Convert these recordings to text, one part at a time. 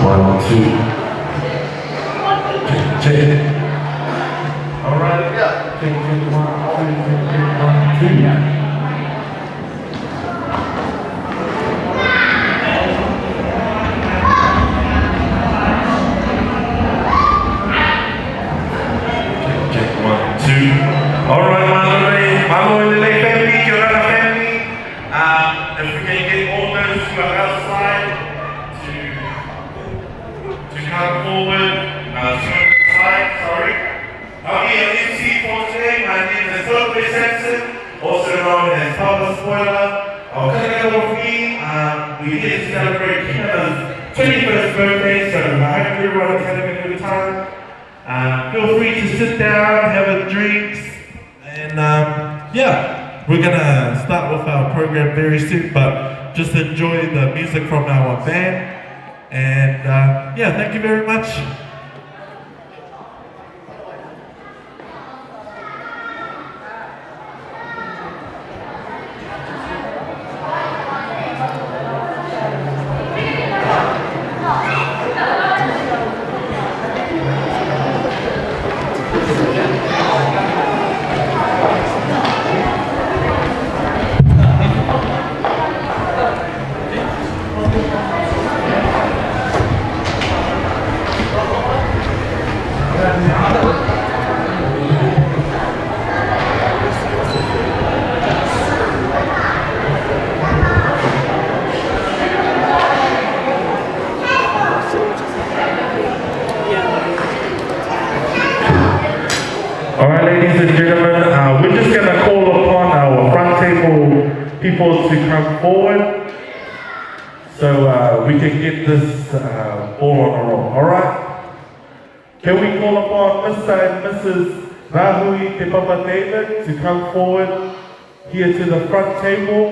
1, 2. Check. All right. Yeah. Check 1, 2. Check 1, 2. All right, my Lord, family, your other family. If we can get all those who are outside to come forward, sorry. I'll be an MC for today. My name is Kalofiama Sampson, also known as Papa Spoiler. I'll cut it over for me. We're here to celebrate Kimela's 21st birthday, so I hope everyone is having a good time. Feel free to sit down, have a drink, and yeah, we're gonna start with our program very soon, but just enjoy the music from our band. And yeah, thank you very much. Alright, ladies and gentlemen, we're just going to call upon our front table people to come forward so we can get this ball on the roll. Alright? Can we call upon Mr. and Mrs. Rahui Te Papa David to come forward here to the front table?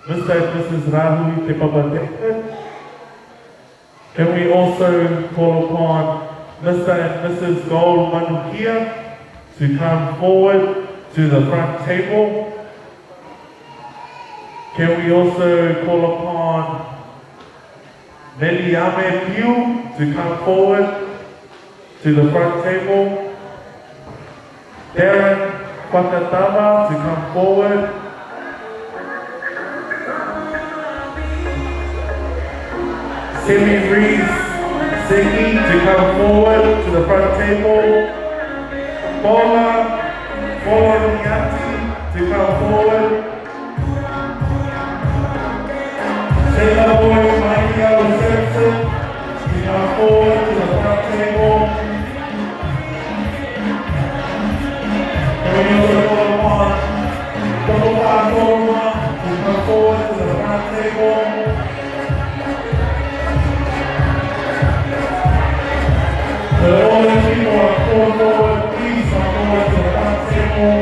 Mr. and Mrs. Rahui Te Papa David. Can we also call upon Mr. and Mrs. Gold Manukia to come forward to the front table? Can we also call upon Meliame Piu to come forward to the front table? Darren Pakatava to come forward? Simi Reese Sigi to come forward to the front table? Paula Niati to come forward. Sailor Boy Michael Simpson to come forward to the front table. And we also call upon Kalofiama to come forward to the front table. So all these people are called forward. Please come forward to the front table.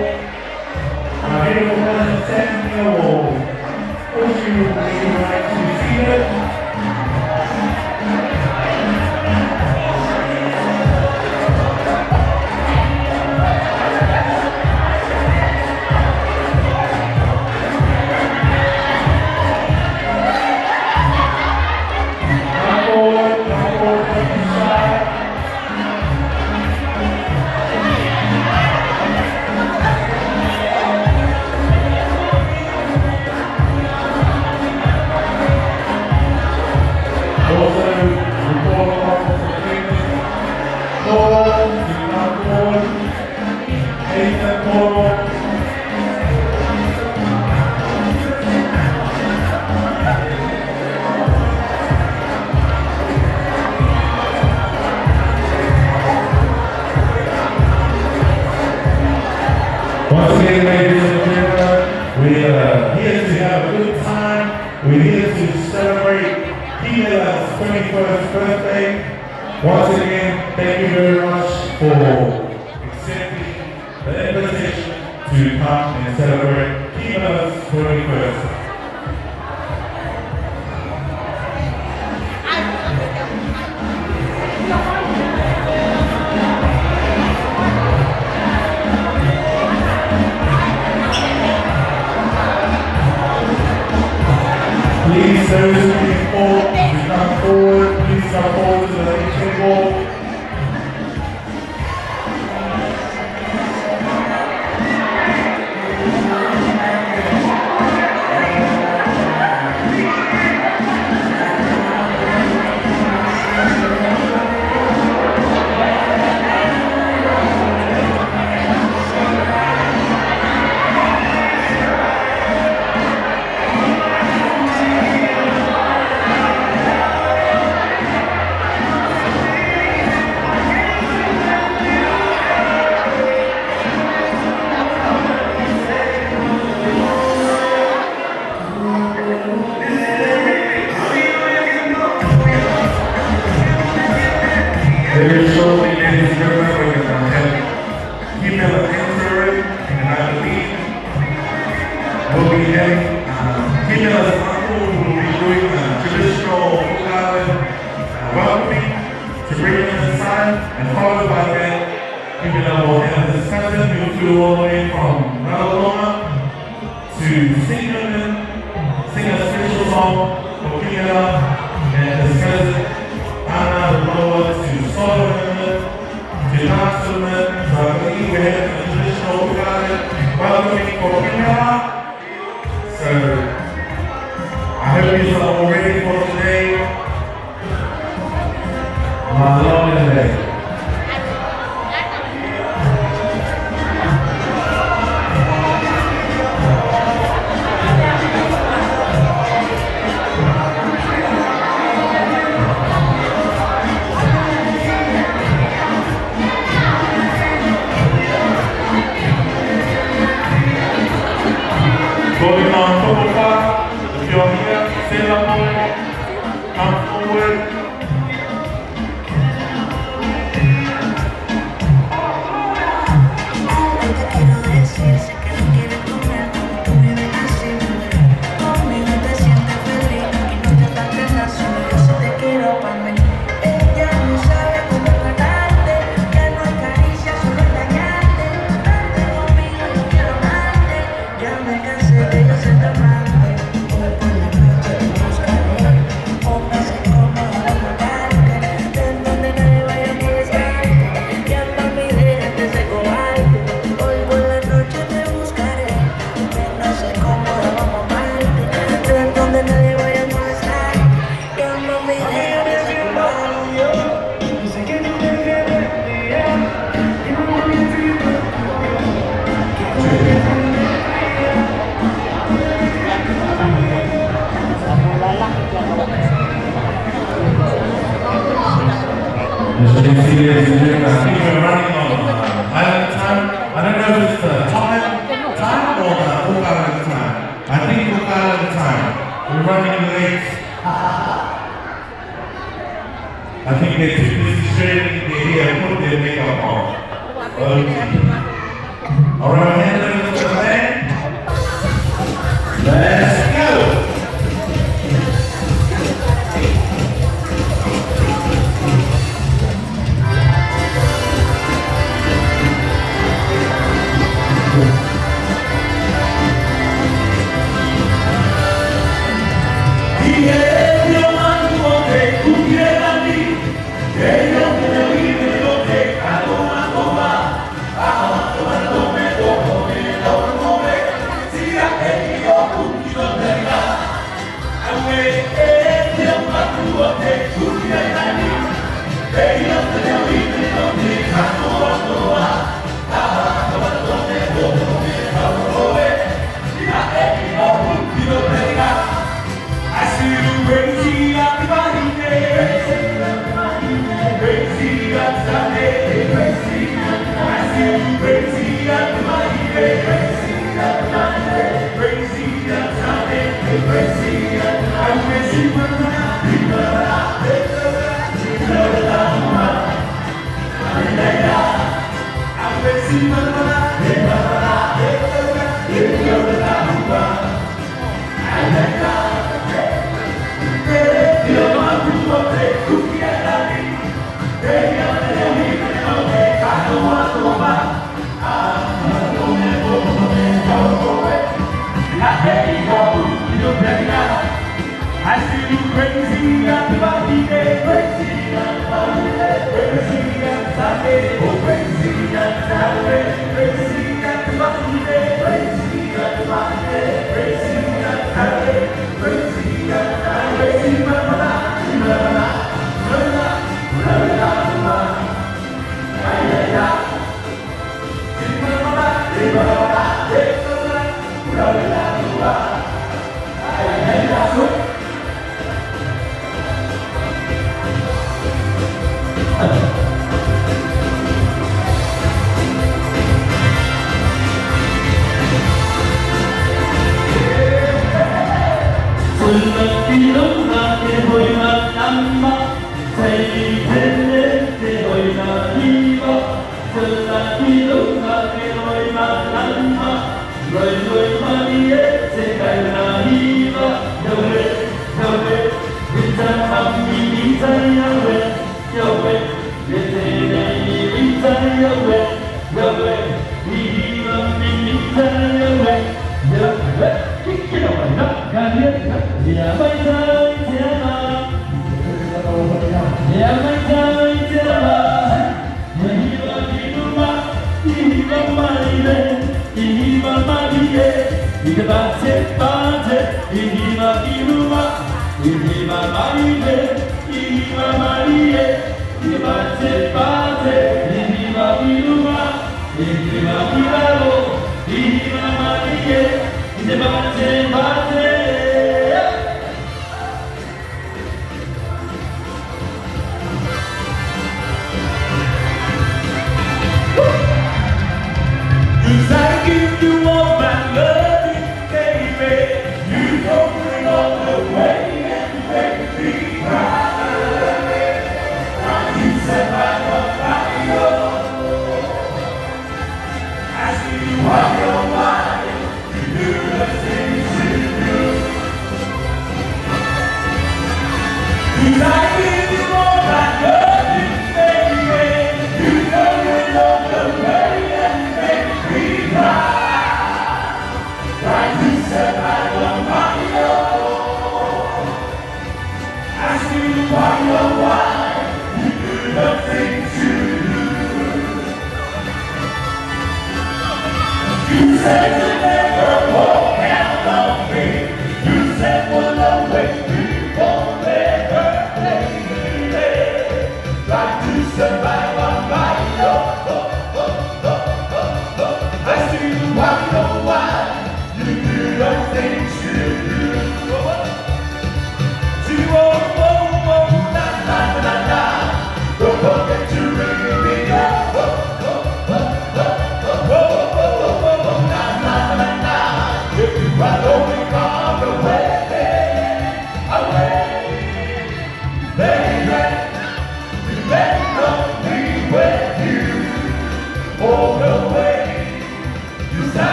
Our beautiful cousin Cynthia will push you if you would like to be seated. Once again, ladies and gentlemen, we are here to have a good time. We're here to celebrate Kimela's 21st birthday. Once again, thank you very much for accepting the invitation to come and celebrate Kimela's 21st. Please, those who come forward, please come forward. Very shortly, ladies and gentlemen, we're going to have Kimela entering, and I believe we'll be having Kimela's uncle who will be doing traditional welcoming to bring them inside, and followed by that, Kimela will have his cousin who flew all the way from Tonga to sing a special song for Kimela and his cousin Anna Loa to solo to dance to them. So I believe we have a traditional welcoming for Kimela. So I hope you are all ready for today. My long day. Going on top of if you're here, say hello, come forward. As you can see, ladies and gentlemen, I think we're running on island time. I don't know if it's the Tongan time or the Auckland time. I think Auckland time. We're running late. I think they're too busy straightening their hair and put their makeup on. Okay. Alright, hand over to the band. Let's go!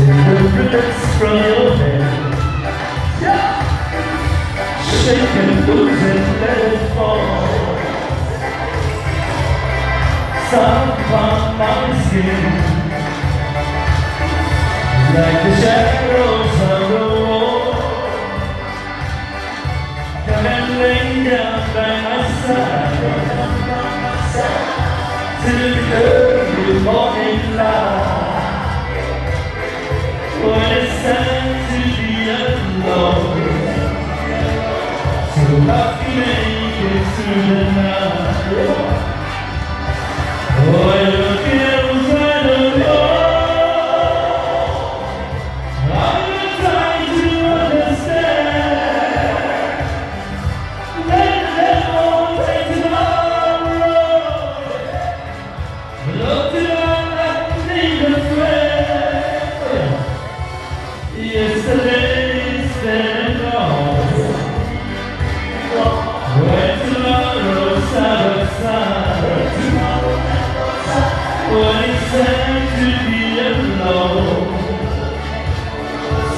Cigarettes from your head, shake and lose and let it fall. Sun upon my skin, like the shadows of the wall. Come and lay down by my side, till the early morning light. When it's time to be alone, so I can make it through the night. Oh, it feels right alone. I'm trying to understand. Let them all take tomorrow. Look to I need a friend. Yesterday's been gone. When tomorrow's out of sight, when it's time to be alone,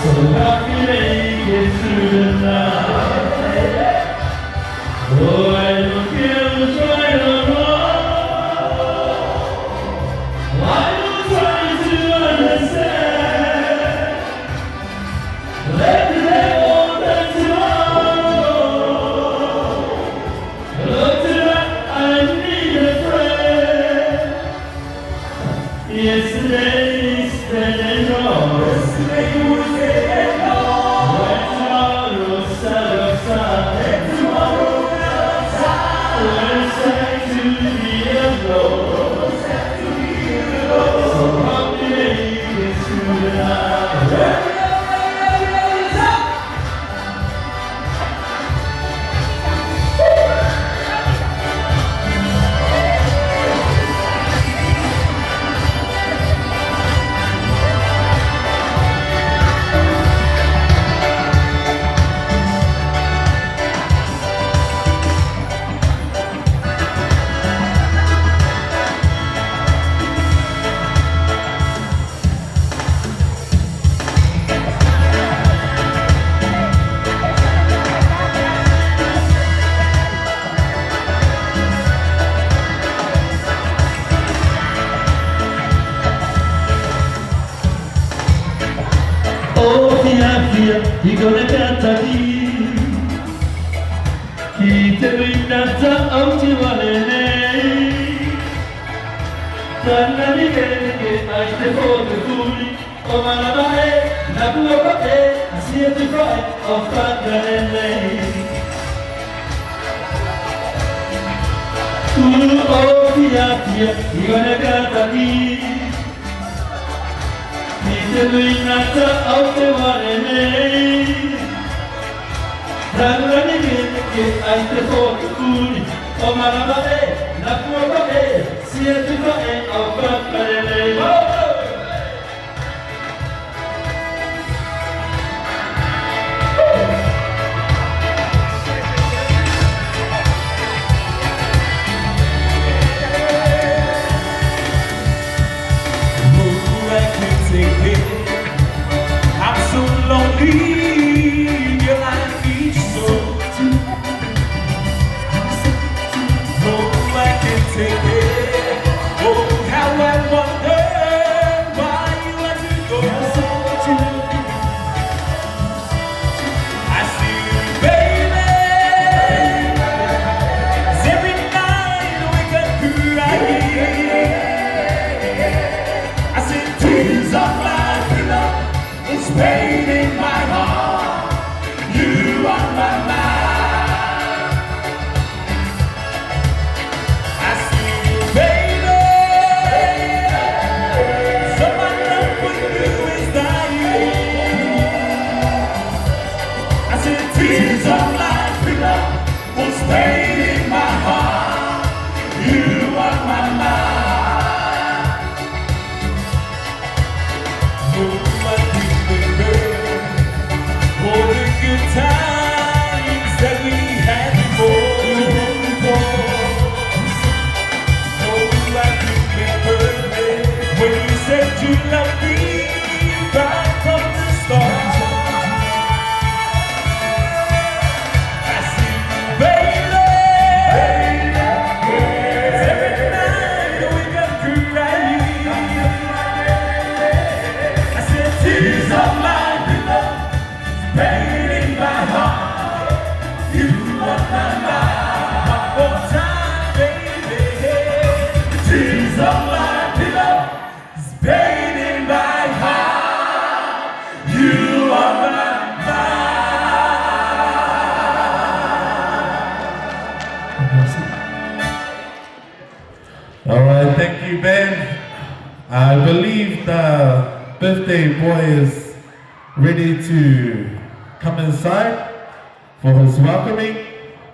so I can make it through the night. Oh, I don't care what's right or wrong. I'm trying to understand. Let the devil turn tomorrow. Look to that, I need a friend. Yesterday's been gone. When tomorrow's out of sight, when it's time to be alone, so help me make it through the night. Oh, fia, you're gonna get a key. Keep the wind that's out to one. Tanna di che hai te foto tuli, o malabae, la tua papè, sia ti fai, o fatta lei. Oh, fia, you're gonna get a key. Doing that out the one Tanna di che hai te foto tuli, o malabae, la tua papè, sia ti fai, o fatta lei. I'm so lonely, yeah, I need you so. Oh, I can't take it. Oh, how I wonder why you let me go. I see you, baby, 'cause every night I wake up crying. I see tears of my love. It's pain in my heart, you on my mind. I see you, baby, so my love for you is dying. birthday boy is ready to come inside for his welcoming.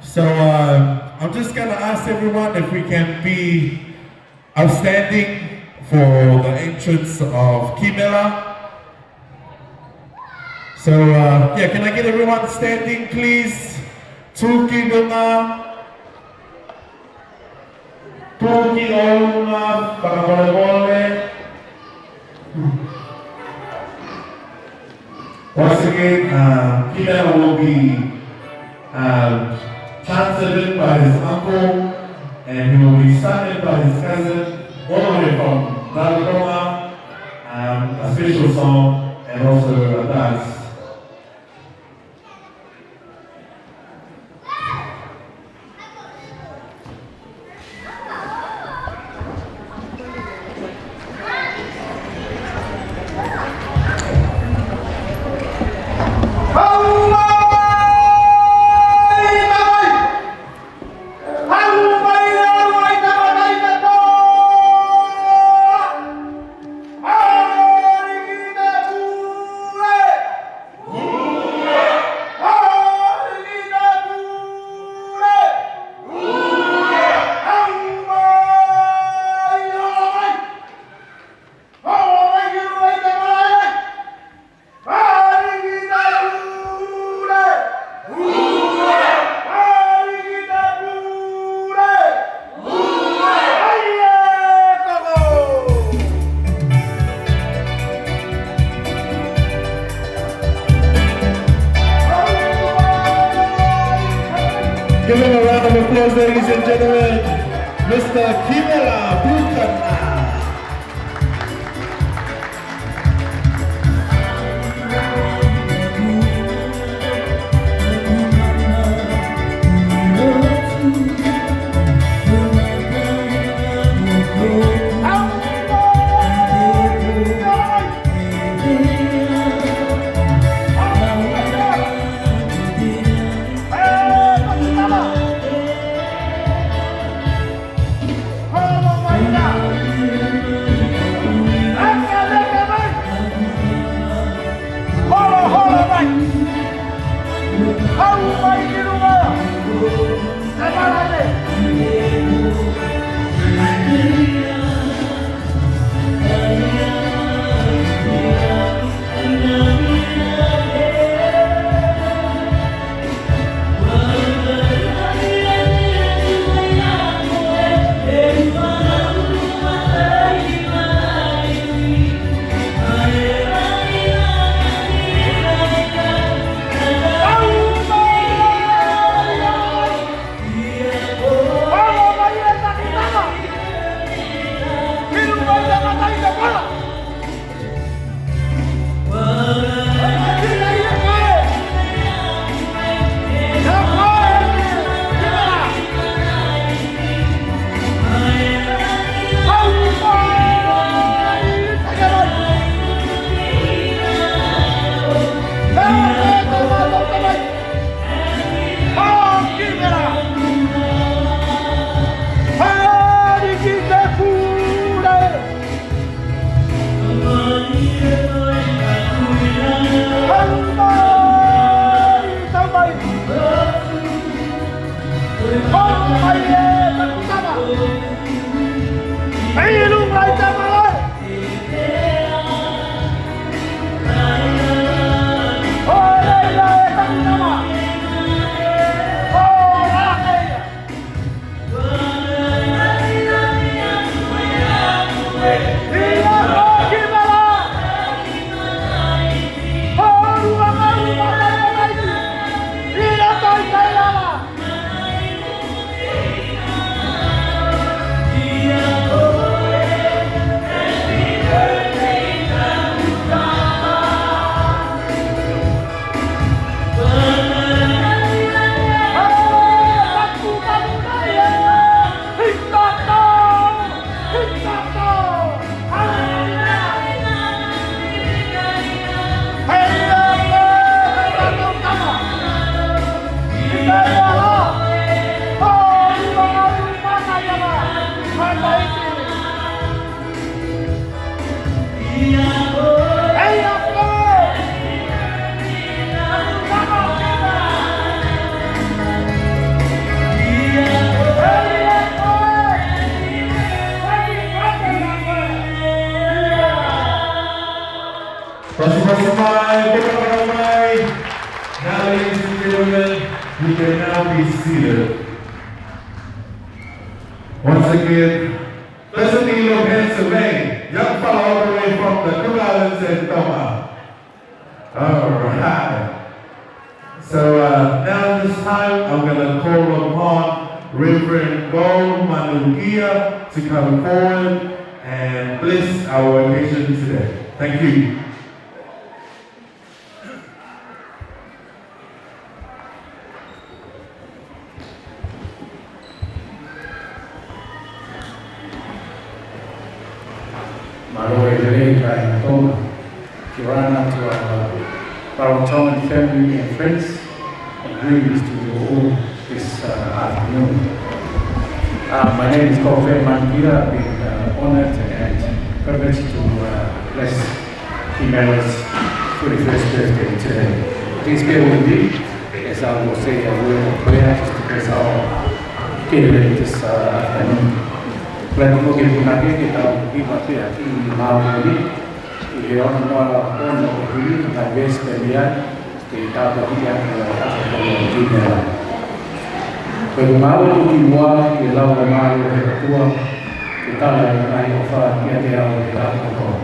So I'm just gonna ask everyone if we can be outstanding for the entrance of Kimela. So yeah, can I get everyone standing please? Tuki dunga. Tuki olunga, pakabole. Once again, Kimela will be translated by his uncle, and he will be started by his cousin, all the way from Tonga, a special song, and also a dance. Give him a round of applause, ladies and gentlemen, Mr. Kimela Piukana. Now, ladies and gentlemen, we can now be seated. Once again, President of Pennsylvania, young fellow all the way from the Cook Islands and Tonga. All right. So now this time, I'm going to call upon Reverend Gold Manukia to come forward and bless our occasion today. Thank you. Tonga, Kirana to our Tongan family and friends, and greetings to you all this afternoon. My name is Kalofiama. I've been honored and privileged to bless Kimela's 21st birthday today. Please bear with me as I will say a word of prayer just to bless our gathering this afternoon. Plan ko kita ibadah di malam ini, ia orang ini dengan best pilihan kita bagian dari kita. Bagaimana tu semua kita mahu ketua kita lagi offer kita kita ketua.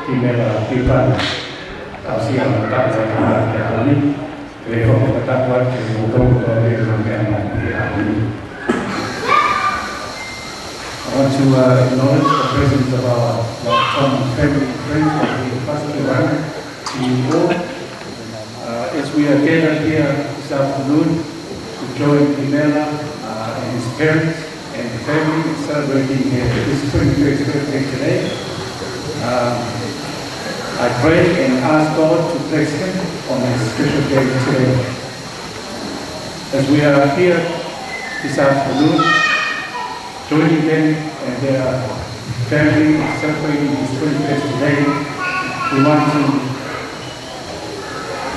Kimela Kolo Piukana, acknowledge the presence of our Tongan family and friends of the Pastor Rana to you all. As we are gathered here this afternoon to join Kimela and his parents and the family in celebrating his 21st birthday today, I pray and ask God to bless him on his special day today. As we are here this afternoon, joining them and their family celebrating his 21st today, we want to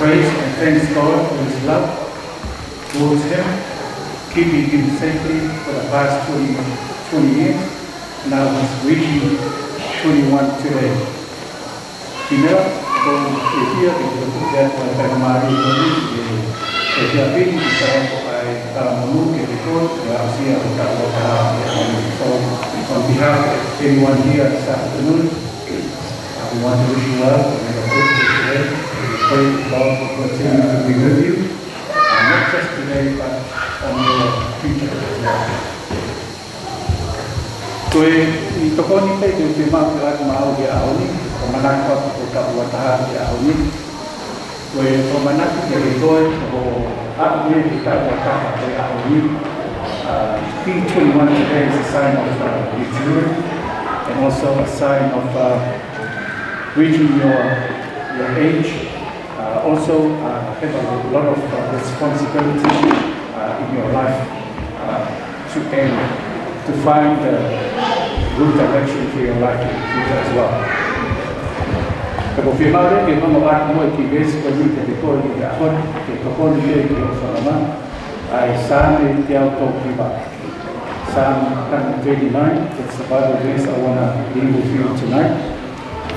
praise and thank God for his love towards him, keeping him safely for the past 20 years. Now he's reaching 21 today. Kimela Kolo Piukana kemudian pada kemarin ini jadi saya kalau mulu kebetulan ya usia kalau so on behalf of everyone here this afternoon, we want to wish you well and have a good day today. We pray God will continue to be with you, not just today but on your future as well. Kue itokoni pe de tema kerat mau dia auni pemanak ko kota watahan dia auni kue pemanak dia koi o apne kita watahan dia auni P21 today is a sign of maturity and also a sign of reaching your age. Also have a lot of responsibility in your life to aim to find the good direction for your life in the future as well. Kalofiama ke mga mo ikibes ko ni ke ko ni akon ke ko ni ke sama ai sane tiao to kiba. Psalm 139, that's the Bible verse I want to read with you tonight.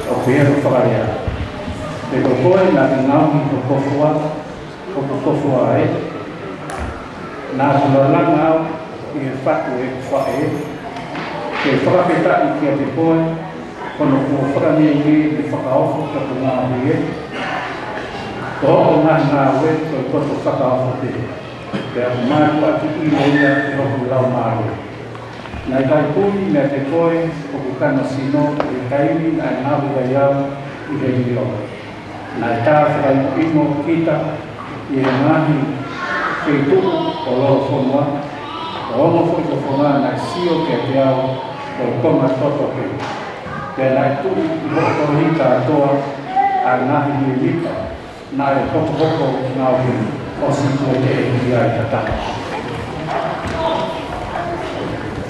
O pero faria. De ko na ngau ni ko fua ai. Na la ngau i fatu e fae. Ke whakapeta i kia te koe, kono kua whakania i te whakaofu ka te ngā hui e. Ko hoko ngā we, koe koto whakaofu te. Pea māku atu i moia te hoku lau māru. Nai kai puni mea te koe, koku kano sino, e kaimi nai ngāhu ai au i rei reo. Nai tā whakai imo kita i e ngāhi whetuku o loo whonua. O ono whoi whonua nai sio ke te au o konga toto ke. Pea nai tu i hoko hika atoa a ngāhi ni lika, nai hoko ngāhi o sinko te e ai tataka.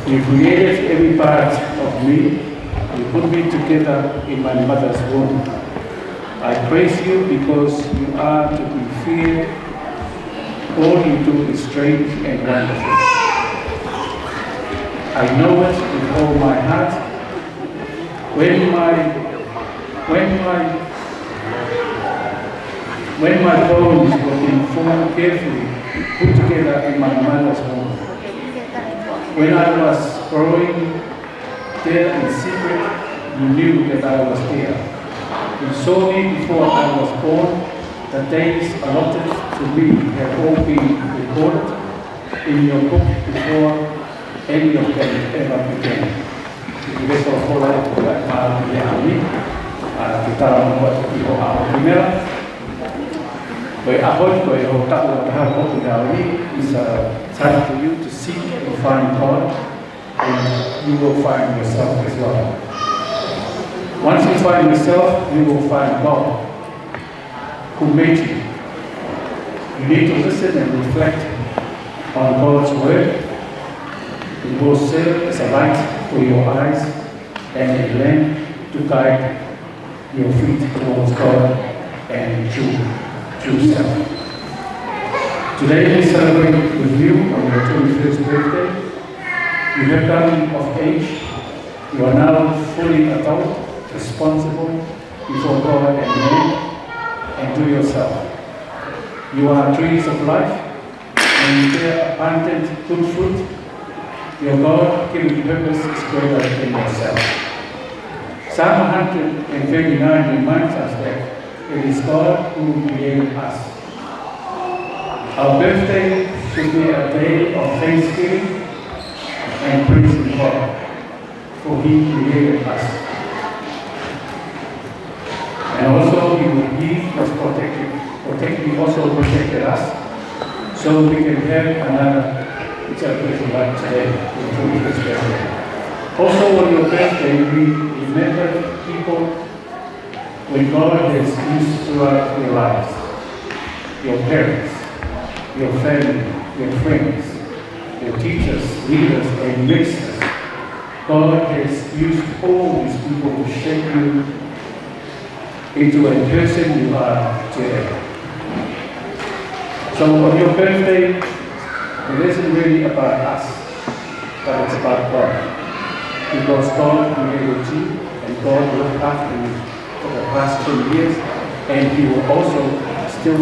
You created every part of me. You put me together in my mother's womb. I praise you because you are to be feared. All you do is strange and wonderful. I know it with all my heart. When my bones were being formed carefully, put together in my mother's womb. When I was growing there in secret, you knew that I was there. You saw me before I was born. The days allotted to me have all been recorded in your book before any of them ever began. This was all I kita membuat ibu Kimela. Koe ahoi koe ho ta'u taha o ini is a time for you to seek and find God, and you will find yourself as well. Once you find yourself, you will find God who made you. You need to listen and reflect on God's word. It will serve as a light for your eyes and a lamp to guide your feet towards God and true self. Today we celebrate with you on your 21st birthday. You have come of age. You are now fully adult, responsible before God and man, and to yourself. You are trees of life, and you bear abundant good fruit. Your God-given purpose is greater than yourself. Psalm 139 reminds us that it is God who created us. Our birthday should be a day of thanksgiving and praising God. He created us. And also He was He also protected us, so we can have another celebration like today, through His birthday. Also on your birthday, we remember people when God has used throughout your lives. Your parents, your family, your friends, your teachers, leaders, and ministers. God has used all these people to shape you into a person you are today. So on your birthday, it isn't really about us, but it's about God. Because God created you, and God looked after you for the past 10 years, and He will also still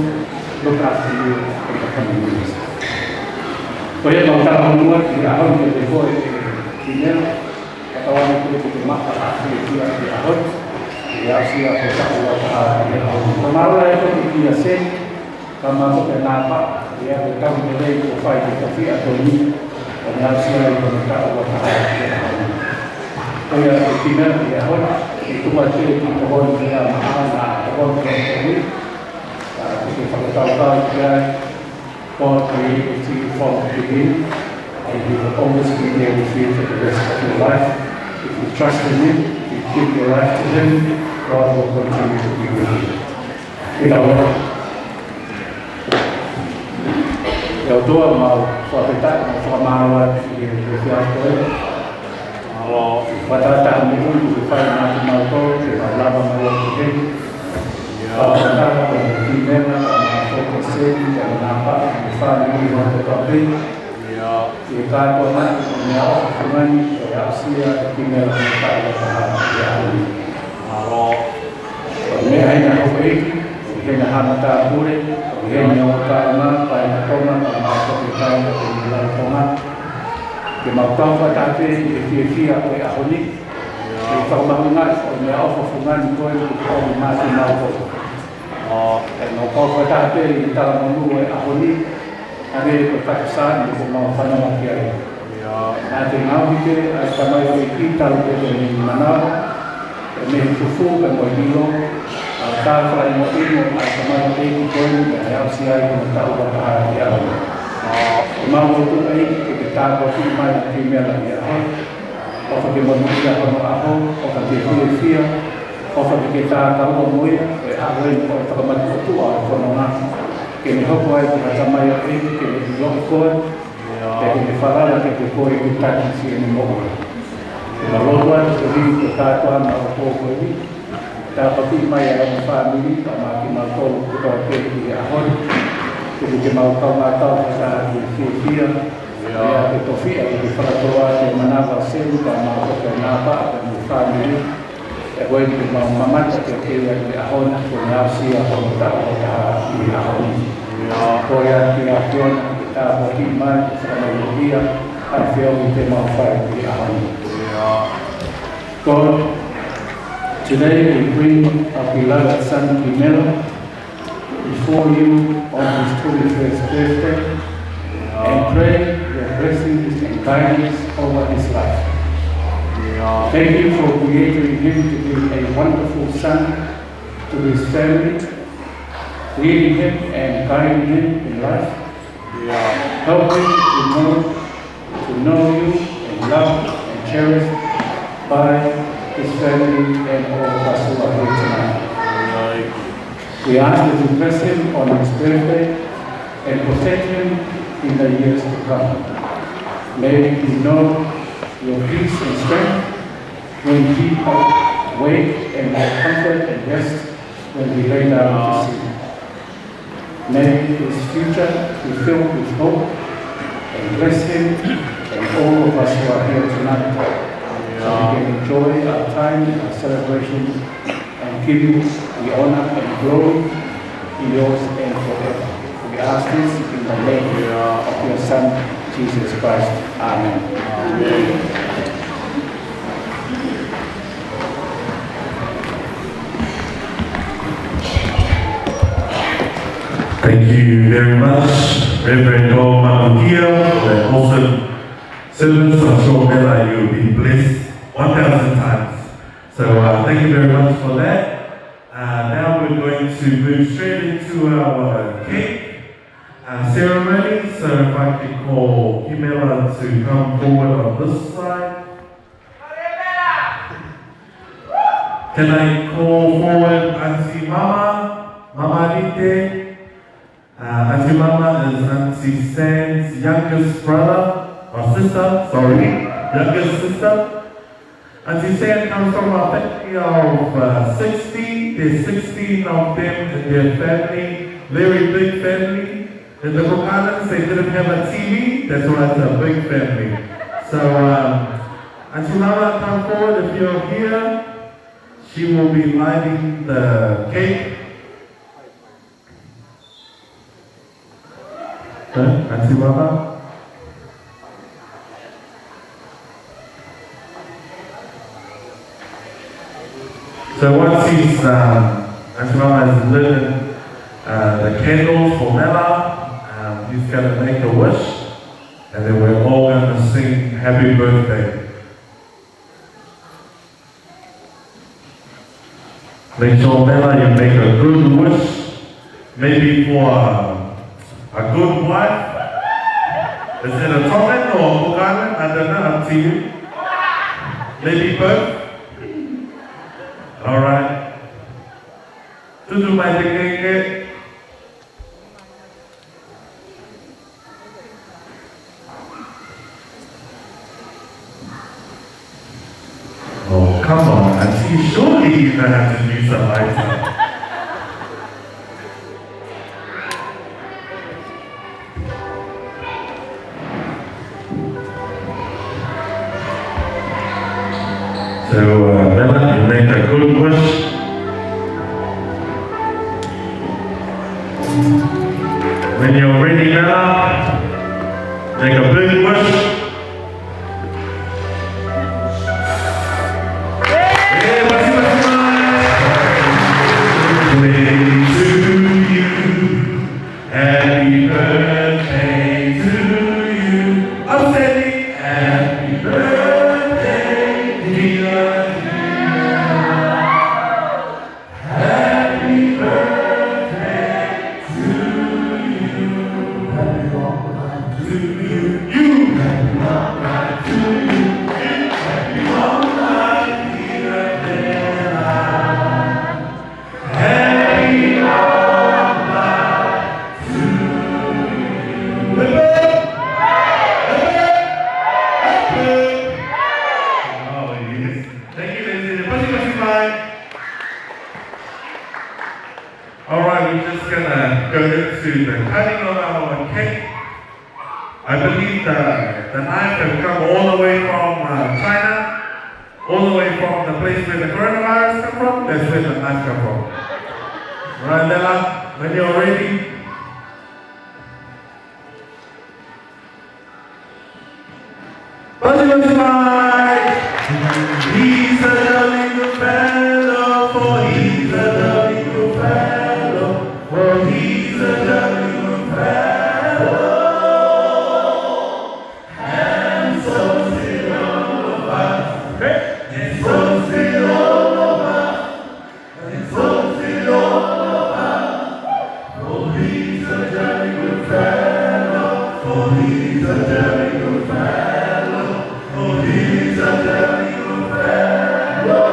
look after you in the coming years. Kaya magkakamunuan, iahon ka before Kimela, katawan ko ito maka di ahon, siya ko sa ulat Kamara ito iyasin, kamako kenapa, dia berkam nilai profile di kafe atau ni, dan siya ito magkaulat Kaya Kimela di ahon, itu masih di pohon dia mahal na pohon ini. God created you from the beginning, and He will always be there with you for the rest of your life. If you trust in Him, if you give your life to Him, God will continue to be with you. Eu estou a mal, só tentar transformar o que eu Kalau batata minggu di mana mal tu, kita lama malam ini. Kalau kita Kimela Kesen dan nampak Fahmi dengan tetapi kita pernah menyawak dengan reaksi Kimela Kolo Piukana. Kalau ini hanya hobi, hanya hamata boleh, hanya utama pada Tonga masuk kita dalam Tonga. Kemudian tetapi dia ahoni, kita mengenal menyawak dengan kau masih mau. Dan kau tetapi kita menunggu ahoni ada perkataan di semua pandangan dia. Nanti mau kita sama kita lebih mana mencukup dan berdialog. Kalau kalau mau ini sama ini pun yang siapa yang tahu bahasa dia. Mau itu kita bagi mana Kimela dia. Kalau kita manusia kalau kalau kita Kalau kita tahu mui, aku ini kalau terima itu orang kini hobi kita main ini kini dilakukan, jadi falar kita koi kita di sini mau. Kalau tuan jadi kita tuan mau koi, tapi main dalam family, sama Kimela Kolo kita pergi ahon, jadi mau tahu kita di sini, ya kita via di falar di mana pasien sama kenapa dan family. Agora ele vai mamar que ele ahon punya sia ahon tak di ahon. Korea kita ahon kita beriman sama dia afia kita mau di ahon. God, today we bring our beloved son Kimela before you on his 21st birthday and pray your blessings and guidance over his life. Thank you for creating him to be a wonderful son to his family, leading him and guiding him in life. Help him to know you and love and cherish by his family and all of us who are here tonight. We ask you to bless him on his birthday and protect him in the years to come. May he know your peace and strength when he awake and have comfort and rest when we lay down to sleep. May his future be filled with hope and bless him and all of us who are here tonight so we can enjoy our time, our celebration, and give you the honor and glory in yours and forever. We ask this in the name of your Son, Jesus Christ. Amen. Amen. Thank you very much, Reverend Mamukia, for that awesome service. I'm sure Mela, you'll be blessed 1,000 times. So thank you very much for that. Now we're going to move straight into our cake ceremony. So if I could call Kimela to come forward on this side. Can I call forward Auntie Mama, Mama Rite? Auntie Mama is Auntie Stan's youngest brother, or sister, sorry, youngest sister. Auntie Stan comes from a family of 60. There's 16 of them in their family, very big family. In the Bukanans, they didn't have a TV, that's why it's a big family. So, Auntie Mama, come forward if you're here. She will be lighting the cake. Auntie Mama? So once Auntie Mama has lit the candles for Mela, he's going to make a wish, and then we're all going to sing happy birthday. Make sure, Mela, you make a good wish, maybe for a good wife. Is it a Tongan or a Bukanan? I don't know, up to you. Maybe both? Alright. Tutu mai te keke. Oh, come on, Auntie, surely you know how to use a lighter. So, Mela, you make a good wish. When you're ready, Mela, make a big wish. Happy birthday to you. I'm saying happy birthday, dear. Happy birthday to you. Happy birthday to you. You. Happy birthday to you. Happy birthday, dear Bella. Happy birthday. Alright, we're just gonna go into the cutting of our cake. I believe the knife has come all the way from China, all the way from the place where the coronavirus come from. That's where the knife come from. Right, Lela, when you're ready. He's a jolly good fellow, for he's a jolly good fellow, for he's a jolly good fellow. And so still all of us, and so still all of us, and so still all of us, for he's a jolly good fellow, for he's a jolly good fellow, for he's a jolly good fellow.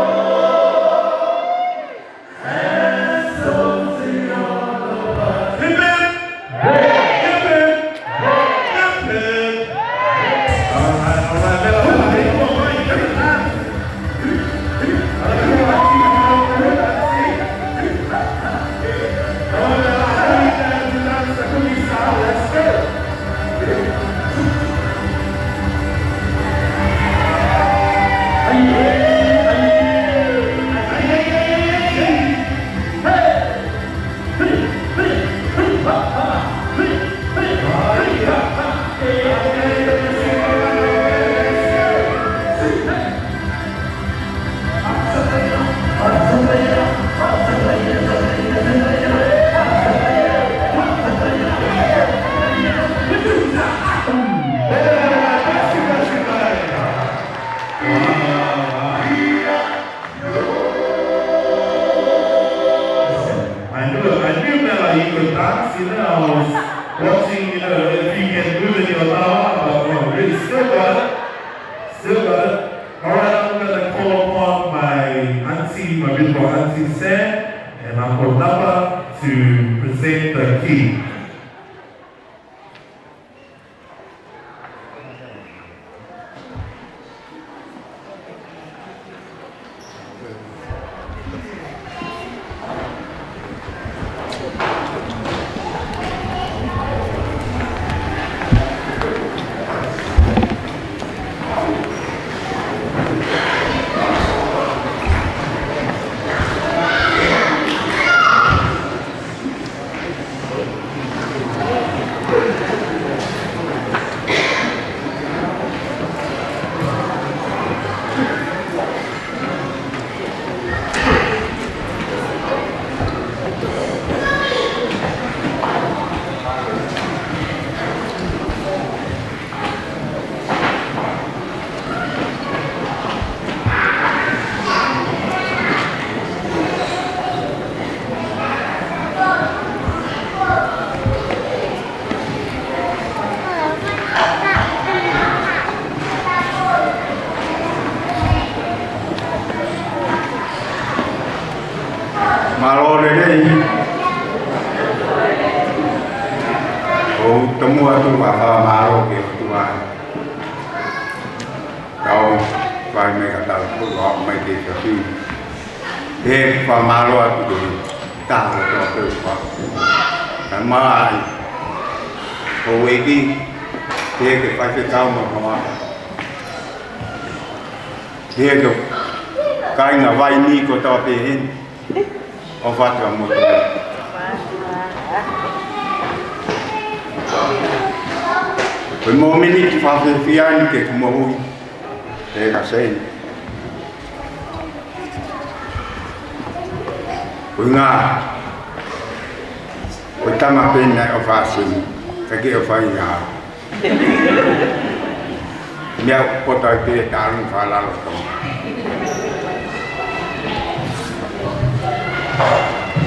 present the key. Malore dei o temu atu wa malo ke tua kau vai me kata ku lo mai ke tapi he pa malo atu ta lo to pa kan mai o weki he ke pa ke kau ma he ke kai na vai ni ko to pe hin o fatto molto quel momento ti fa fiare che tu muovi e la sei una tama penna o fasi che o fai ya mi ha portato a tarun fa la lo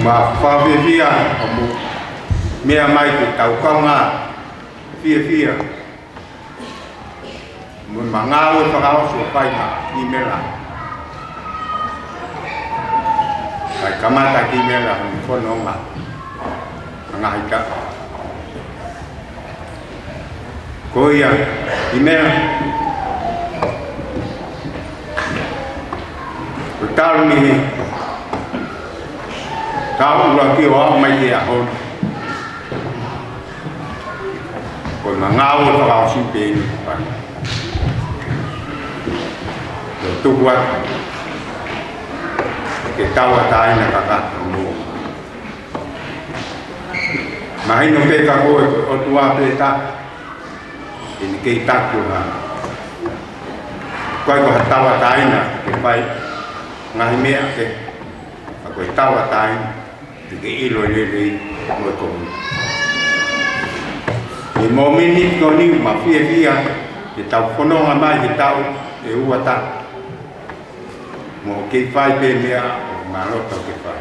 mà pha phía ông mẹ mai thì tàu công phía mình mà ngao với phao sụp bay mà đi mẹ là tại cảm ơn tại đi mẹ là mình phân ông mà ngài cả coi à đi mẹ tao đi kau là kêu ông mày gì à hôn còn mà ngao vào xin tiền rồi tu qua cái tao ở đây là các mua mà hay nói cái cô ở tua cái ta thì cái ta kiểu là quay qua tao ở đây là cái phải ngày mẹ cái tao ở đây cái rồi đi ngồi cùng thì mỗi minute có đi mà phía thì tao có nông mai thì tao để uất ta một cái phai bên kia mà nó tao cái phai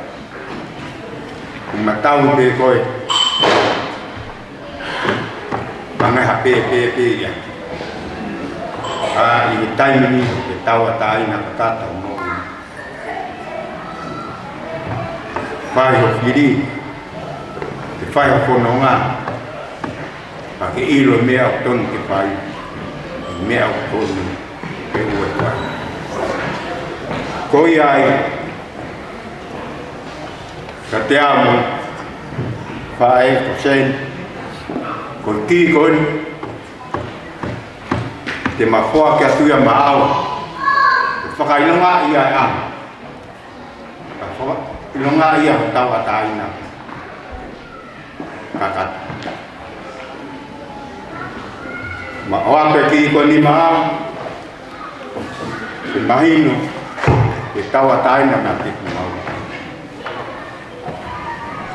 mà tao về coi bằng cái hạt bê vậy cái tay mình cái tao ở tay là cái tao mồ phai hộp gì đi cái phai hộp phun nóng và cái y rồi mèo tôn cái phai mèo tôn cái uất phai coi ai cái tiêu phai của sen còn kỳ con thì mà khoa cái tuổi mà ao phải nó ngã ai à nó ngã ai tao ở tại nào cả mà hoa cái kỳ con đi mà ao thì mà hin nó thì tao ở tại nào làm việc mà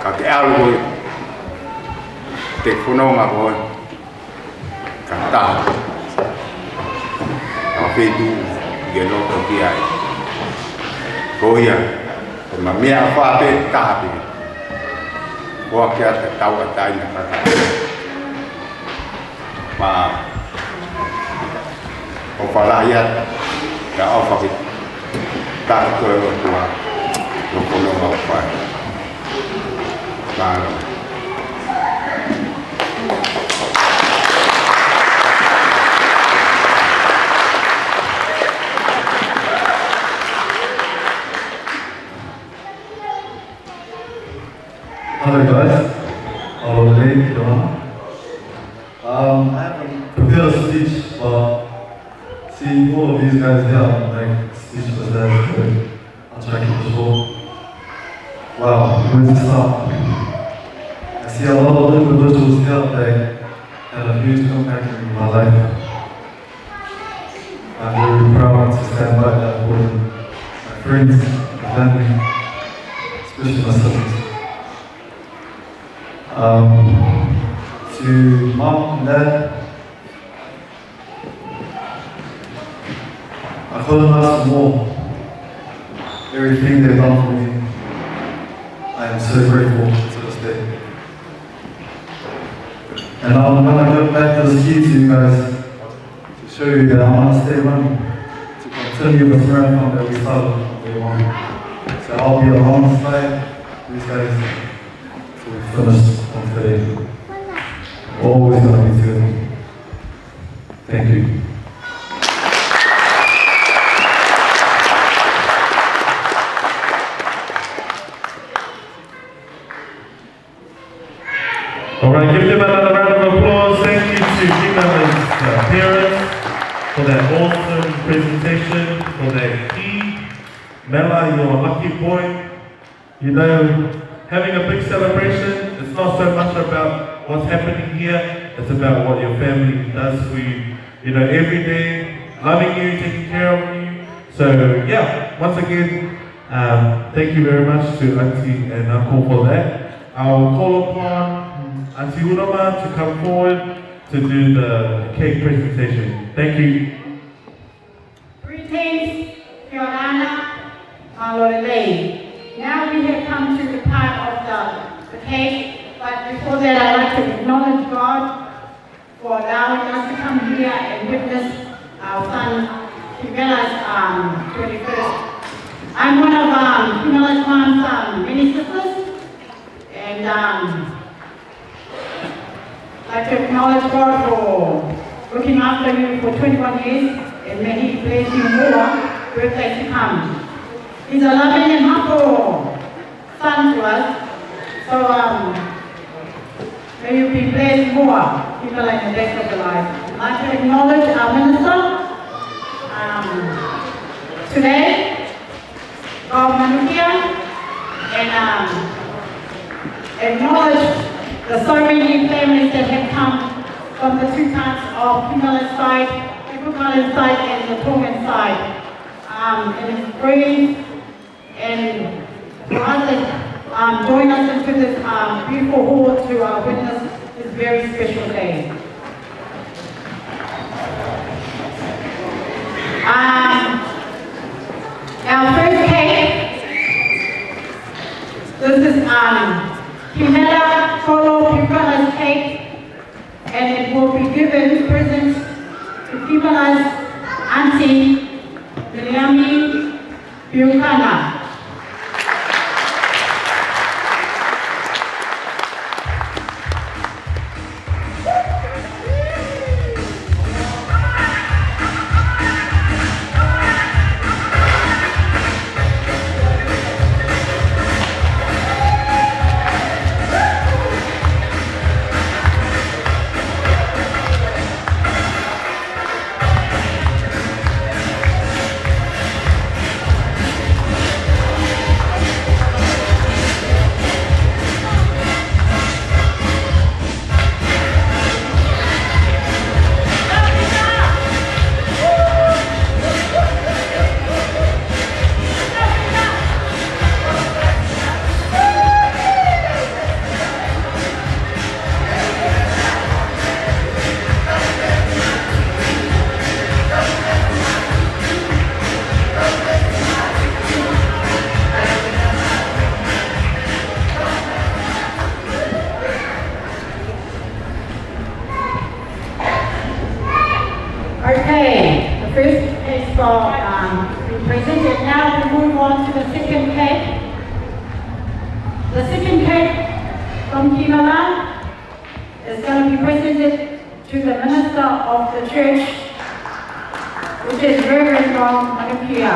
cả cái ao rồi tịch phun ông mà rồi cả ta ở phía du giờ nó có kia ai coi à mà mẹ pha bên cả thì qua kia thì tao ở đây là cả mà ông phải lại ya đã ông phải ta cười rồi mà nó phun ông mà phải mà Hello guys, Kalofiama, Piukana. I haven't prepared a speech, but seeing all of these guys here, I'm like speechless as good. I'll try to keep it short. Wow, where to start? I see a lot of individuals here that had a huge impact in my life. I'm very proud to stand by that for my friends, my family, especially my siblings. To mom and dad, I couldn't ask more. Everything they've done for me, I am so grateful to this day. And I'm gonna go back to the ski to you guys to show you that I want to stay running, to continue this marathon that we started on day one. So I'll be alongside these guys till we finish on today. Always gonna be together. Thank you. All right, give them another round of applause. Thank you to Kimela's parents for that awesome presentation, for that key. Mela, you're a lucky boy. You know, having a big celebration, it's not so much about what's happening here, it's about what your family does for you. You know, every day, loving you, taking care of you. So yeah, once again, thank you very much to Auntie and Uncle for that. I'll call upon Auntie Urama to come forward to do the cake presentation. Thank you. Greetings, Piukana, Malolei. Now we have come to the part of the cake, but before that I'd like to acknowledge God for allowing us to come here and witness our son Kimela's 21st. I'm one of Kimela's mom's many sisters, and I'd like to acknowledge God for looking after you for 21 years, and may He bless you more birthdays to come. He's a loving and humble son to us, so may you be blessed more, people in the rest of your life. I'd like to acknowledge our minister today, God Manukia, and acknowledge the so many families that have come from the two parts of Kimela's side, Piukana's side, and the Tongan side. And it's great, and for us that join us into this beautiful hall to witness this very special day. Our first cake, this is Kimela Kolo Piukana's cake, and it will be given present to Kimela's auntie, Kimela Piukana. Okay, the first is presented. Now we move on to the second cake. The second cake from Kimela is going to be presented to the minister of the church, which is Reverend Manukia.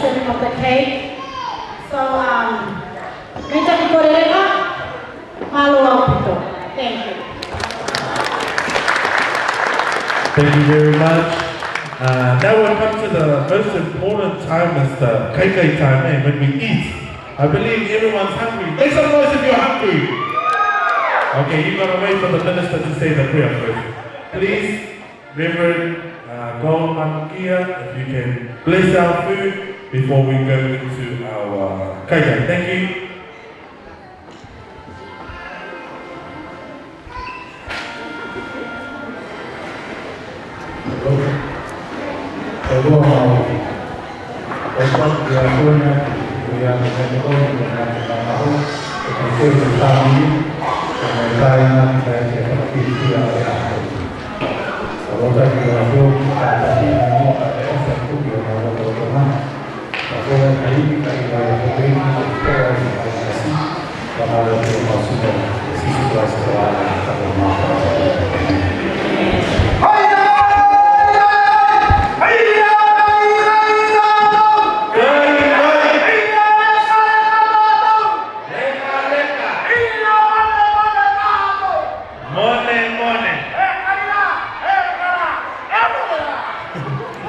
sharing of the cake. So, minta dikoreka, malu apito. Thank you. Thank you very much. Now we'll come to the most important time, is the kai time, when we eat. I believe everyone's hungry. Make some noise if you're hungry. Okay, you gotta wait for the minister to say the prayer first. Please, Reverend Makia, if you can bless our food before we go into our kai. Thank you.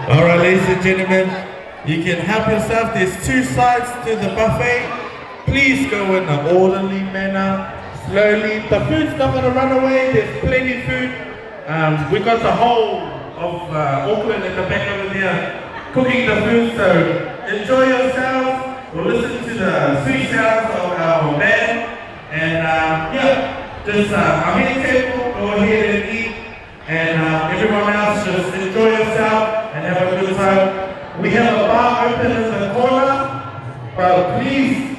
All right, ladies and gentlemen, you can help yourself. There's 2 sides to the buffet. Please go in an orderly manner, slowly. The food's not going to run away. There's plenty of food. We got the whole of Auckland at the back over there cooking the food, so enjoy yourselves. We'll listen to the sweet sounds of our band. And just our main table, go ahead and eat. And everyone else, just enjoy yourself and have a good time. We have a bar open in the corner, but please,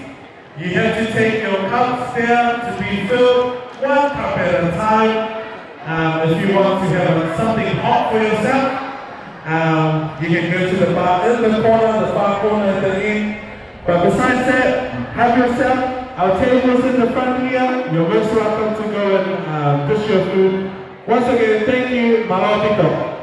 you have to take your cups there to be filled, 1 cup at a time. If you want to have something hot for yourself, you can go to the bar in the corner, the far corner at the end. But besides that, have yourself. Our tables in the front here. You're most welcome to go and push your food. Once again, thank you, Malapito.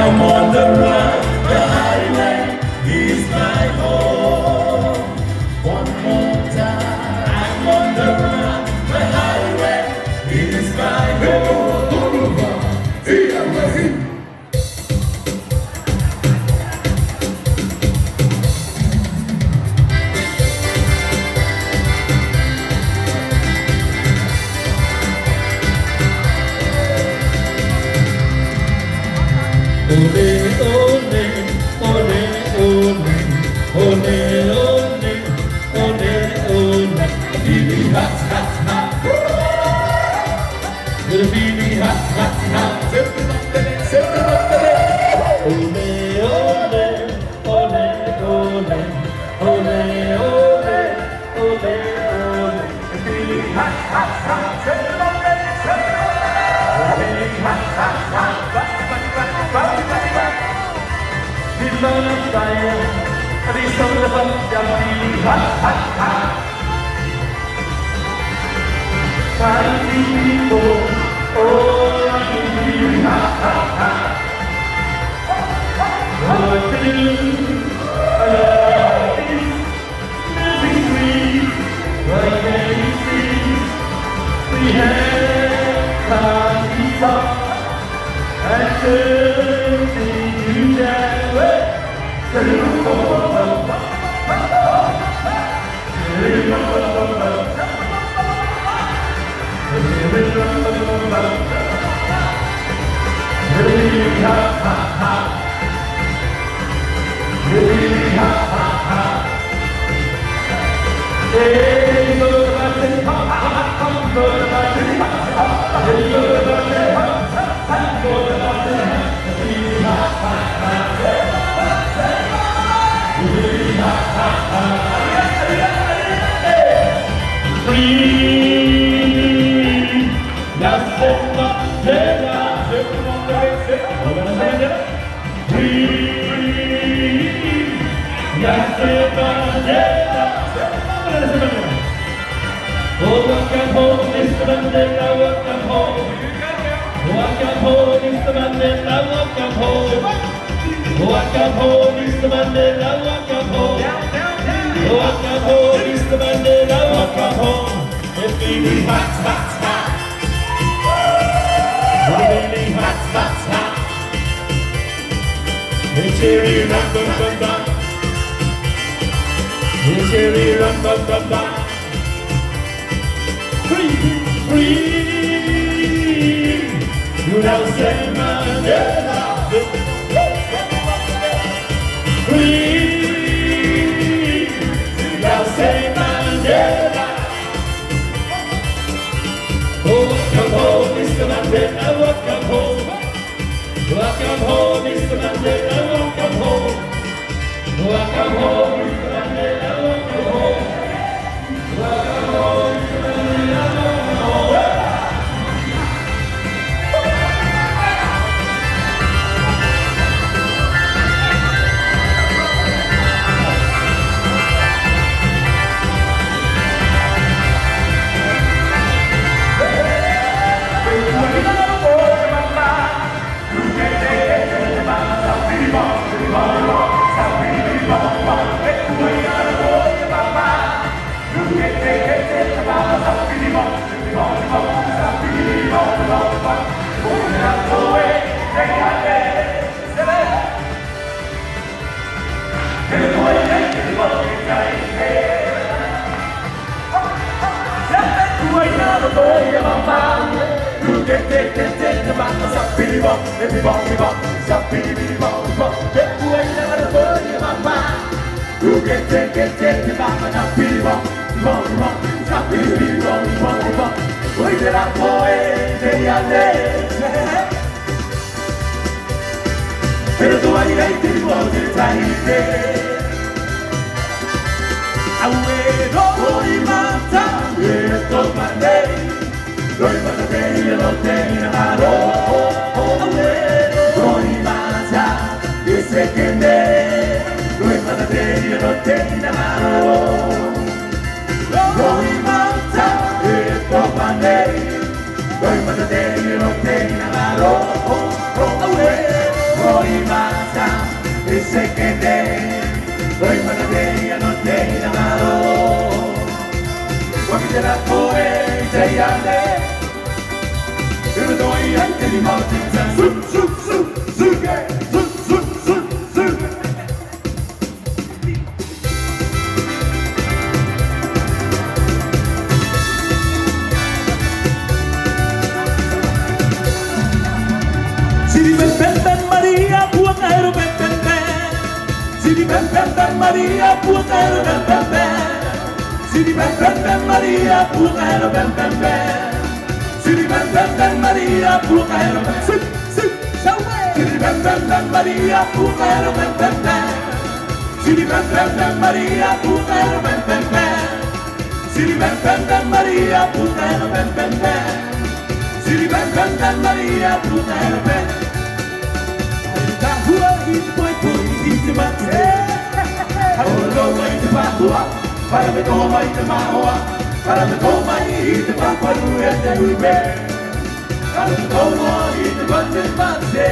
I'm on the run, the highway is my home. One more time, I'm on the run, the highway is my home. Pero tu aire te vuole taite. Awero oi mata e to mandei. Doi mandei e lo tenho na ro. Awero oi mata e se che ne. Doi mandei e lo tenho na ro. Oi mata e to mandei. Doi mandei e lo tenho na ro. Oi mata e se che ne. Doi mandei e lo tenho na ro. Quando la poi italiane. Eu dou anche di morte. Su, su, su, su, su, su, su, su. Sidi ben Maria, puanero ben. Sidi ben Maria, puanero ben. Sidi ben Maria, puanero ben. Sidi ben Maria, puanero ben. Sidi ben Maria, puanero ben. Sidi ben Maria, puanero ben. Sidi ben Maria, puanero ben. Sidi ben Maria, puanero ben. Tahua hit boy hit mate. Hello wait Tahua. Para me toma hit mahoa. Para me toma hit papa nu ete ube. Para me toma hit mate.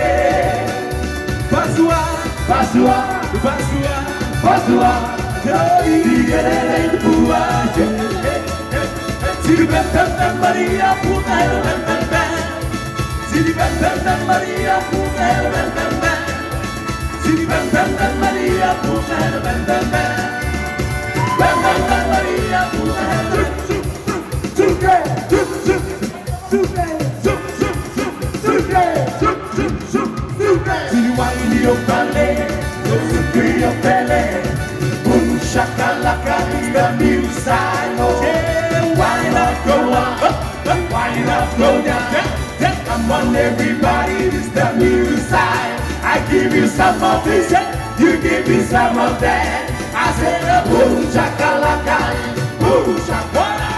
Pasua, pasua, pasua, pasua. Digerele bua. Sidi ben Maria punaero ben. Sidi ben Maria punaero ben. Sidi ben Maria punaero ben. Ben Maria punaero. Suke, suke, suke, suke, suke. Sidi wani yo pale, suke yo pele. Un shakalaka is the new style. Why not go up? Why not go down? Come on everybody, it's the new style. I give you some of this, you give me some of that. I said, boom shakalaka, boom shakalaka.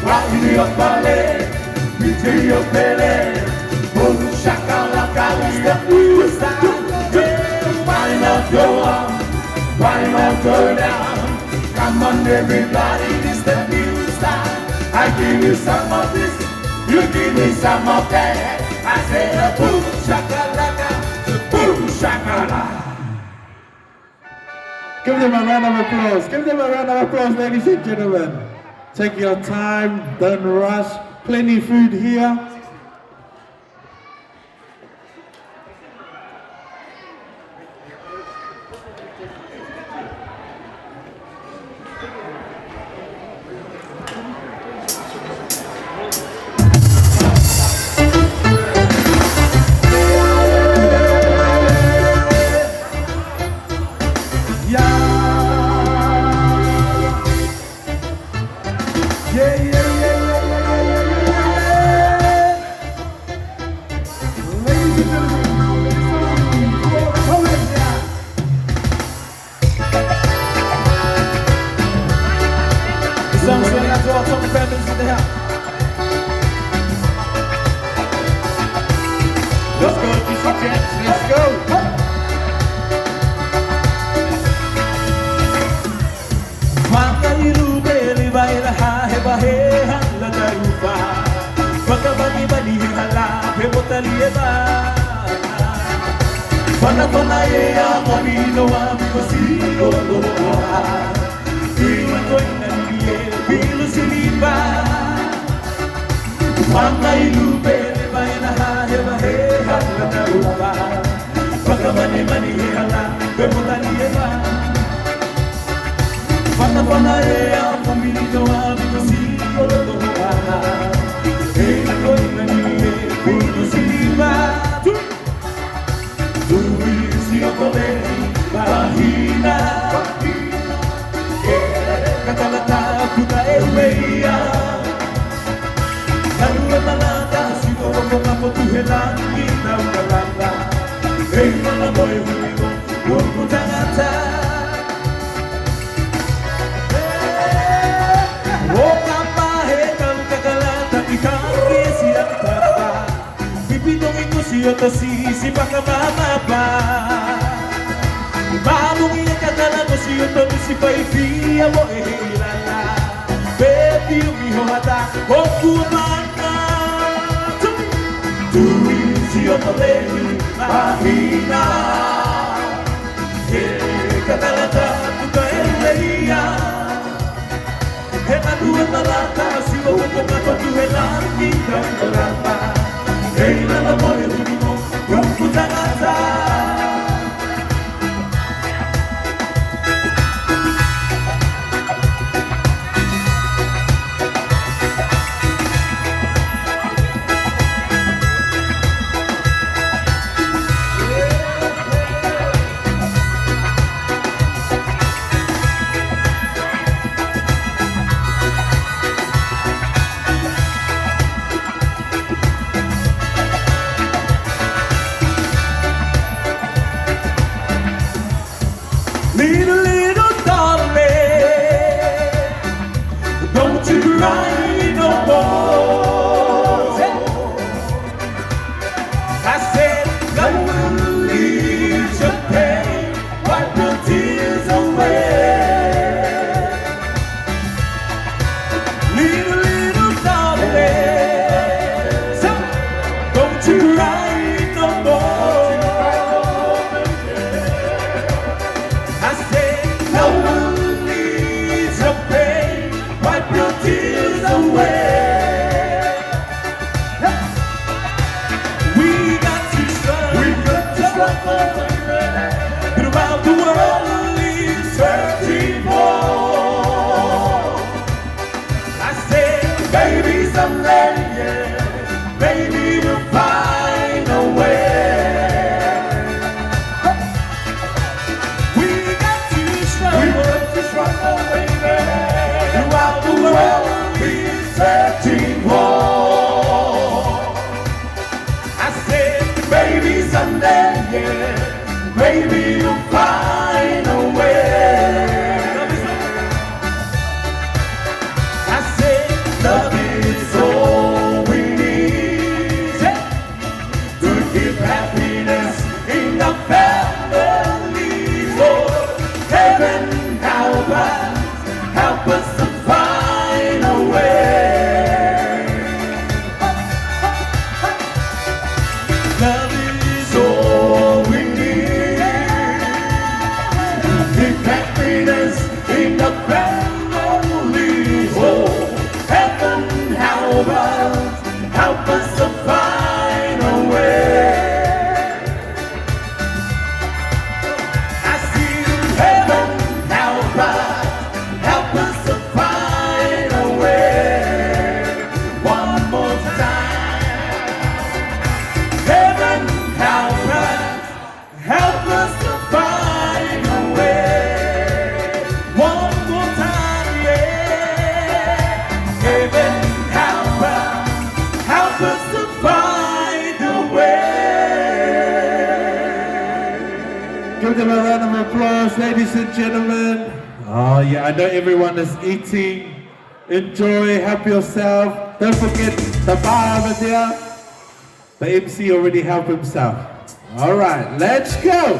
Why in your belly, between your belly, boom shakalaka is the new style. Why not go up? Why not go down? Come on everybody, it's the new style. I give you some of this, you give me some of that. I said, boom shakalaka, boom shakalaka. Give them a round of applause. Give them a round of applause, ladies and gentlemen. Take your time, don't rush. Plenty food here. Tuisi o tolei Mahina Kakalata puta e weia Kalua malata Siko o mapo tuhelangi Nau kalata Ei mana moe huligo Kuku tangata O kapa he kau kakalata Ikangi siang tata Pipitong iko siya tasisi Baka mamapa Mamong iya katala mo siya Tomisi paipia mo e hilala Baby umiho hata O kumana Tuwi siya tolei Mahina Katalata Tuka eleia Hena dua talata Silo kukunga Tuhelangi Kau kalata Heila na moe unimo Kuku tangata Little darling, don't you cry no more. I said, come and leave your pain, wipe your tears away. Little darling, so don't you cry no more. I said, no one needs your pain, wipe your tears away. We got to struggle, throughout the world is searching for. I said, baby, someday, yeah, baby, we'll find a way. Throughout the world we're searching for. I said, baby, someday, yeah, maybe you'll find a way. I said, love is all we need to give happiness in the family. Lord, heaven, help us to find a way. Love is all we need. Give happiness in the family. Oh, heaven, help us to find a way. I see heaven, help us to find a way. One more time. Heaven, help us to find a way. One more time, yeah. Heaven, help us to find a way. Give them a round of applause, ladies and gentlemen. Oh yeah, I know everyone is eating. Enjoy, help yourself. Don't forget the bar over there. The MC already helped himself. All right, let's go.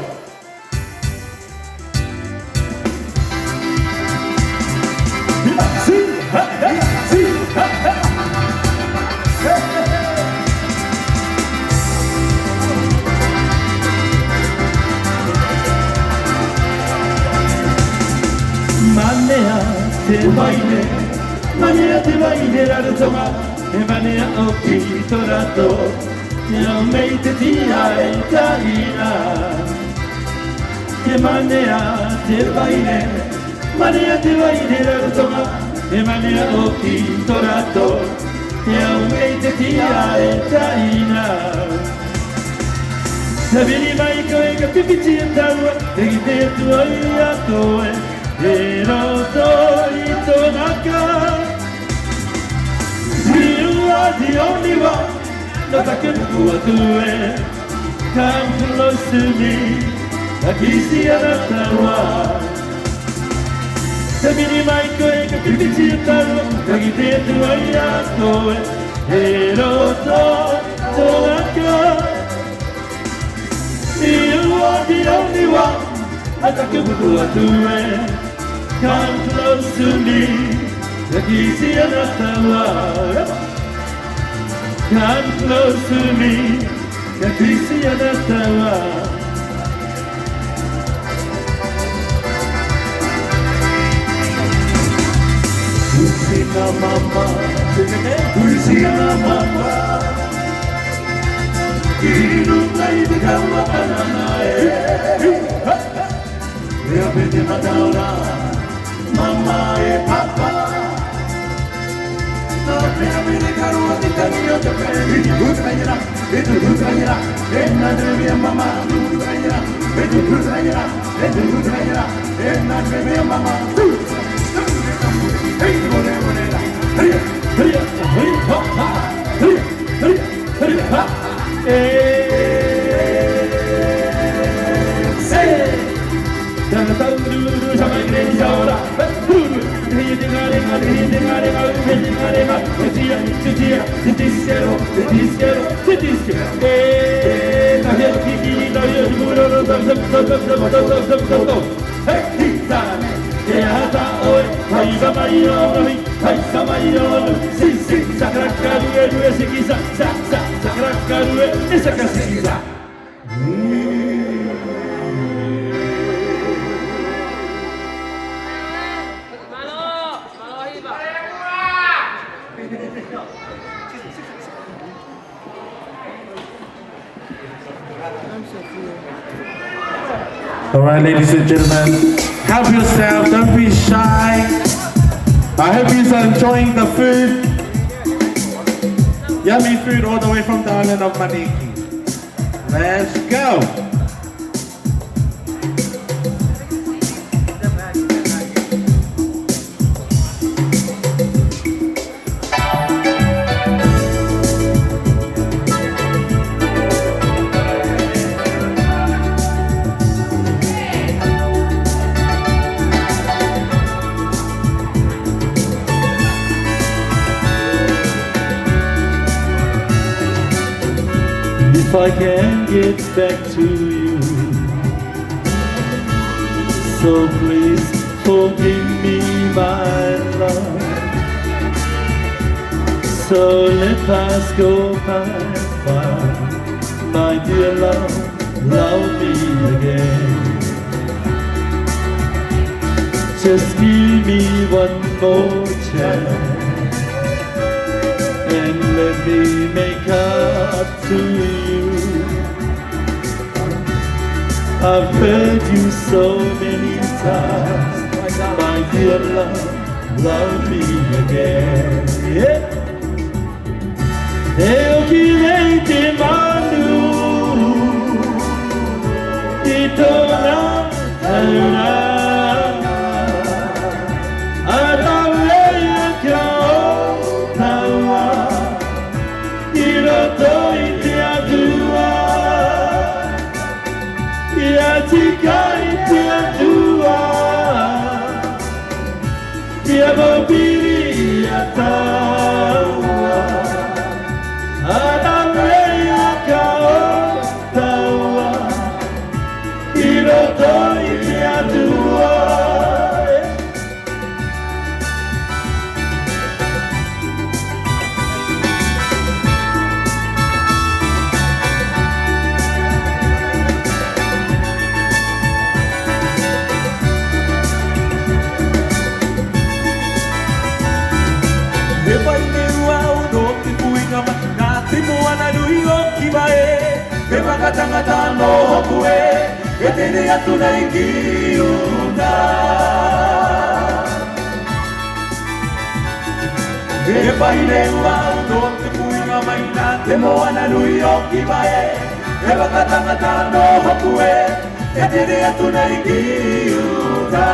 Manea te vaine la tonga, e manea o ki torato, e mei te tia e taina. E manea te vaine la tonga, e manea o ki torato, e mei te tia e taina. Sabini mai koe ka pipichi e taua, te ki te tua I a koe, e roto I tonaka. You are the only one that I can do it. Come close to me, I kiss the other. Sabini mai koe ka pipichi e taua, te ki te tua I a koe, e roto tonaka. You are the only one that I can do it. Come close to me, I kiss the other. Come close to me, I kiss the other. Usina mama, usina mama. Kinu kai de kama kananae. Ria pete mataura, mama e papa. No ria pete karua de kanio te pe. Itu hutayera, enna devia mama hutayera. Itu hutayera, enna devia mama. Hey, mone monera. Hey, hey, hey, ha, ha. Hey, hey, hey, ha. All right, ladies and gentlemen, help yourself, don't be shy. I hope you are enjoying the food. Yummy food all the way from the island of Maniki. Let's go. If I can get back to you, so please forgive me, my love. So let us go by, my dear love, love me again. Just give me one more chance, and let me make up to you. I've heard you so many times, my dear love, love me again. Yeah. Eu que nem te mando, e toda Tangata no hokue, e tene atu nei ki una. E pai ne ua no te puinga mai na te moana nui o ki vae, e waka tangata no hoku e tere atu nei ki uta.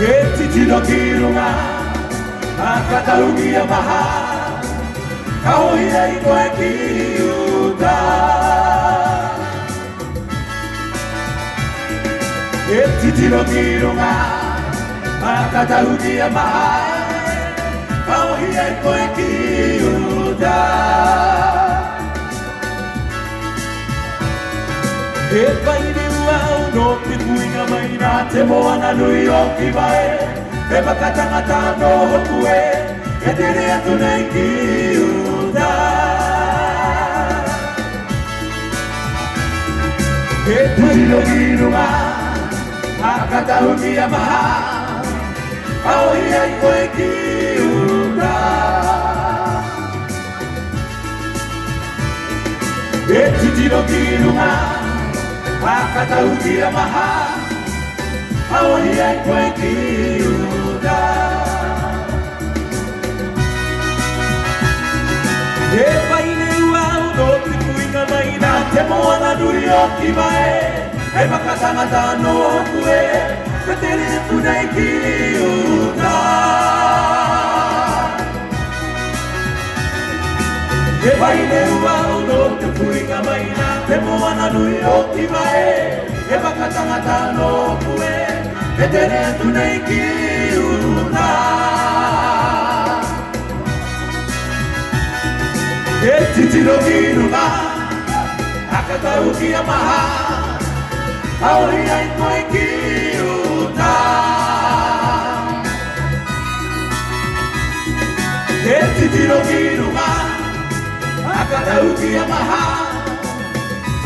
E titino ki runga a katauki a maha ka hoi ei koe ki uta. E titino ki runga a katauki a maha ka hoi ei koe ki uta. E pai ni uau no te kuinga mai nā te moana nui o ki mai e wakatangata no hoku e tere atu nei ki uta. E tūrino ki runga a katauki a maha a ohi ai koe ki uta. E tūrino ki runga a katauki a maha a ohi ai koe ki uta. E pai ne uau no te kuinga mai nā te moana nui o ki mai e wakatangata no hoku e ka tere atu nei ki uta. E pai ne uau no te kuinga mai nā te moana nui o ki mai e wakatangata no hoku e ka tere atu nei ki uta. E titino ki runga a katauki a maha a ori ai koe ki uta. E titino ki runga a katauki a maha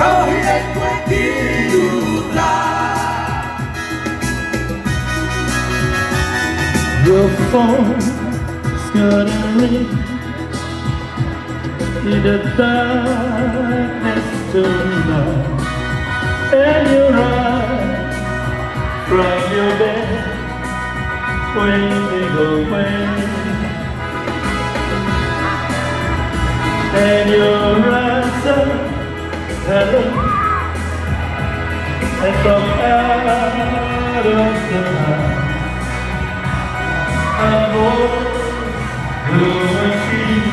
a ori ai koe ki uta. Your phone's gonna ring in the darkness tonight, and you rise from your bed waiting away, and you answer hello, and from out of the night a voice blue and sweet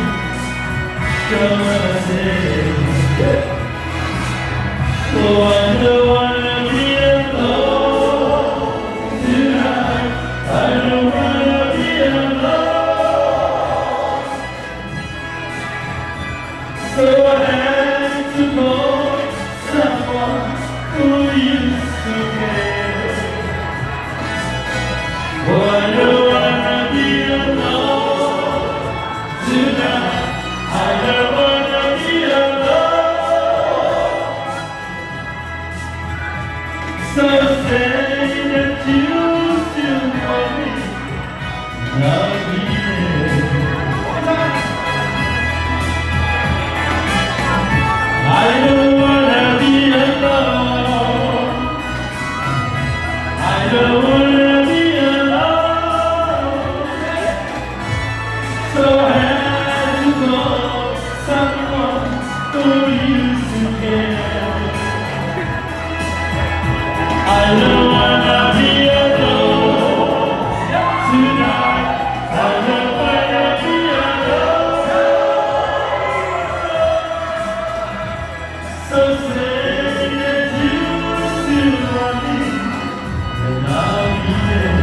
gonna say, oh, I don't wanna be alone tonight. I don't wanna be alone. So I had to call someone who used to care. Oh, I don't wanna be alone tonight. I don't wanna be alone. So say that you still want me. I'll be there. I don't wanna be alone. I don't wanna be alone. So I had to call someone who used to care. I don't wanna be alone tonight. I don't wanna be alone. So say that you still want me, and I'll be there.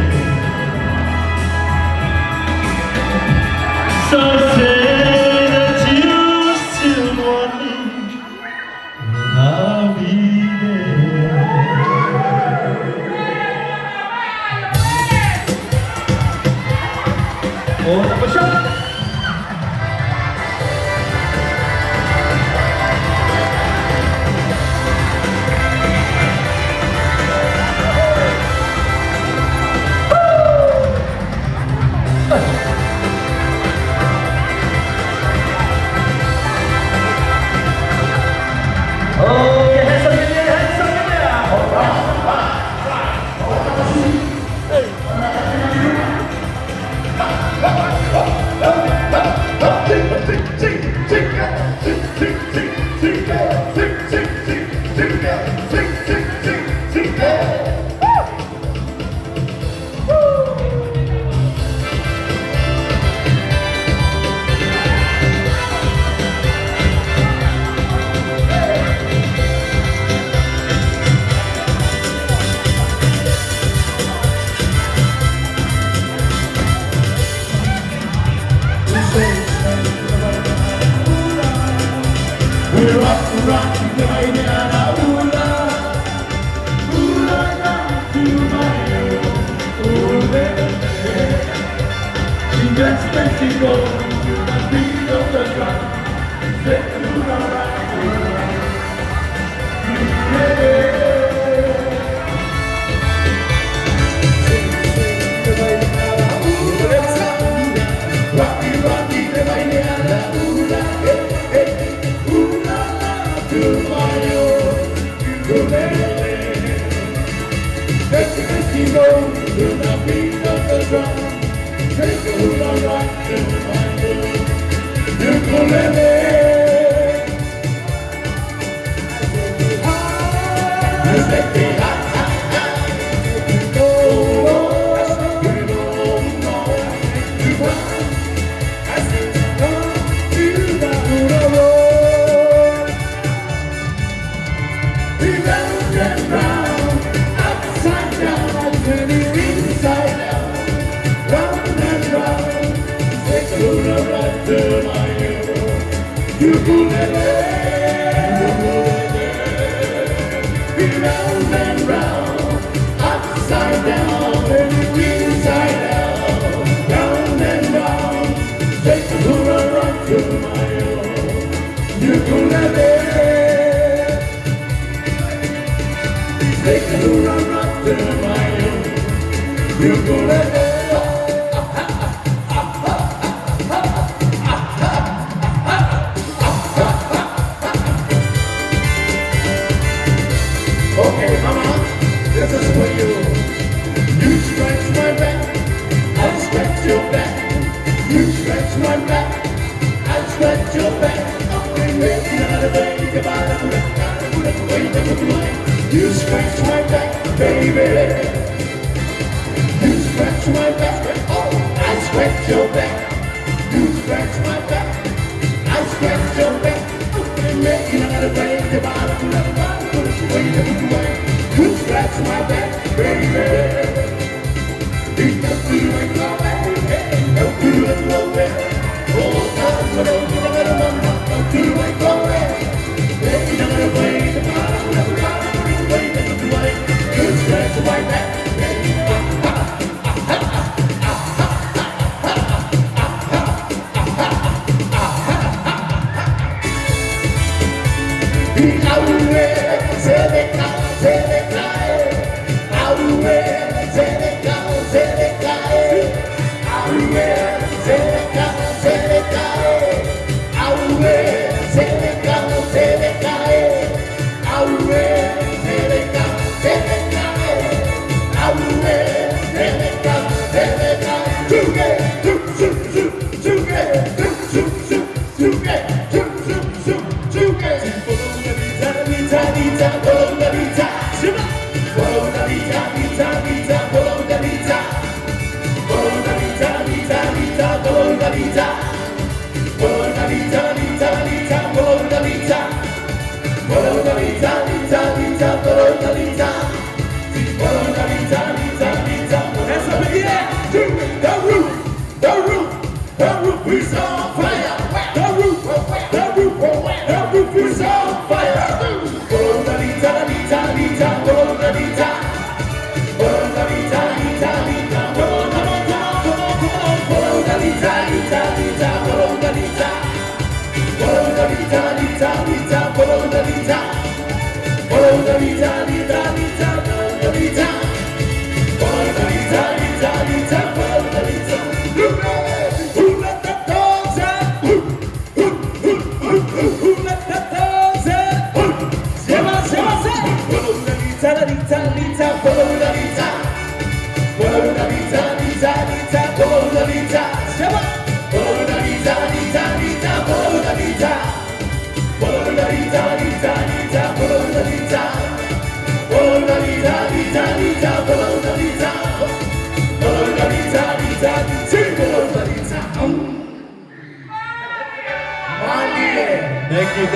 So say that you still want me, and I'll be there. Oh, push up.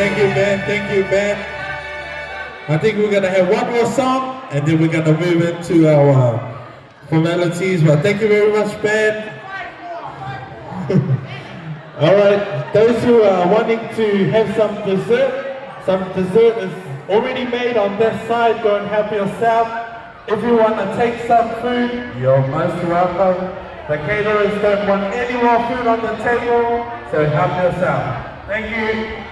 Thank you, man. Thank you, man. I think we're gonna have one more song, and then we're gonna move into our formalities. But thank you very much, man. All right, those who are wanting to have some dessert is already made on that side. Go and help yourself. If you want to take some food, you're most welcome. The caterers don't want any more food on the table, so help yourself. Thank you.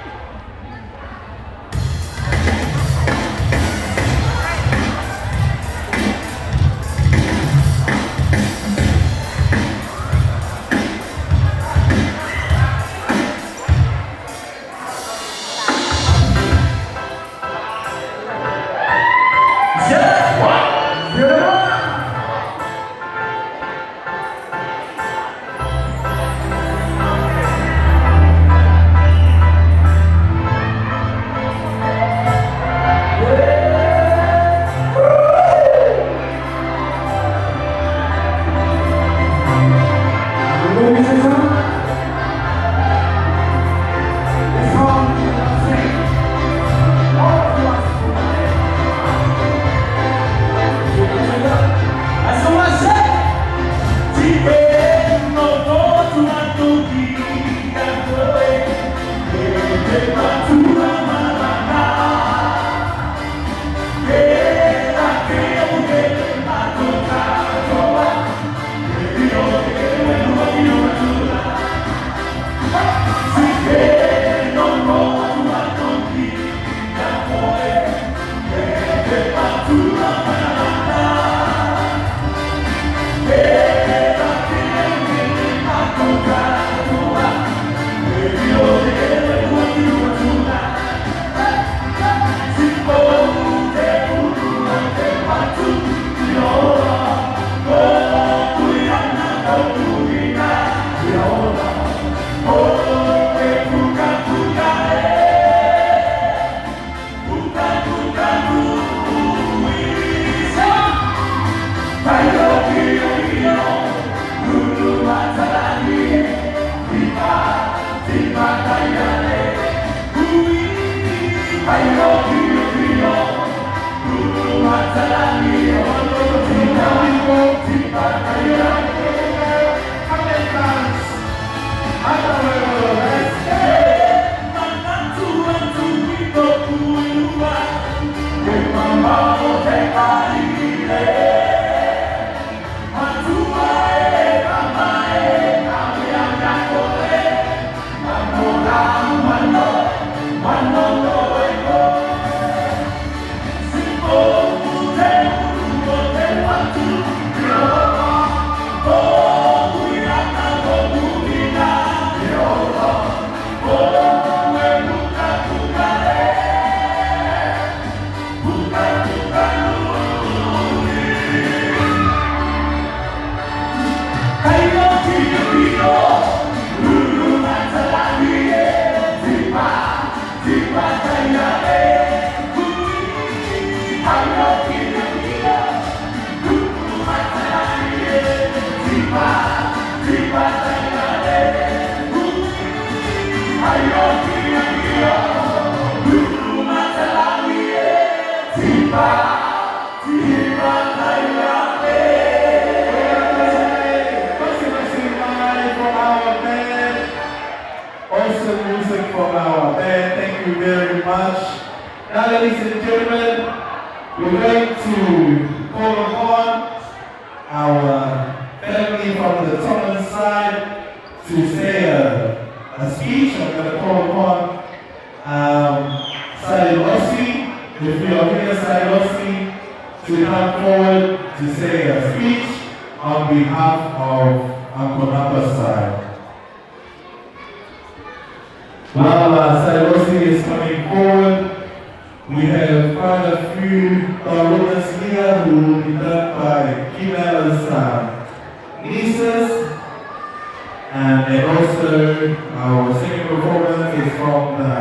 Now, ladies and gentlemen, we're going to call upon our family from the Tongan side to say a speech. I'm going to call upon Sailosi, if you are here, Sailosi, to come forward to say a speech on behalf of Uncle Napa's side. While Sailosi is coming forward, we have quite a few witnesses here who will be done by Kimela's nieces, and also our second performance is from the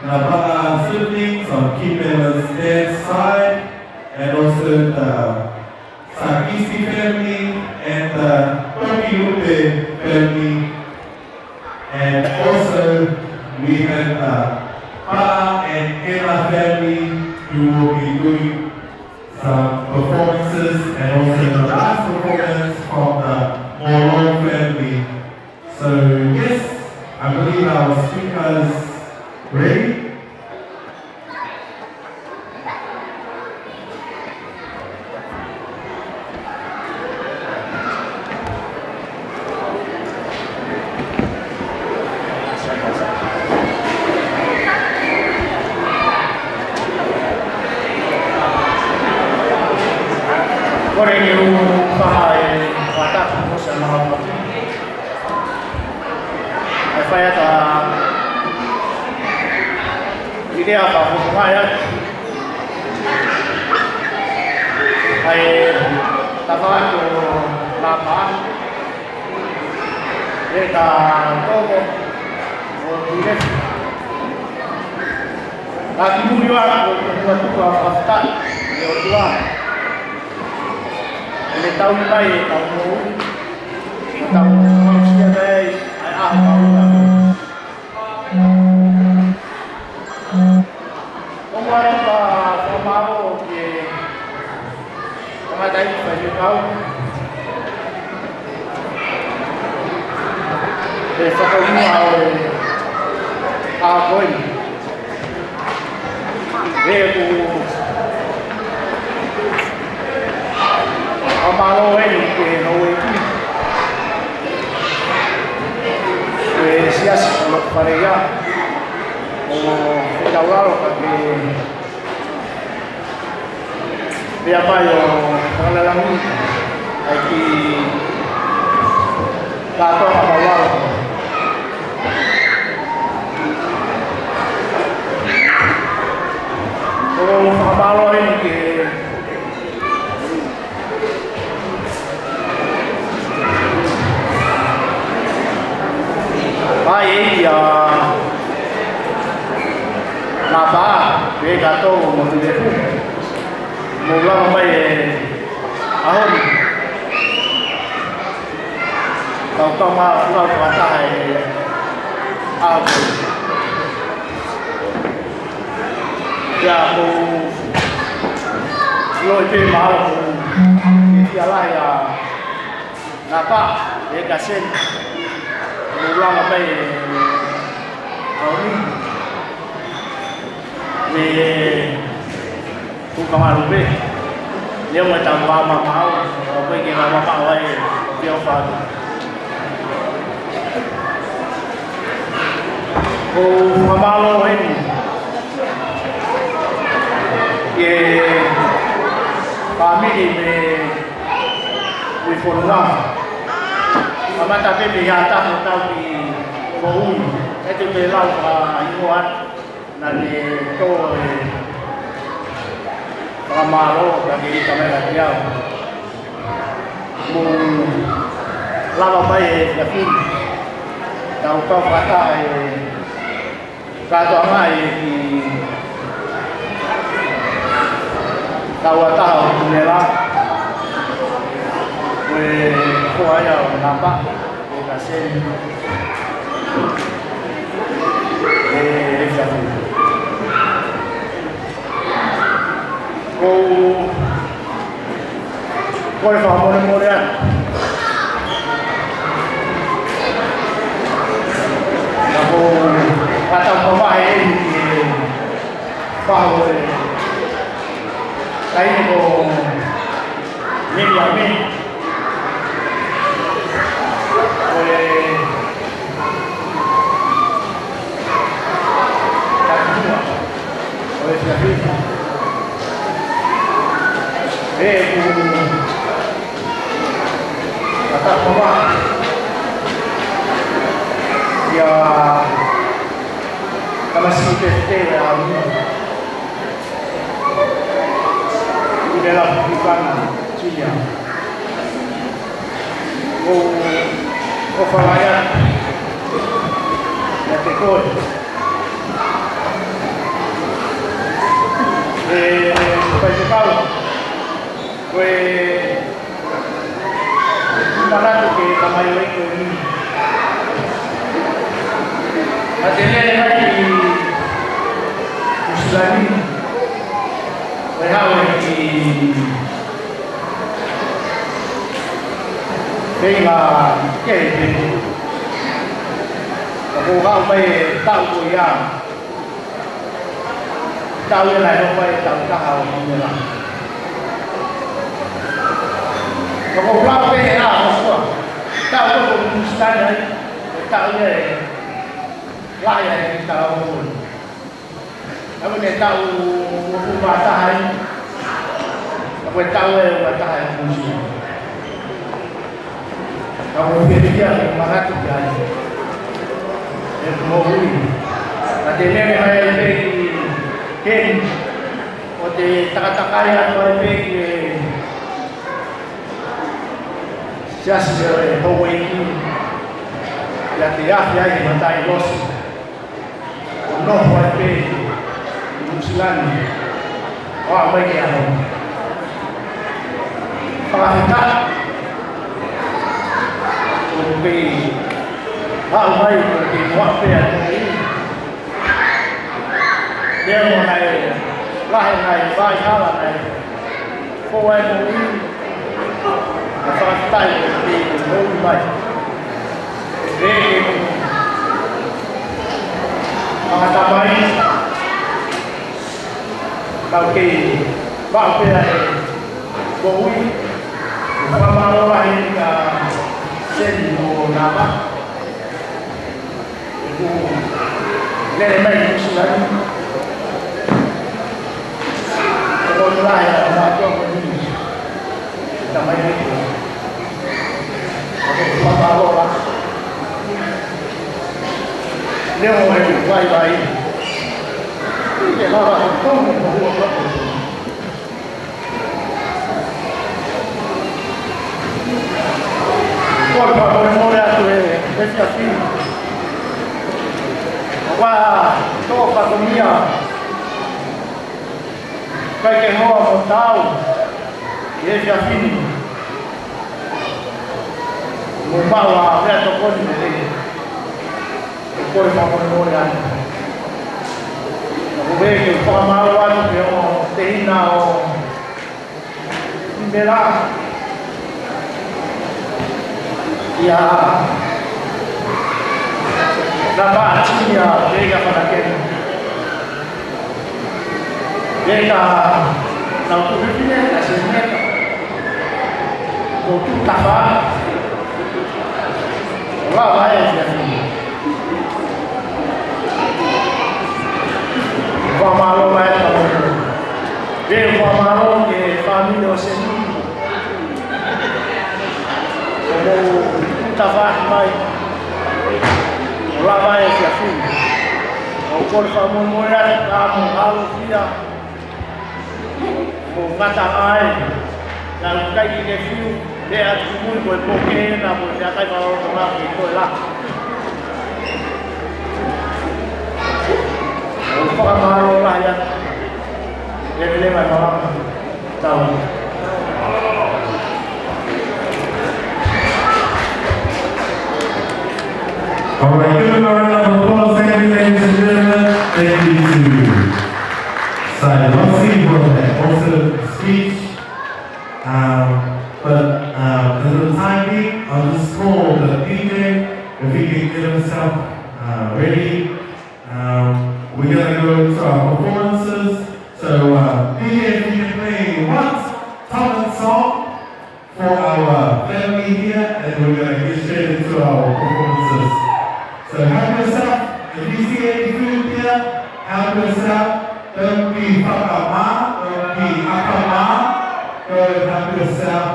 Napa'a siblings on Kimela's dad's side, and also the Sakisi family and the Tokiupe family, and also we have in our family, we will be doing some performances and also the last performance from the Moro family. So yes, I believe our speakers ready. Kimela Piukana, Junior. O Falaya, ya te coge. Principal fue un barato que la mayoría de mí. La tener ahí, Islami Rehawe ki Venga Kete Ako hao may tao ko yan Tao yan ay may tao kahao nila Ako hao may tao Tao ko kung Islam ay tao yan Laya ay tao ko Ako niya tao kumatahay Ako tao ay kumatahay kung siya Ako pinigyan ng mga tugan Yung kumuhui At hindi may Ken O di takatakayan may Siya siya Hawaii Yati-yati ay matay los No may Muslim Wah may kaya Pakakita Kung hao may kung wakpe at Dia mengenai lahir dari bayi halan dari Kowai mui Pakakita di Mui bayi Jadi Pakakita bayi Kalau ke wakpe dari Mui Pakakita bayi Sen o nama Itu Nenek baik Muslim Kalau lahir Maka begini Kita main itu Aku bawa lah Dia mau main baik-baik Ini lah Itu mau Por favor, no le hace ese así. Agua, todo para comida. Hay que no montado. Y ese así. Montado a ver a con por favor, no le hace. Como ve que para malo algo que no teina o verá. Ya dapat cinya mereka pada kini mereka nak berpikir kasih mereka untuk tafa Allah baik jadi pamalo baik kamu dia pamalo ke família sendiri Tafah mai Lama ya siafi Okol famun moya Kamu halu siya Mungkata ay Lalu kaya kinefiu Dia at kumul ko poke na po siya tayo mga kumaki ito lang Pagkamaro lah yan Yan nila may mga tao All right, give a round of applause, ladies and gentlemen. Thank you to Sikaluvosailangi for that awesome speech. But at the time being, I'll just call the DJ if he can get himself ready. We're gonna go to our performances. So DJ, if you can play one Tongan song for our family here, and we're gonna get straight into our performances. So help yourself. If you see any food here, help yourself. Don't be fakama, don't be akama. Go and help yourself.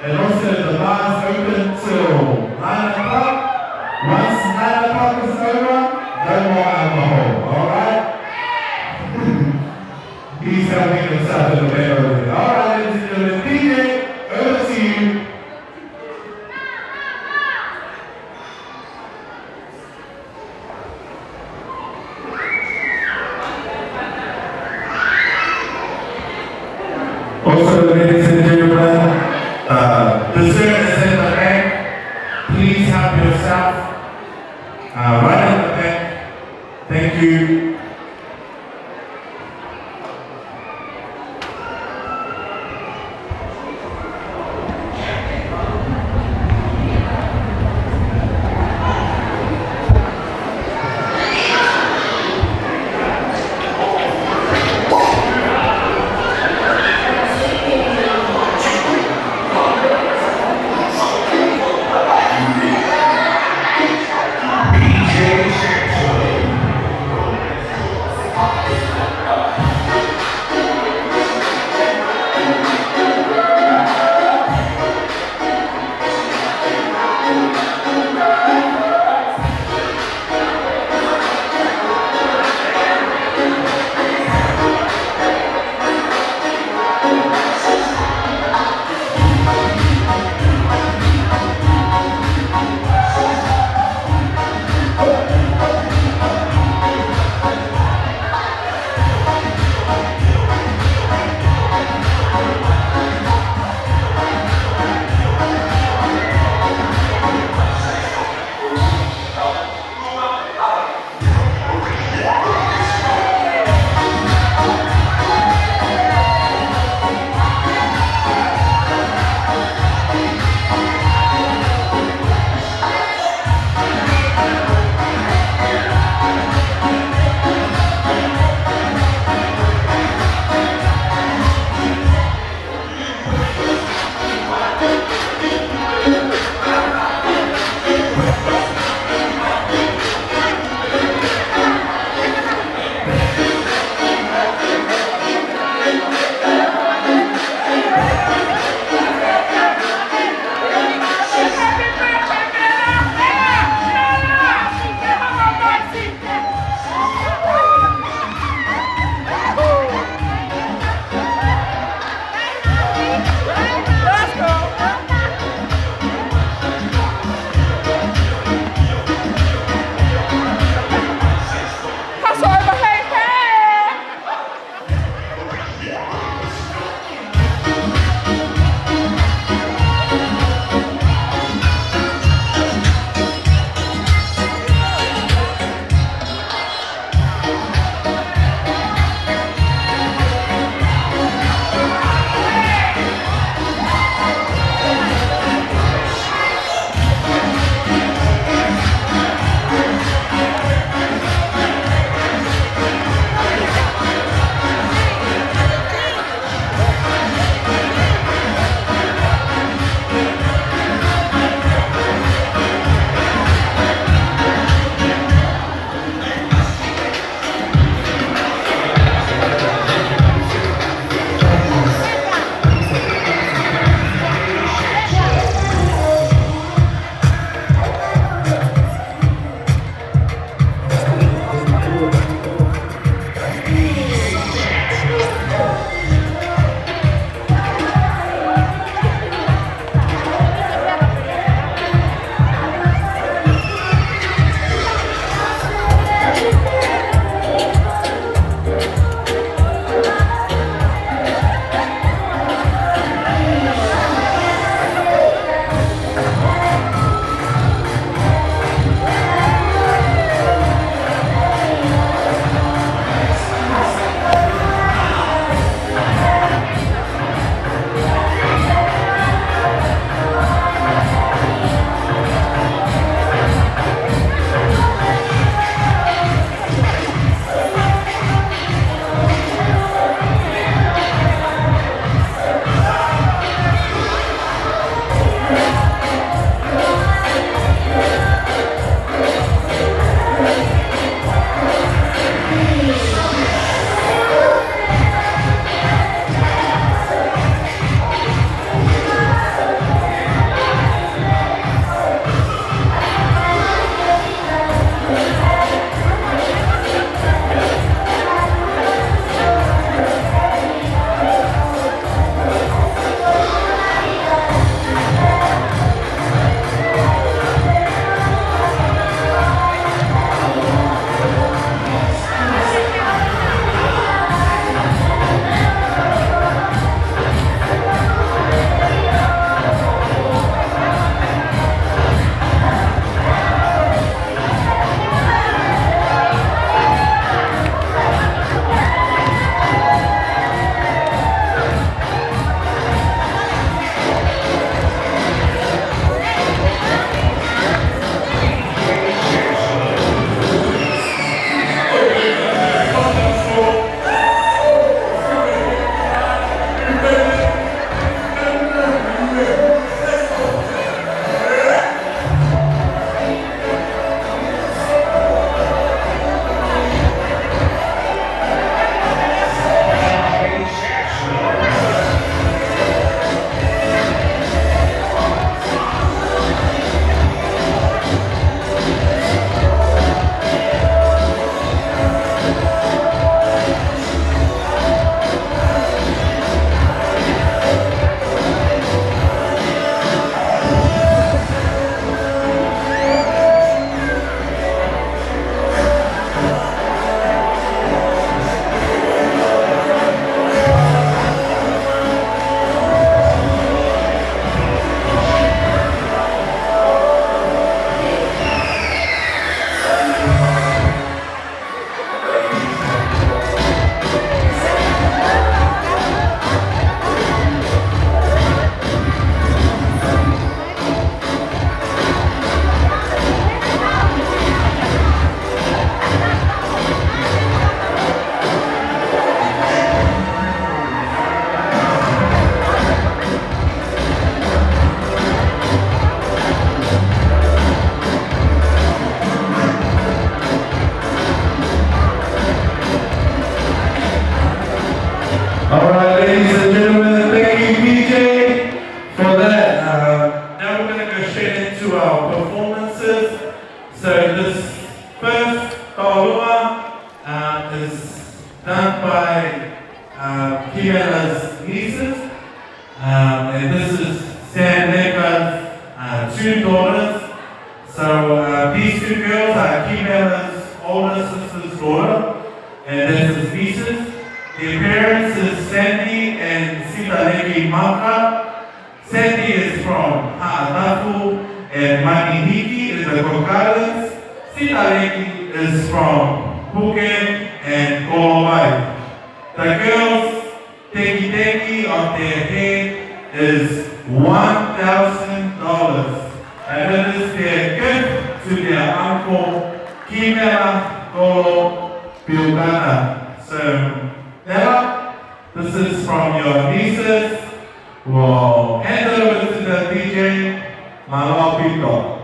And also the bar is open till 9 o'clock. Once 9 o'clock is over, no more alcohol, alright? He's helping himself in the bed over there. Alright, ladies and gentlemen, DJ, over to you. Also, ladies and gentlemen, dessert is in the back. Please help yourself. Right in the back. Thank you. All right, ladies and gentlemen, thank you, PJ, for that. Now we're going to go straight into our performances. So this first Kalofiama is done by Kimela's nieces. And this is Stan Lepa's 2 daughters. So these 2 girls are Kimela's older sister's daughter, and this is nieces. Their parents is Sandy and Sikaluvosailangi Maka. Sandy is from Ha'atafu and Manihiki is the Cook Islands. Sikaluvosailangi is from Phuket and Kolowai. The girls' teki on their head is $1,000. And it is their gift to their uncle, Kimela Kolo Piukana. So, Ella, this is from your nieces. We'll hand it over to the DJ, Malo Pito.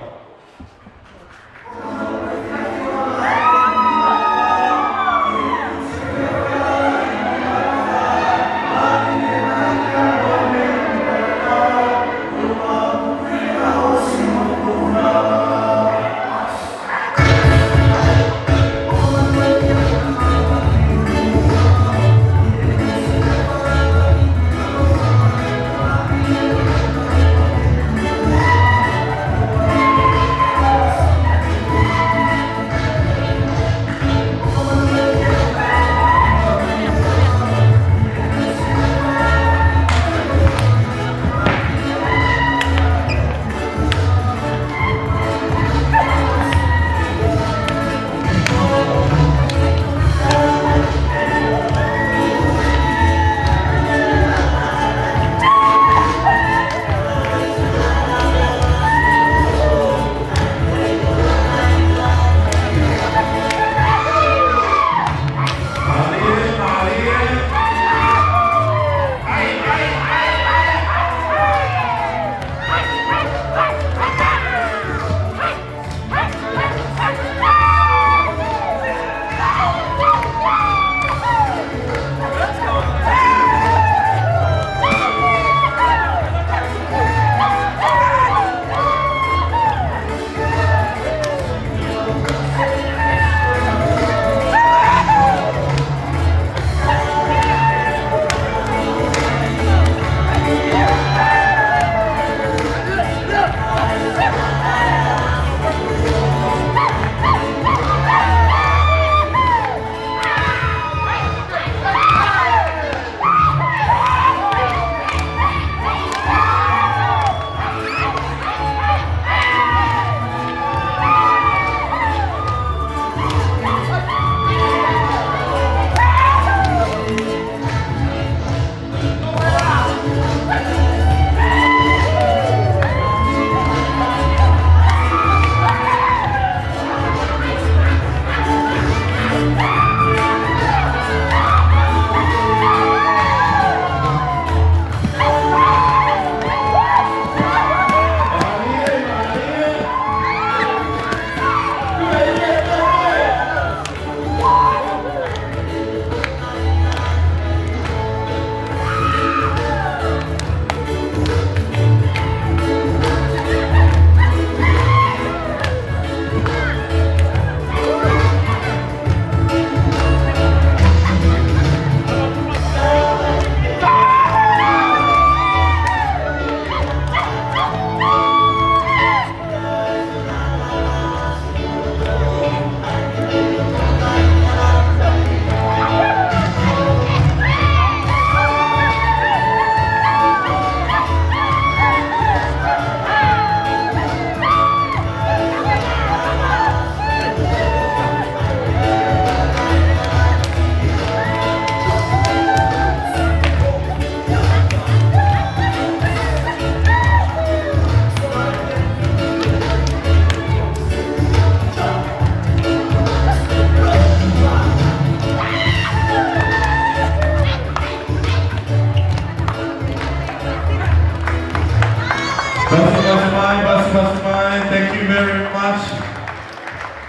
Thank you very much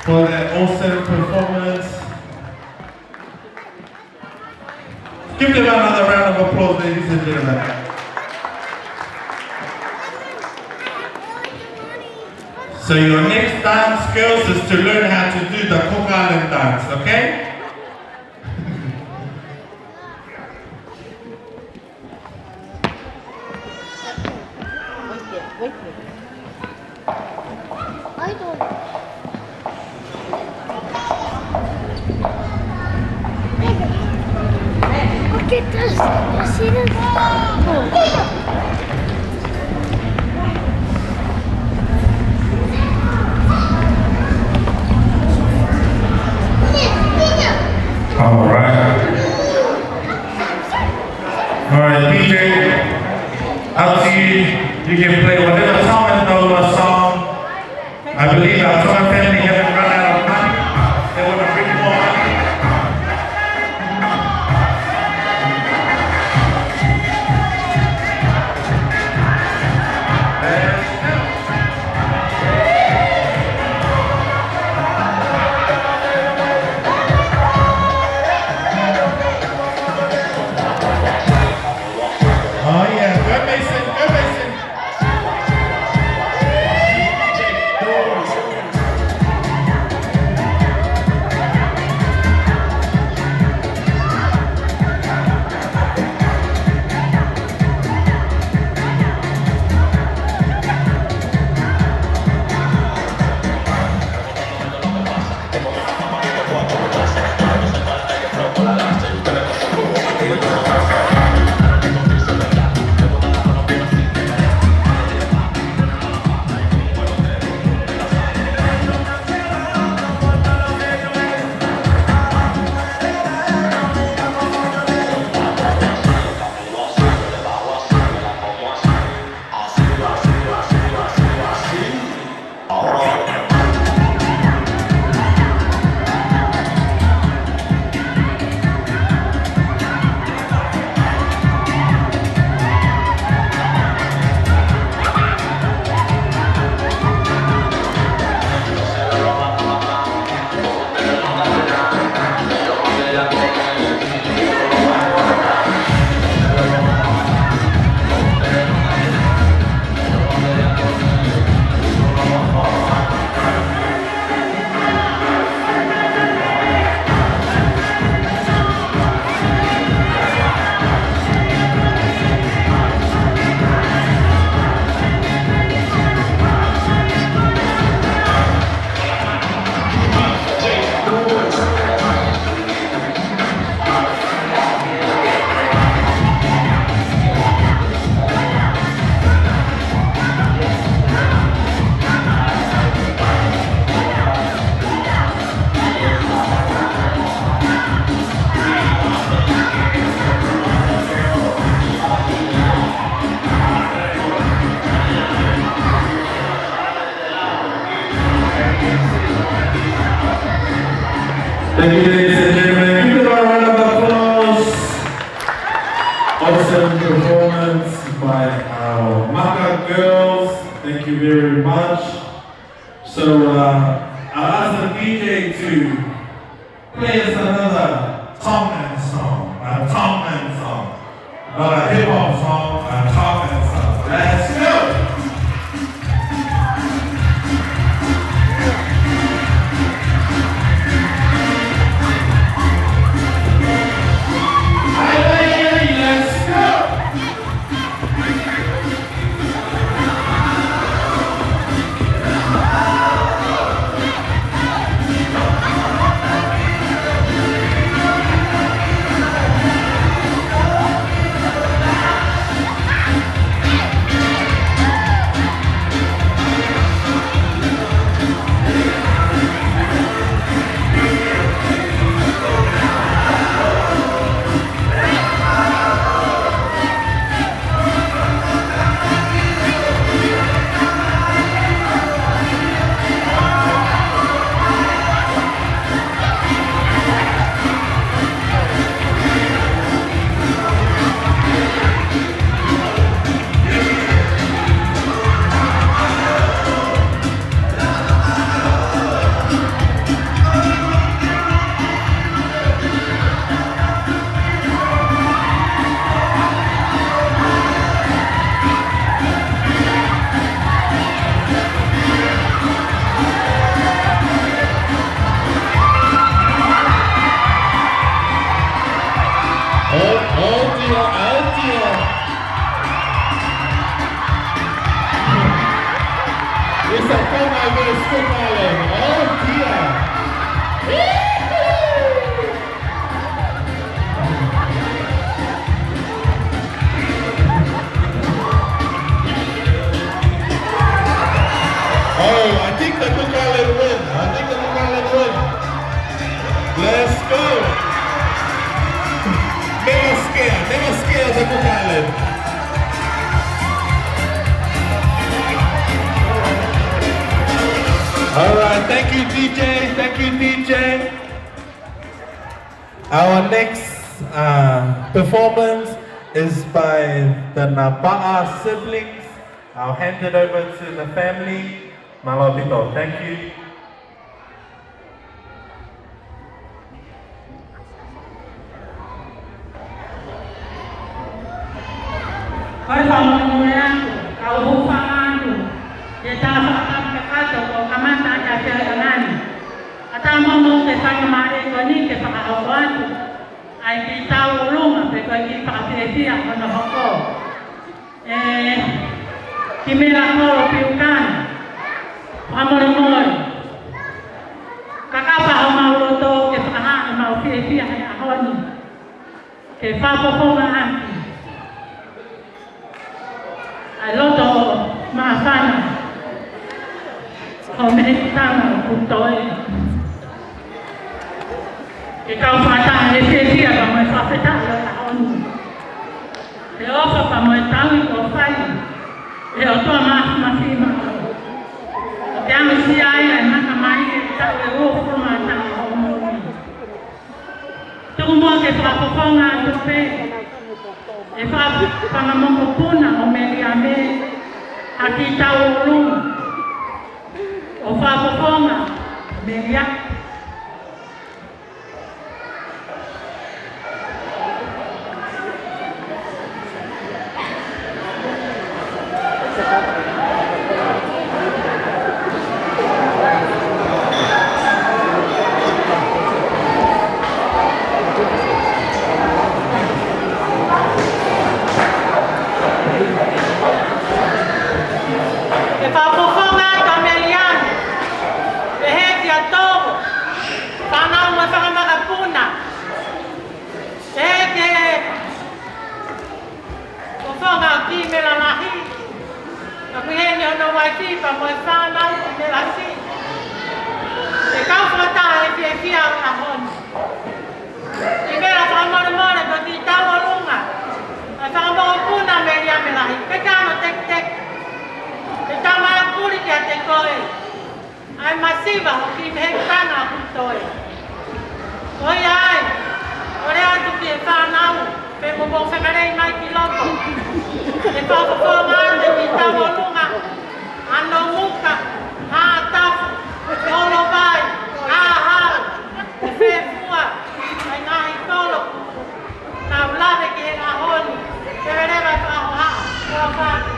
for that awesome performance. Give them another round of applause, ladies and gentlemen. So your next dance, girls, is to learn how to do the Cook Island dance, okay? Look at this. You see this? All right, DJ, up to you. You can play whatever song and know what song. I believe our Tonga family haven't run out of money. They want to bring more money. Oh yeah, go Mason, go Mason. Thank you, ladies and gentlemen. Give them a round of applause. Awesome performance by our Maka girls. Thank you very much. So I'll ask the DJ to play us another Tongan song. A Tongan song. Not a hip hop song, a Tongan song. Let's go! Isa Tonga versus Auckland. Oh dear. Oh, I think the Auckland win. Let's go. Never scare the Auckland. All right, thank you, DJ. Our next performance is by the Napa'a siblings. I'll hand it over to the family. Malapito, thank you. Kimela Kolo Piukana, amor, kakapa o mauloto ke whakaha o maupia hei ahoni, ke whapoponga anki. Ai loto maasana, o mehetanga o kutoe. Ke kau whataha he whiawhia ka moe whawhetanga o ahoni. He ofa pa moe taui o whai. E o toa mahima o te ame si ai ai maka mai e tau e uofu mātanga o mōri. Tuku mua ke whapoponga atu pe, e whapanga moko puna o meri a me, haki tau o lunga, o whapoponga meri a. Ai masiva o ki me tana kutoi. Oi ai. Ore atu ki e whanau. Pe mo mo whakarei mai ki loko. E whawhako ngāne ki tawa lunga. Ano muka. Hā tafu. Olo vai. Hā hau. E whewhua. Ai ngahi tolo. Nā ulave ki he ngā honi. Te werewa e whaho haa. Kua whātu.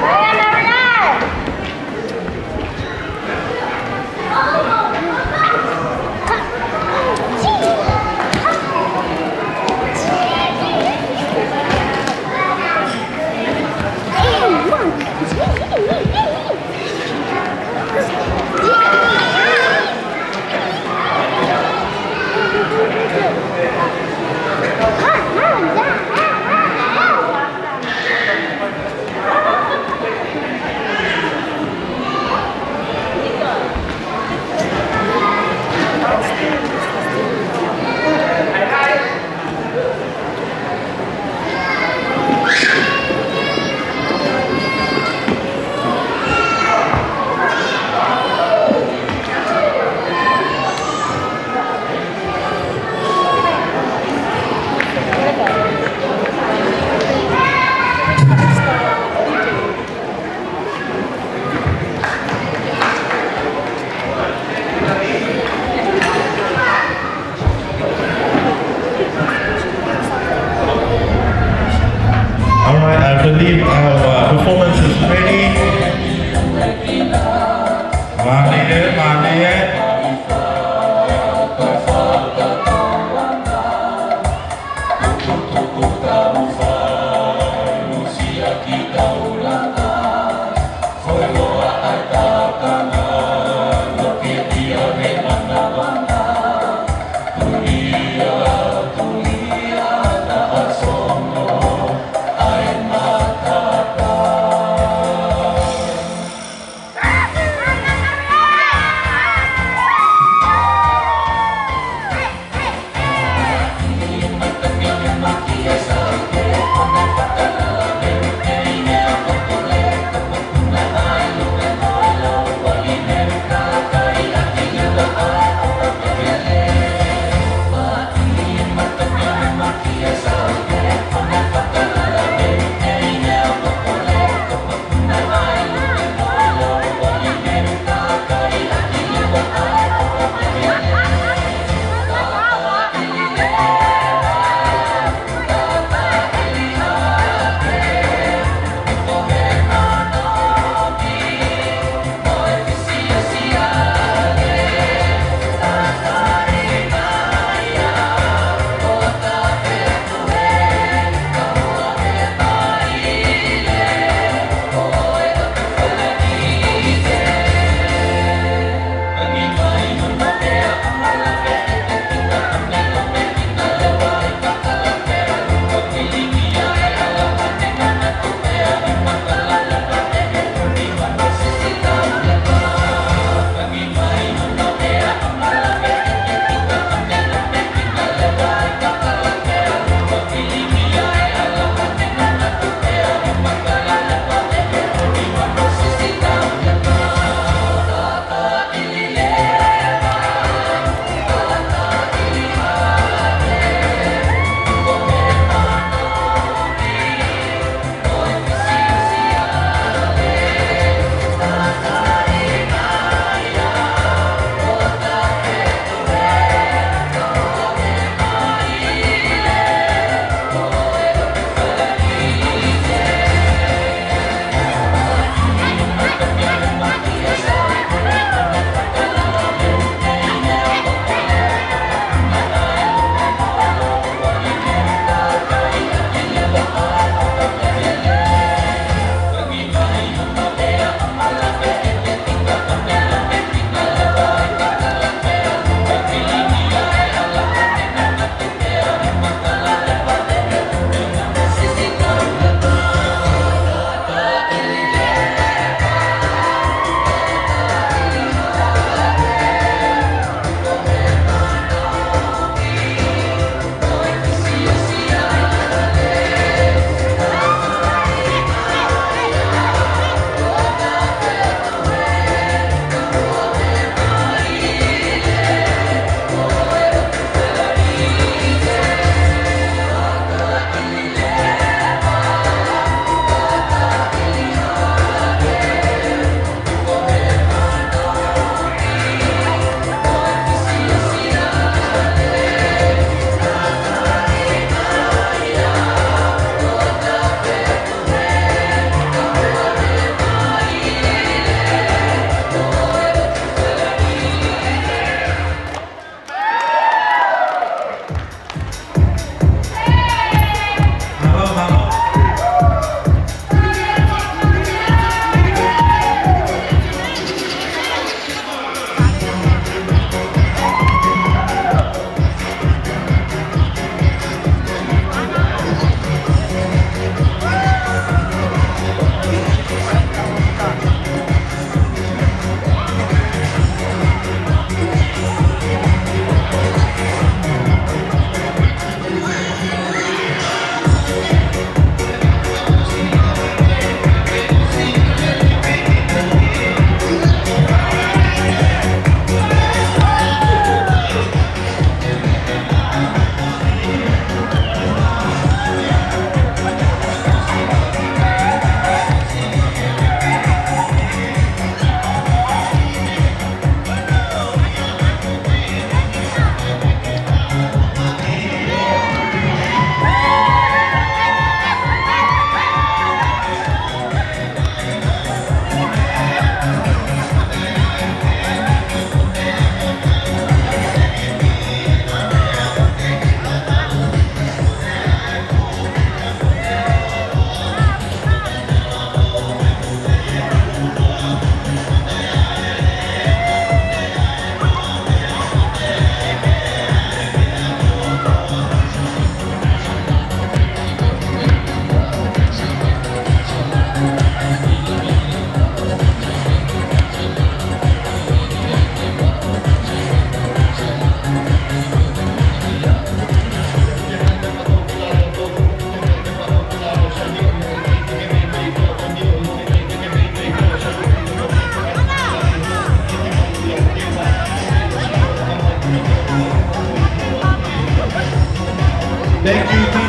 Yeah.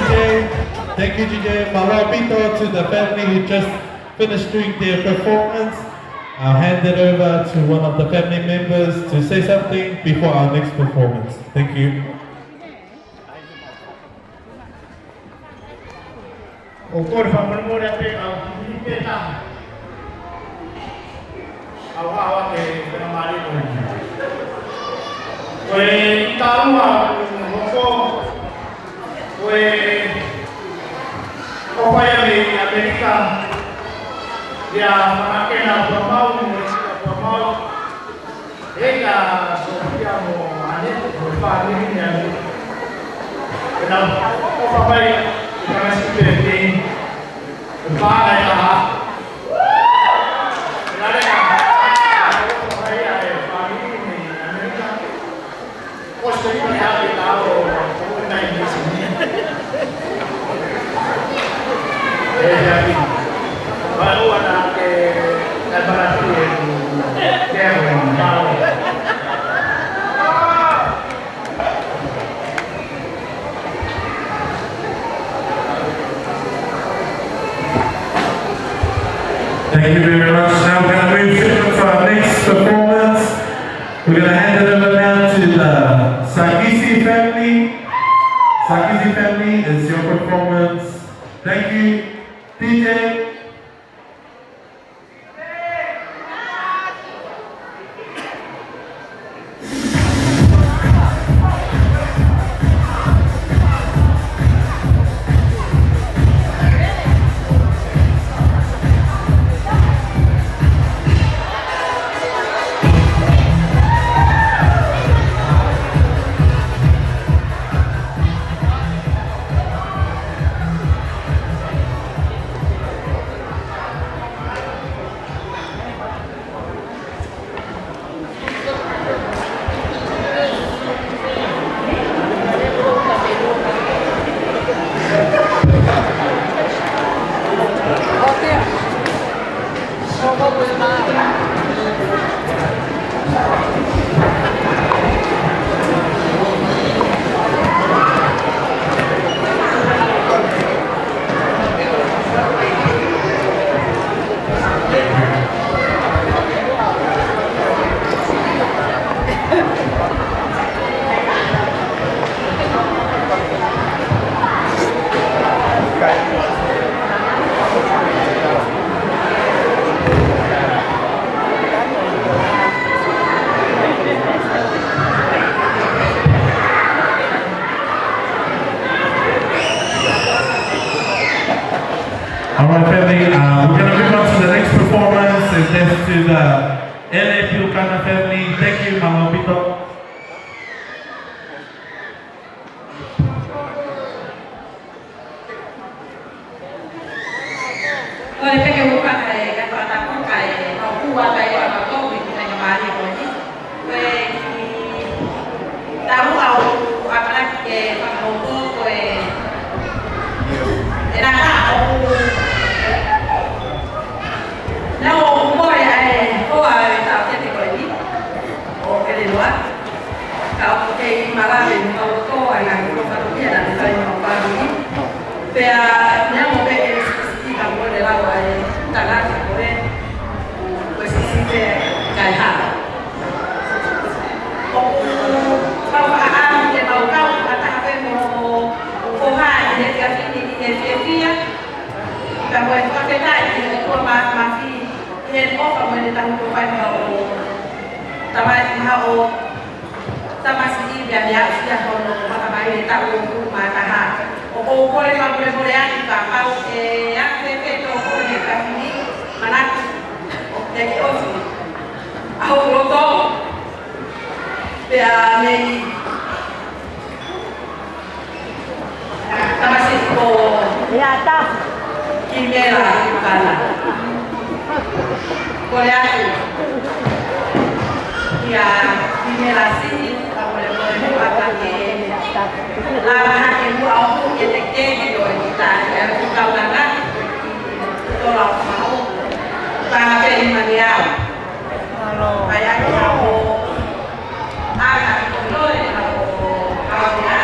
DJ. Thank you, DJ. Malapito to the family who just finished doing their performance. I'll hand it over to one of the family members to say something before our next performance. Thank you. Ya manakena pamau pamau ega sofia mo ane pa ni ya na o papai kana sipete pa na ya na ya papai ya pa ni Amerika o se ni ya ta o na ni sini ya baru ada ke laboratori yang tahu. Thank you very much. Now we're going to move on to our next performance. We're going to hand it over now to the Sakisi family. Sakisi family is your performance. Thank you, DJ. Alright family, we're going to move on to the next performance, and that's to the LA Piukana family. Thank you, Malapito. Kimela Kolo Piukana. Ya Kimela sini boleh pakai lahan ibu aku yang kecil itu kita yang kita lakukan tolak mau pakai mania kayak aku agak boleh aku ya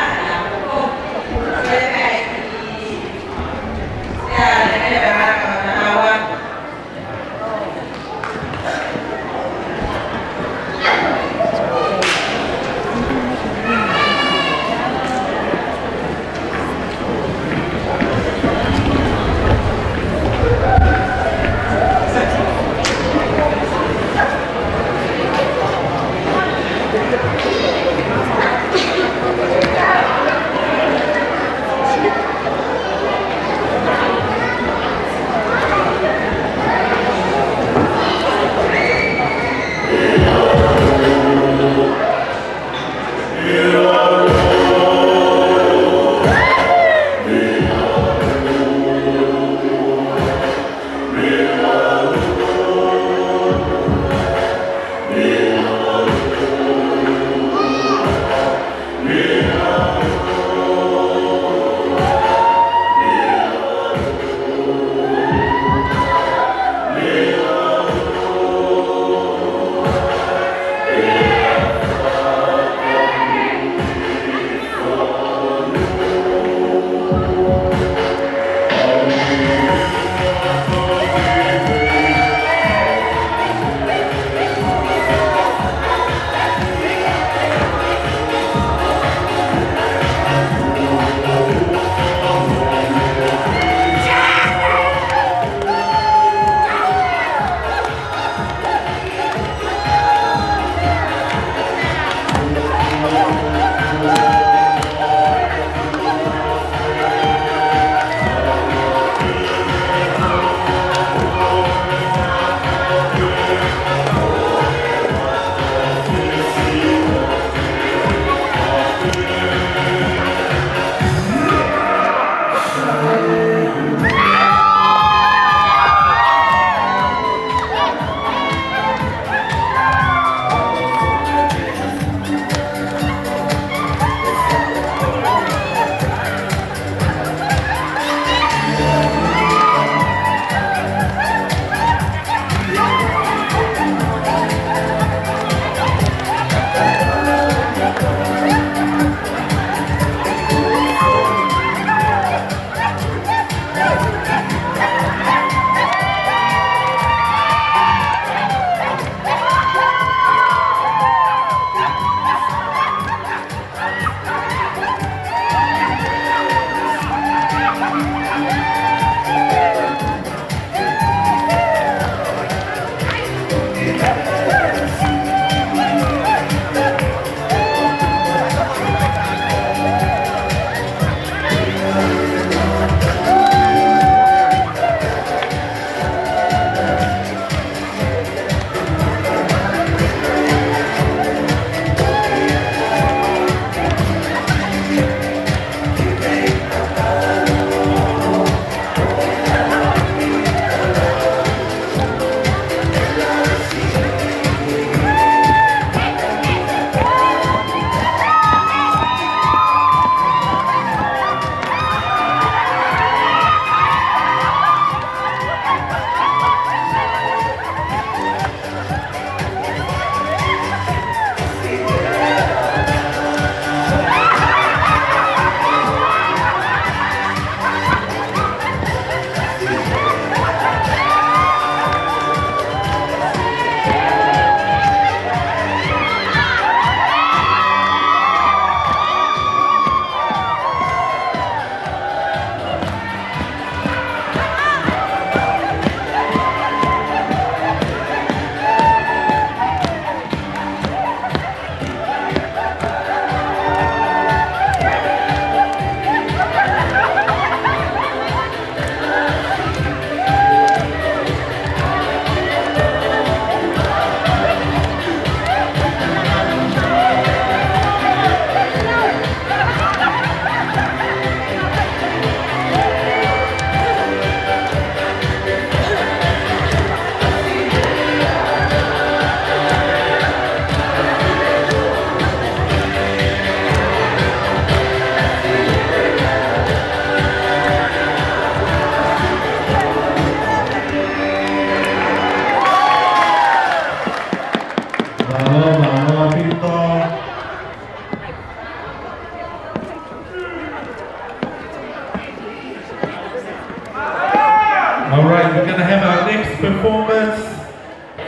Alright, we're going to have our next performance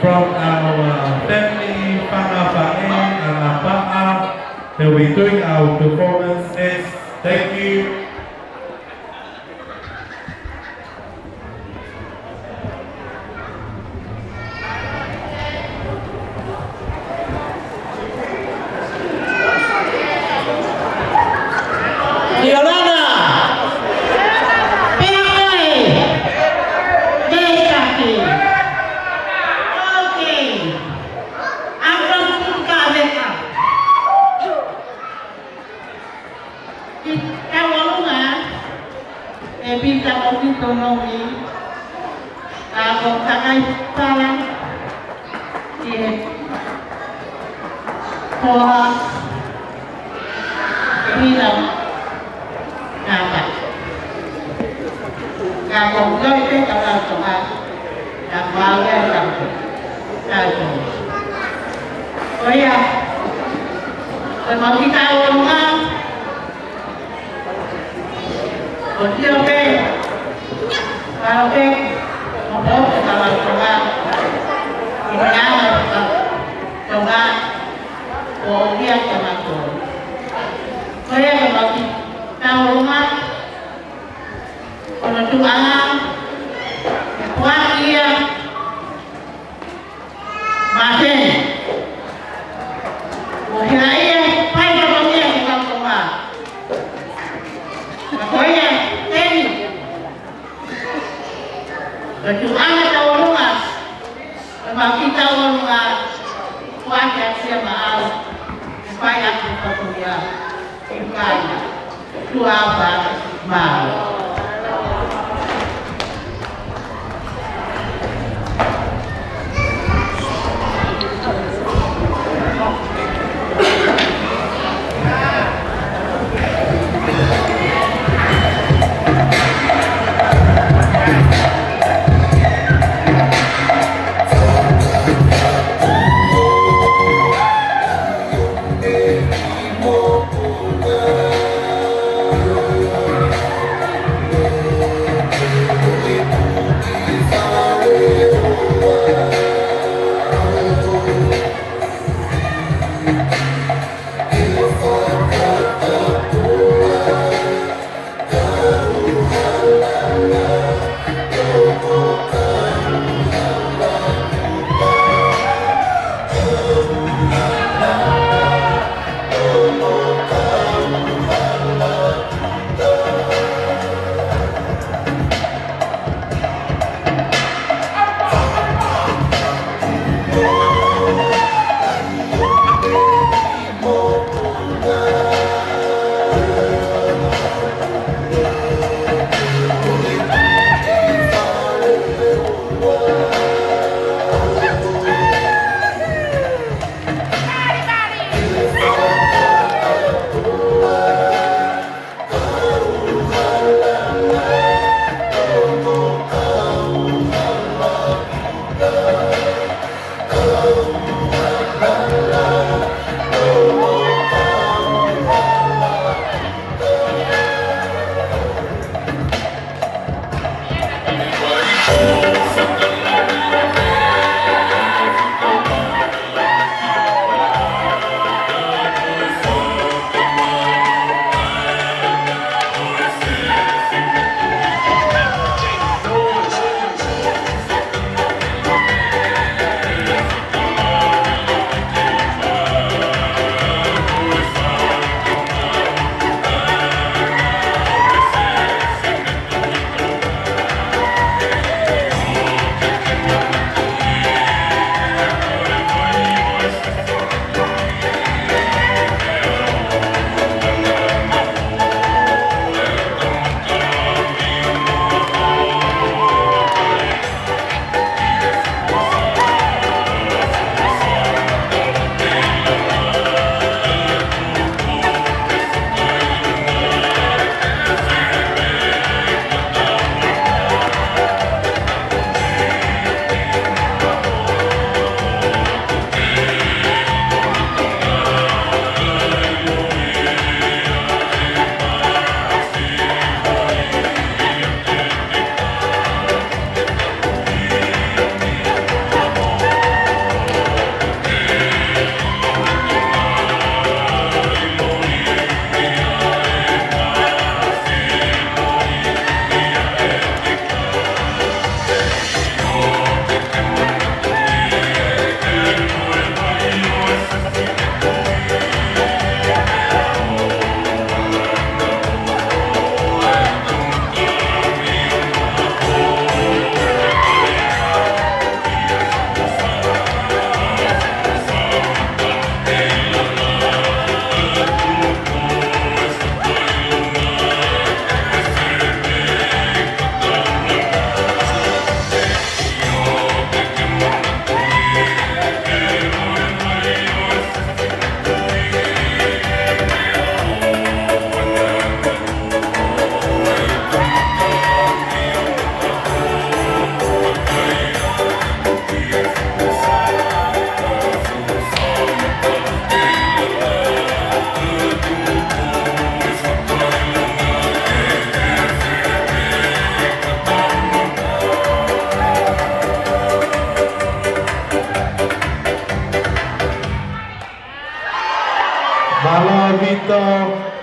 from our family, Whangawhae and our Pa'a. They'll be doing our performance next. Thank you.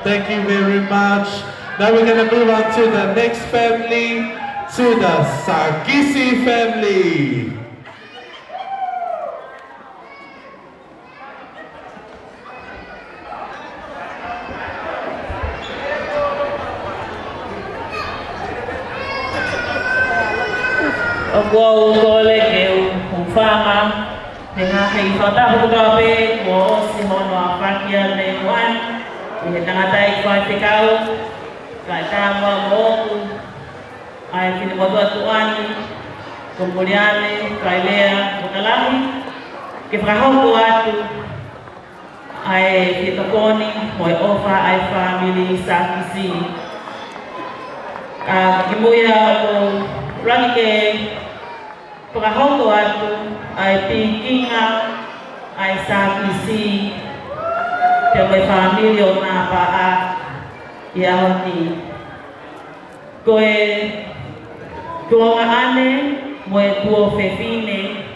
Thank you very much. Now we're going to move on to the next family, to the Sarkisi family. Wow, colleague, Ufama, the Hahi Fatabe, was Simon of Frankia, name one, we had not died for the cow, like Tama, Mo, I think about one, Comodiane, Kailea, Mutalami, Kifrahotuatu, I hit a pony, my offer, I family, Sakisi, Kimuya, Ranike, Prahoto atu, ay pikinga, ay sakisi, kaya may familyo na paa, yahoni. Koe ane, moe tuo fefine,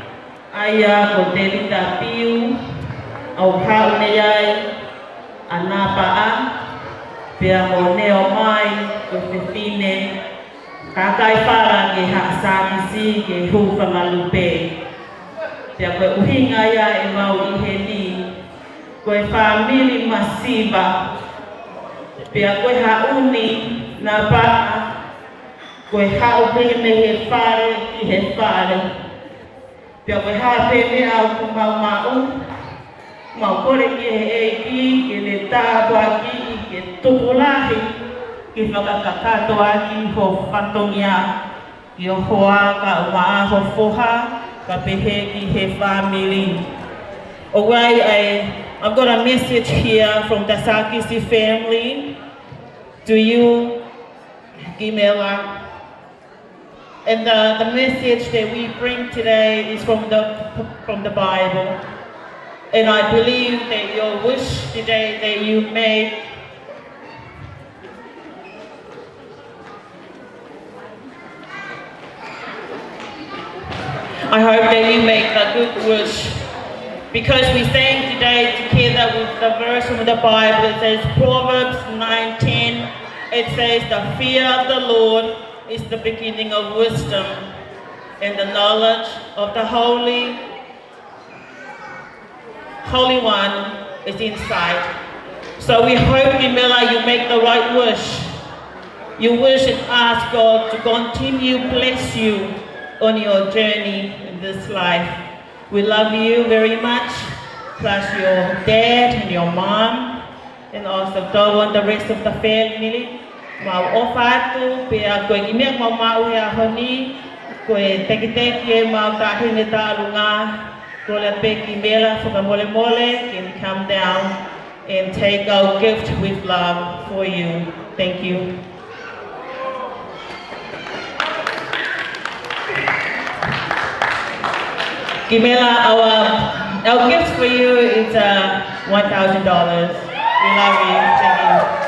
aya ko delita piu, au hau neyai, anapaa, pia mo neo mai, ko fefine, kakai para ke hakasakisi ke hufamalupe. Pia koe uhinga ya e mau iheni. Koe famili masiba. Pia koe hauni na paa. Koe haupene he fare ki he fare. Pia koe hapene au kumau mau. Mau kore ki he eiki ke le tātua ki ke tupulahi. Ki whakakakato aki ho whatongia i o hoa ka umaa ho foha ka pehe ki he family. Alright, I've got a message here from the Sakisi family to you, Kimela. And the message that we bring today is from the Bible. And I believe that your wish today that you made I hope that you make a good wish, because we sang today together with the verse from the Bible. It says Proverbs 9:10. It says the fear of the Lord is the beginning of wisdom, and the knowledge of the Holy One is insight. So we hope, Kimela, you make the right wish. You wish and ask God to continue bless you on your journey in this life. We love you very much, plus your dad and your mom, and also the rest of the family. Mau ofatu, pia koe kimek mau hea honi, koe teki mau tahine ta'alunga, koe le pe Kimela whakamole can come down and take our gift with love for you. Thank you. Kimela, our gift for you is $1,000. We love you. Thank you.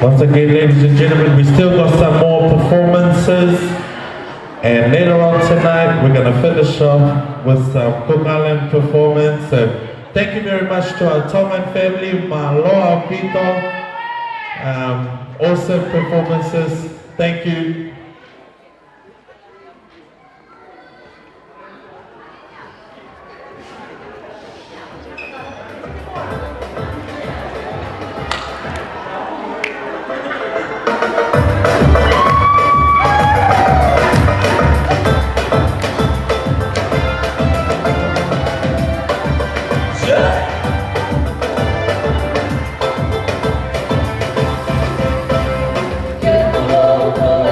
Once again, ladies and gentlemen, we still got some more performances, and later on tonight we're going to finish off with some Cook Island performance. So thank you very much to our Tongan family, Maloa Pito. Awesome performances. Thank you.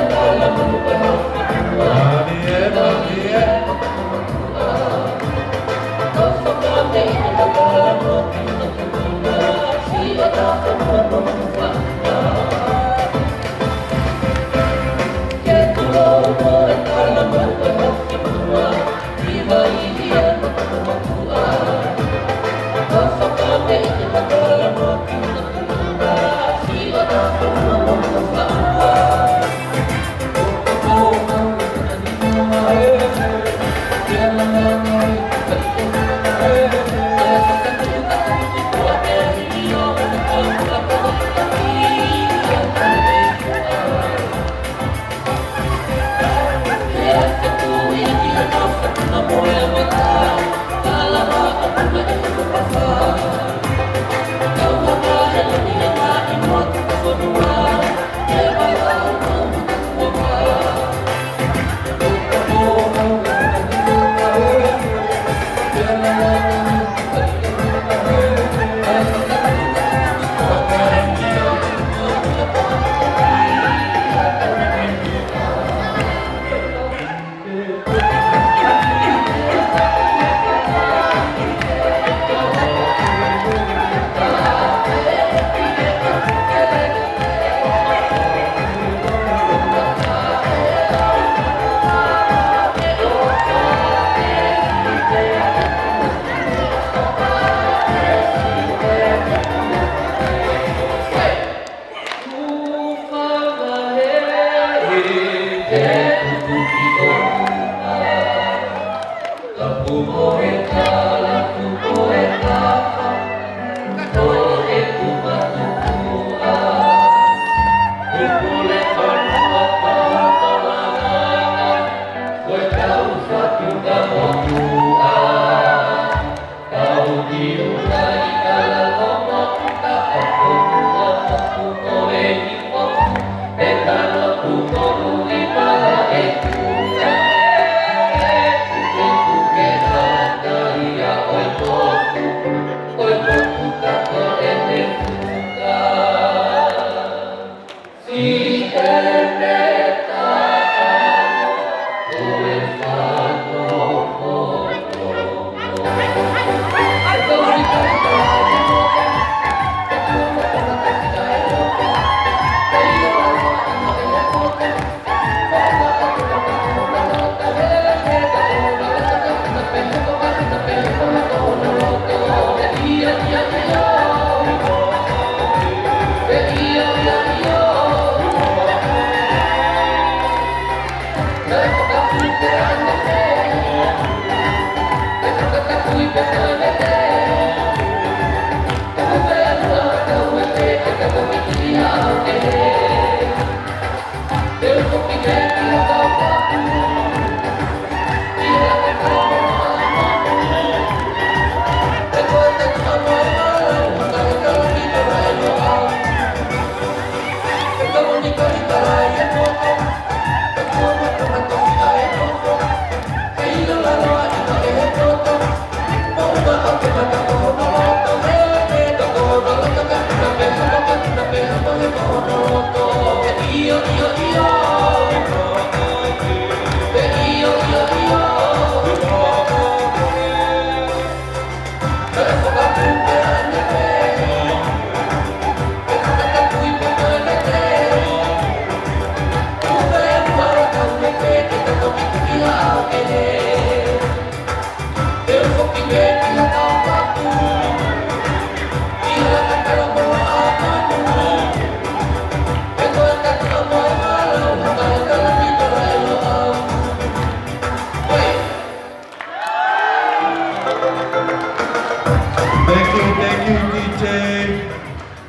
Kolo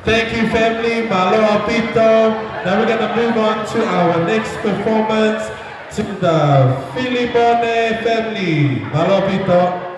Thank you, family. Maloha Pito. Now we're going to move on to our next performance to the Filimone family. Maloha Pito.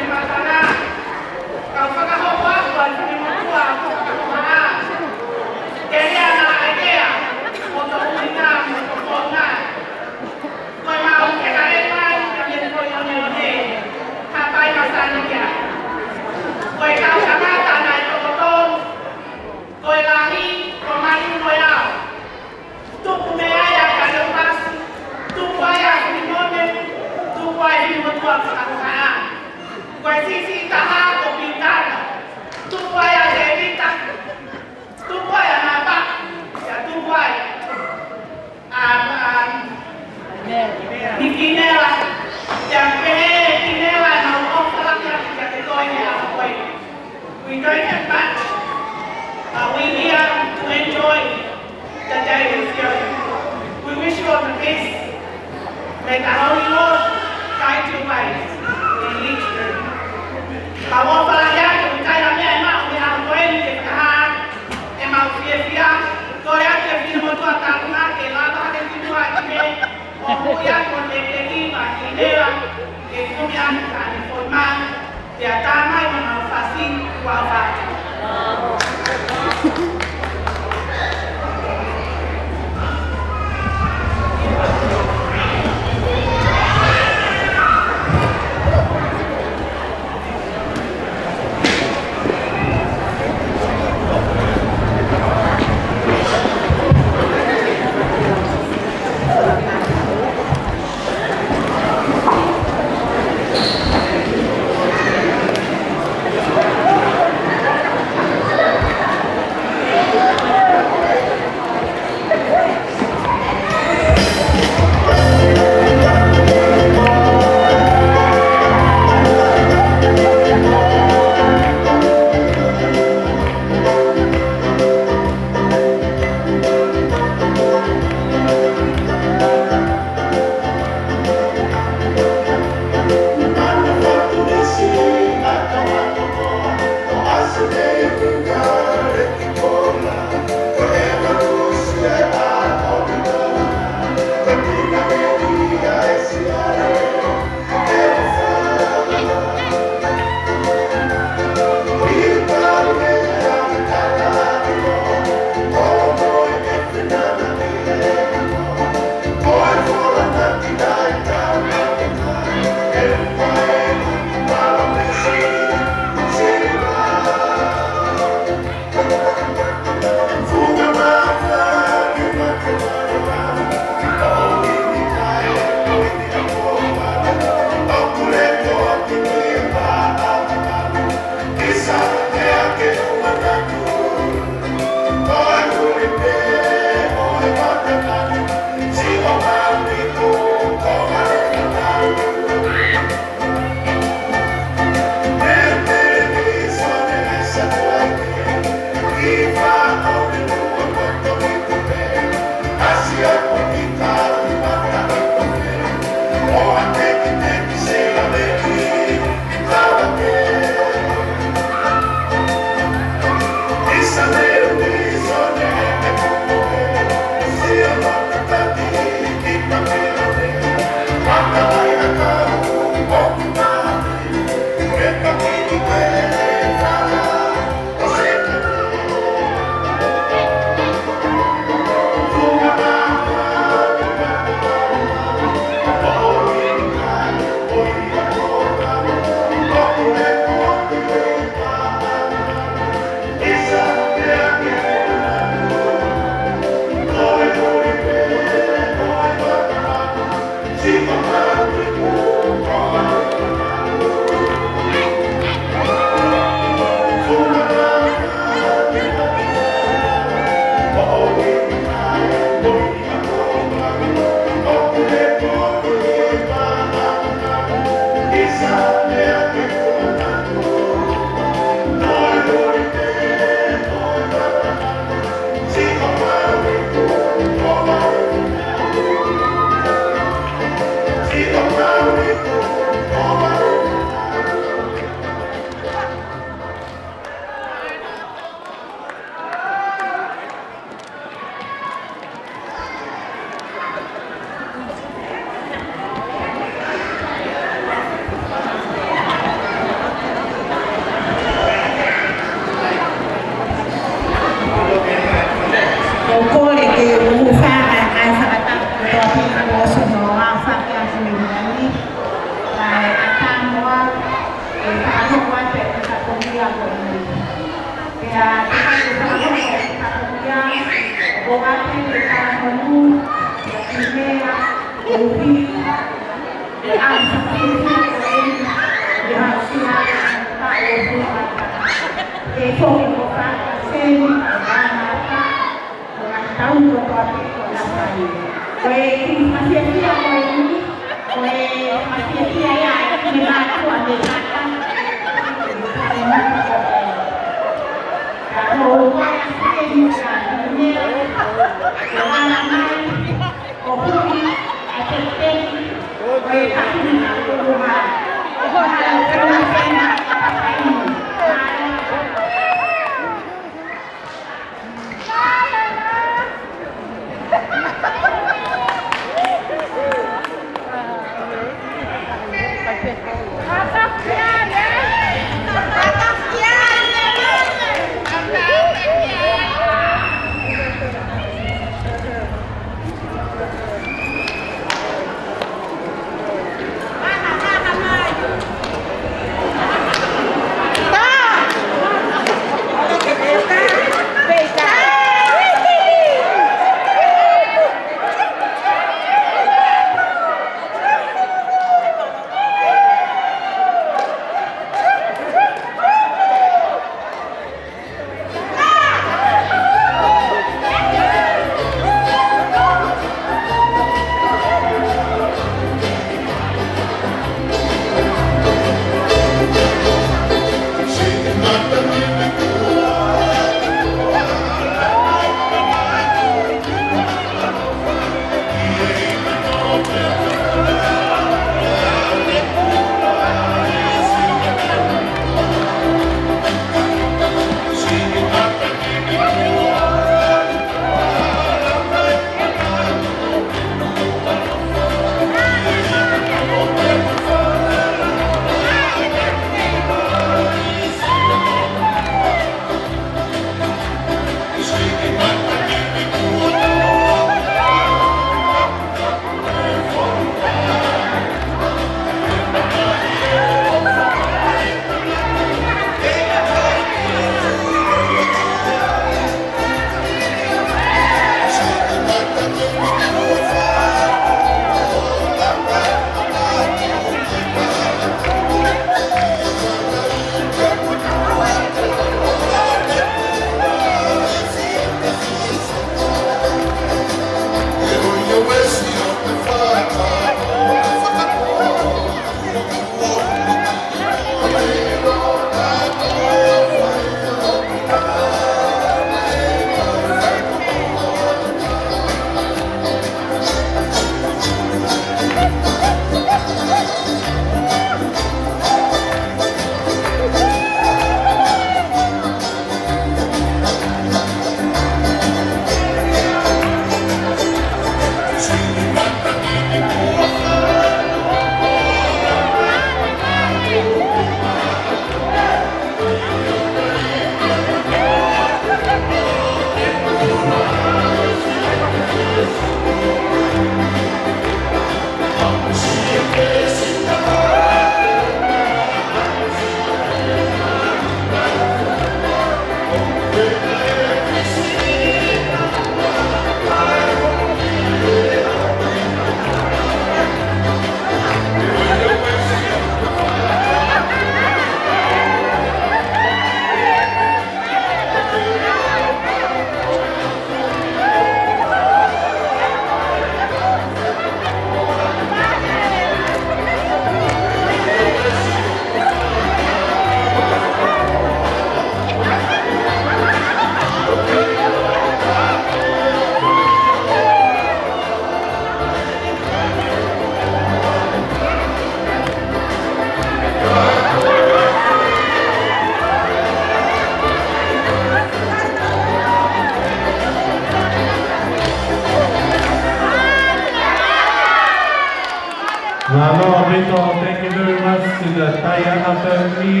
thank you very much to the Taiana family.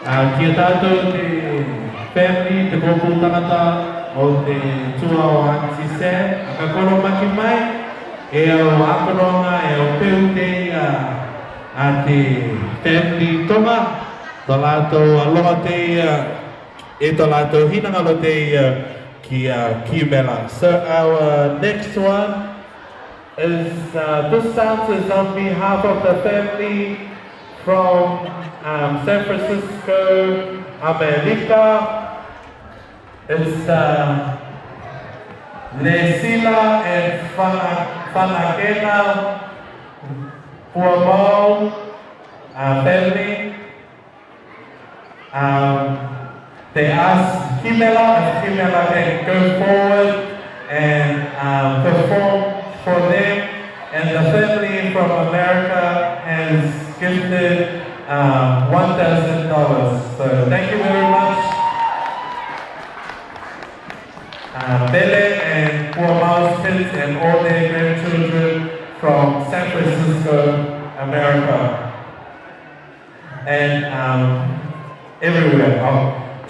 Kia tātou te family, te kōpū tangata o te tua o Auntie Sam. Ka koro maki mai, e au akaronga, e au peute a te family Tonga. Tō lātou aloha te e tō lātou hinanga lo te ki Kimela. So our next one is, this dance is on behalf of the family from San Francisco, America. It's Lesila and Fanakena Puamau family. They asked Kimela if Kimela can go forward and perform for them, and the family from America has gifted $1,000. So thank you very much, Bele and Puamau's kids and all their grandchildren from San Francisco, America, and everywhere.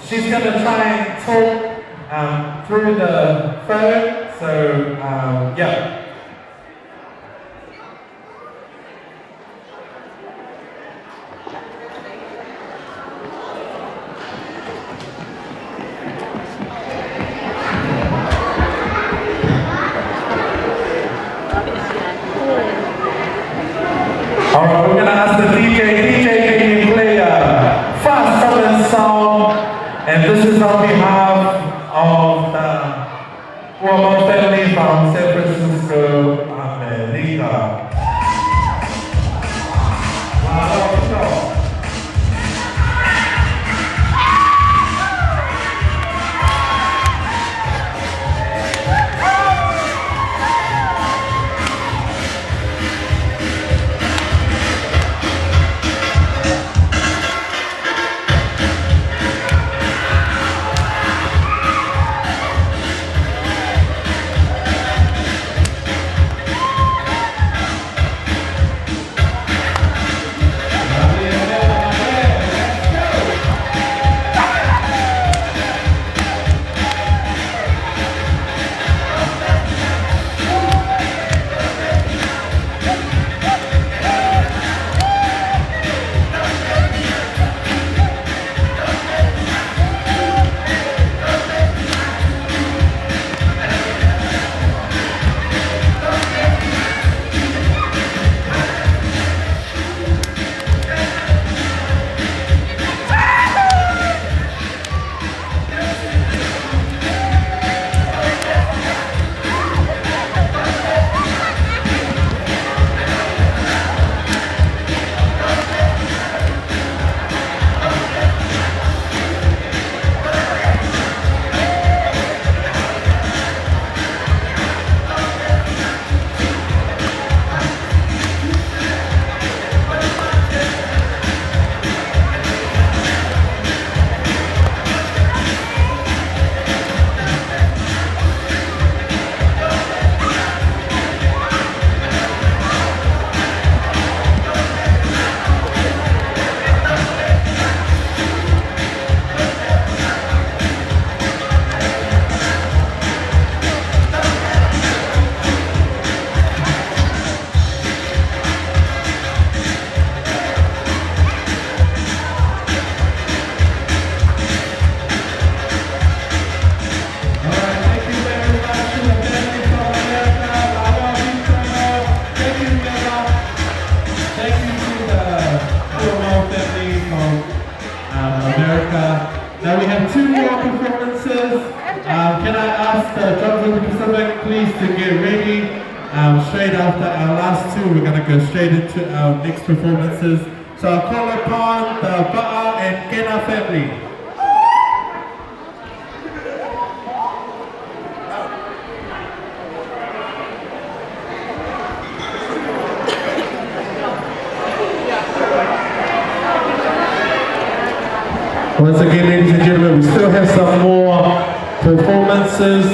She's going to try and talk through the phone, so yeah. Alright, we're going to ask the DJ, can you play a fast southern song? And this is on behalf of the Puamau family from San Francisco, America. Now we have two more performances. Can I ask the Drums of the Pacific please to get ready? Straight after our last two, we're going to go straight into our next performances. So I'll call upon the Ba'a and Kena family. Once again, ladies and gentlemen, we still have some more performances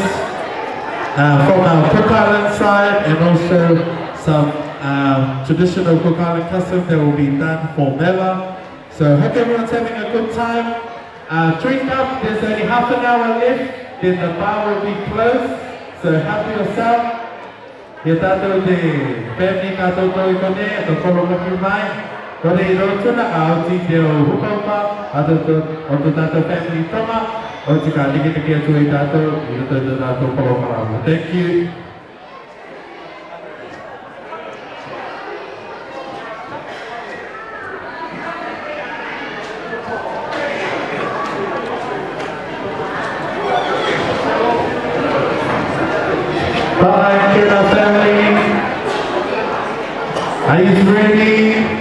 from our Cook Island side and also some traditional Cook Island custom that will be done for Mela. So hope everyone's having a good time. Drink up, there's only half an hour left, then the bar will be closed. So help yourself. He tātou te family kātou toi kone, to koro maki mai. Kone I rotuna a oti te o hukaupa, o to tātou family Tonga, o te ka niki atu I tātou, I roto I tātou koro marama. Thank you. Bye, Kira family. Are you ready?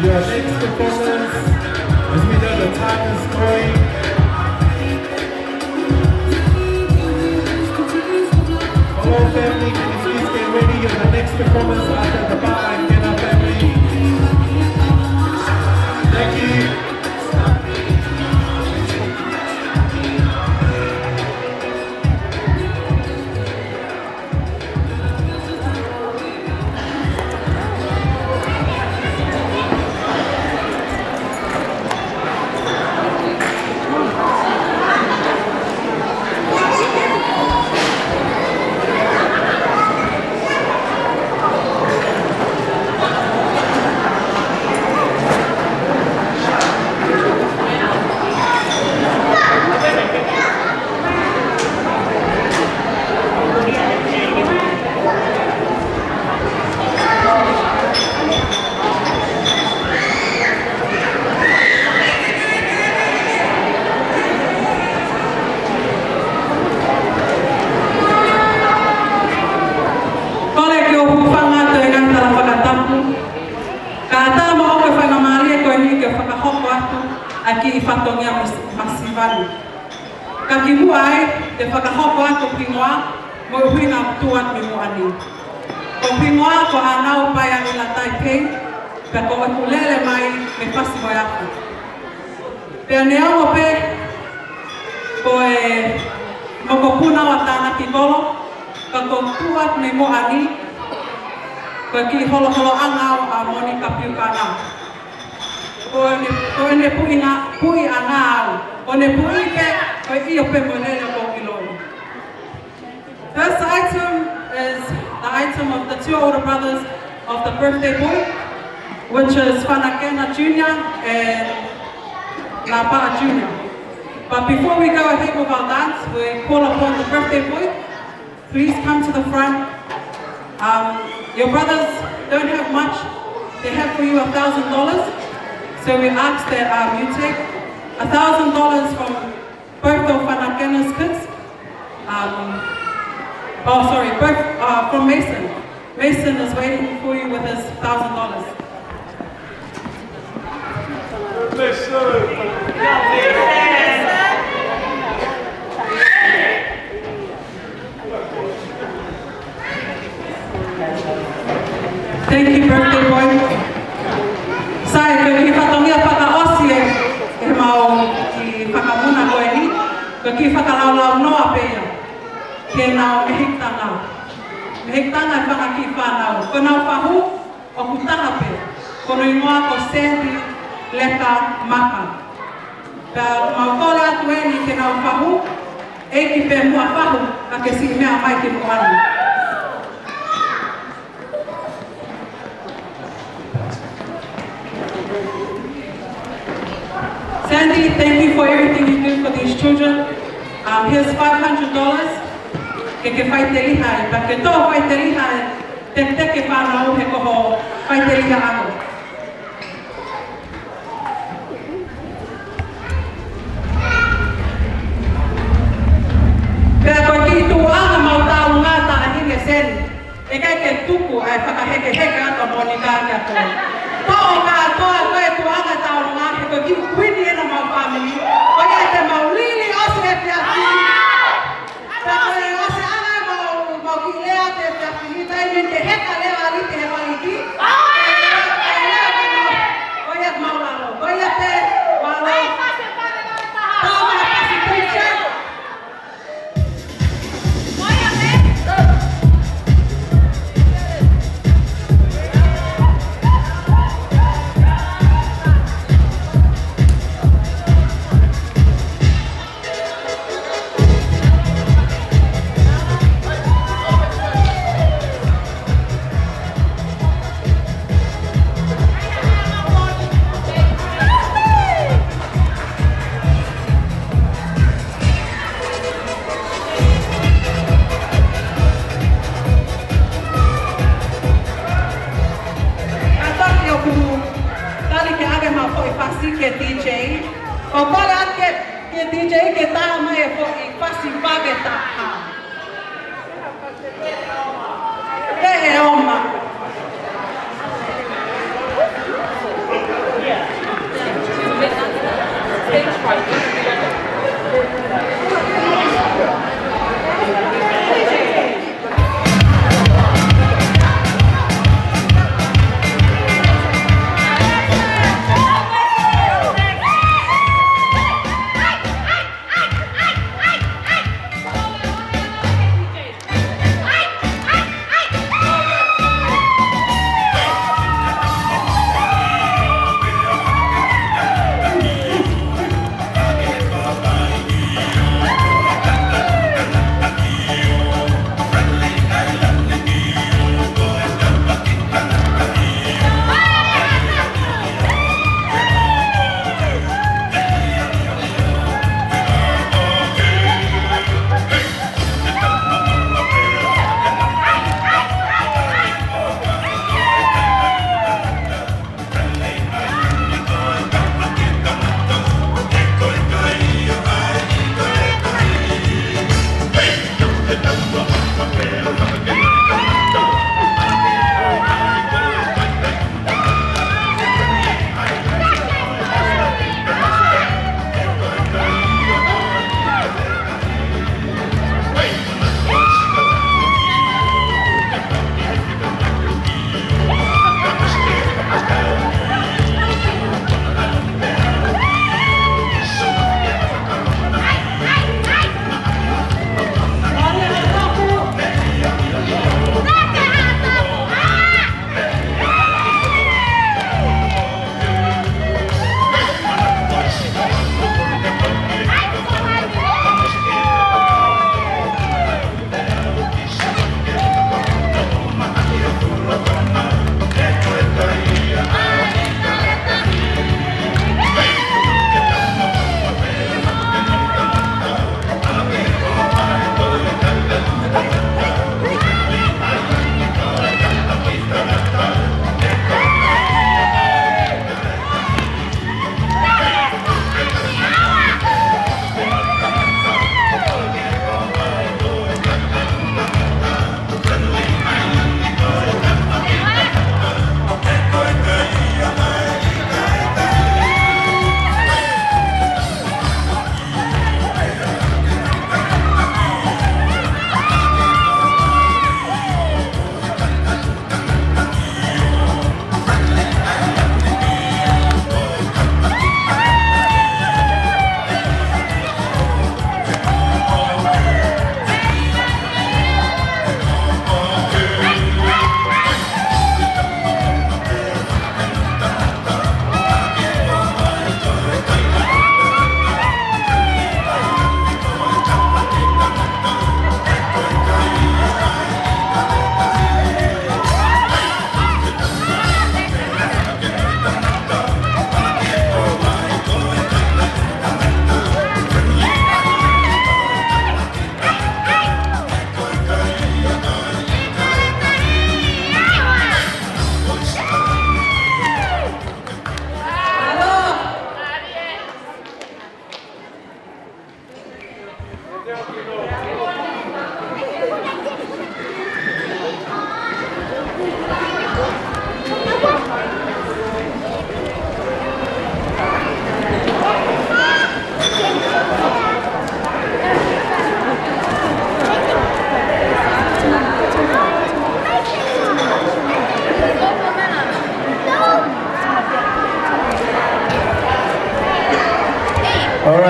Your next performance, as we know the time is going. Hello family, can you please get ready for the next performance after the bar and get our family. Thank you. Aki I whatongia masivani. Ka kimu ai, te whakahoko atu pingoa, mo uhinga tuat me mo ani. Ko pingoa ko anau pai ani la taipei, pe ko kulele mai me pasi mo aku. Pe ne au pe, ko mo ko puna wa tana ki kolo, ka ko tuat me mo ani, ko ki holo angau a Monica Piukana. O ne pui angau, o ne pui ke o I pe monele ko ilolo. First item is the item of the two older brothers of the birthday boy, which is Whanakena Jr. and Napa Jr. But before we go ahead with our dance, we call upon the birthday boy. Please come to the front. Your brothers don't have much. They have for you $1,000. So we ask that you take $1,000 from both of Whanakena's kids. Both from Mason. Mason is waiting for you with his $1,000. Thank you, birthday boy. Sai, ke ki whatongia whakaosi e mau ki whakamuna koe ni, ke ki whakalaulau noa pēia, ke nao mehiktanga. Mehiktanga e whaka ki whanau. Ko nao whahu o kutanga pē, kono ingoa ko Sandy leka maka. Ka mau tole atu e ni ke nao whahu, e ki pē mua whahu, ka ke si mea mai ki moana. Sandy, thank you for everything you do for these children. Here's $500. Ke whai te liha e, pa ke tō whai te liha e, te ke whanau he koho whai te liha ako. Pea koe ki tu anga mau tāu ngā tā ahinge Sandy, e kai ke tuku ai whakaheke ata moni kā kia koe. Tō ngā toa koe tu anga tāu ngā he koe ki kuini ena mau family, koe e te mau lili osi e pia whini. Ta koe osi anga mau ki lea te pia whini, tai min te heka lea ali te he waliki. Koe e mau lalo, koe e te walo. Tō ngā pasi preacher. Ke DJ, o kore ake ke DJ ke taha mai e po I pasi wage taha. Ke e oma.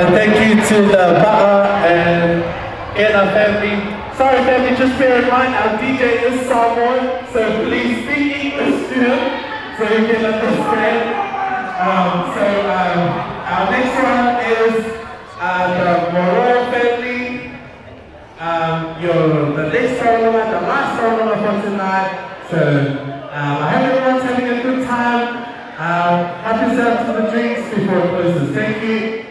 Thank you to the Ba'a and Kena family. Sorry family, just bear in mind our DJ is Samoan, so please speak English to him so you can understand. Our next one is the Moro family. The next tournament, the last tournament for tonight. So I hope everyone's having a good time. Help yourself to the drinks before it closes. Thank you.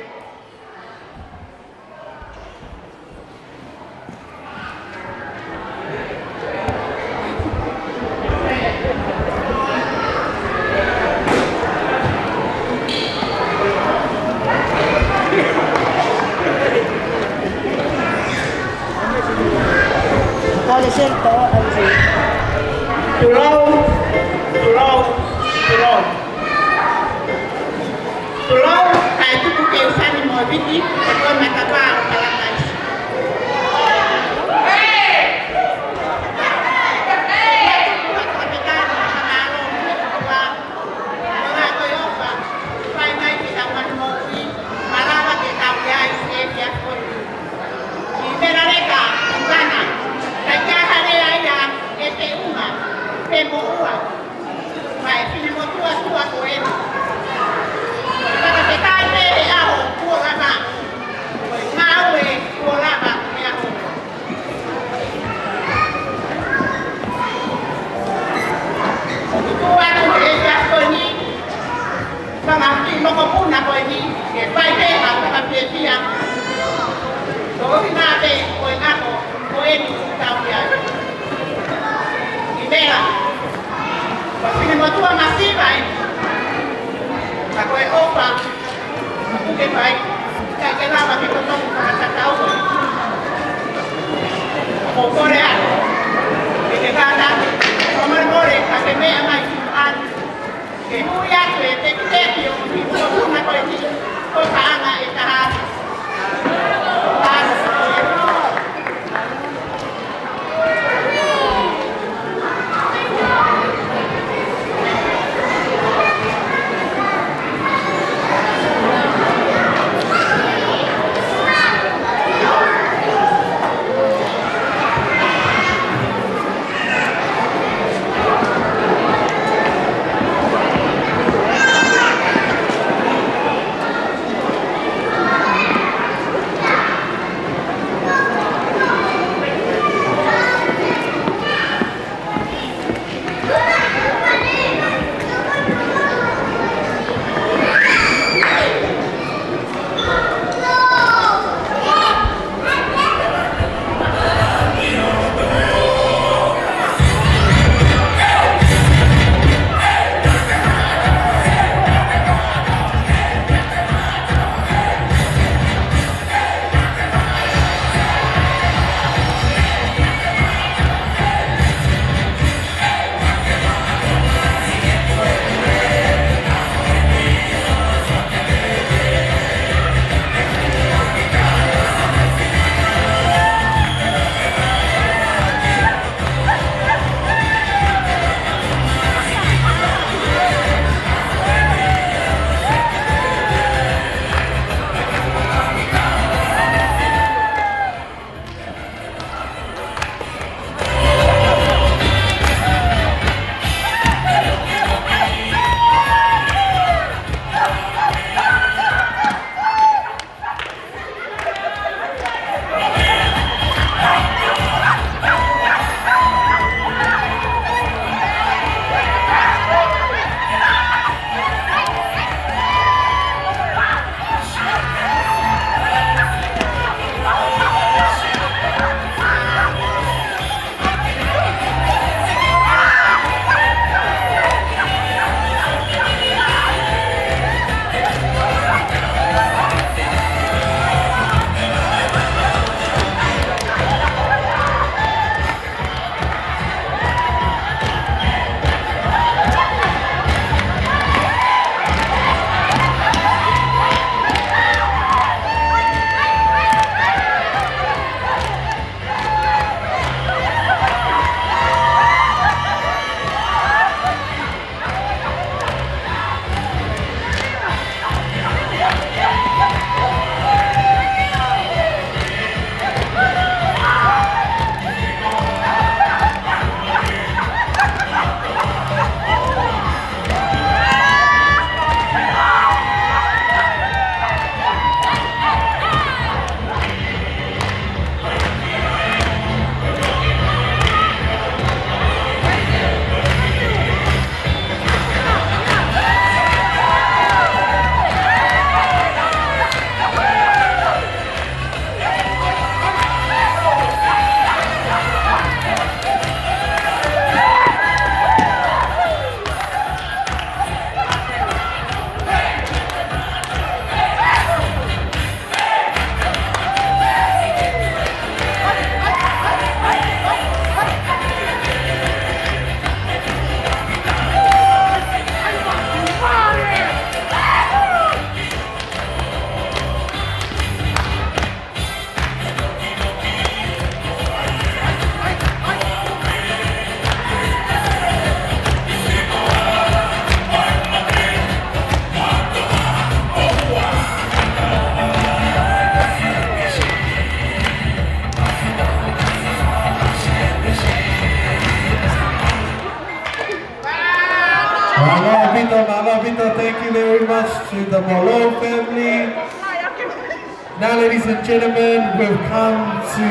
Malavita, thank you very much to the Molo family. Now, ladies and gentlemen, we've come to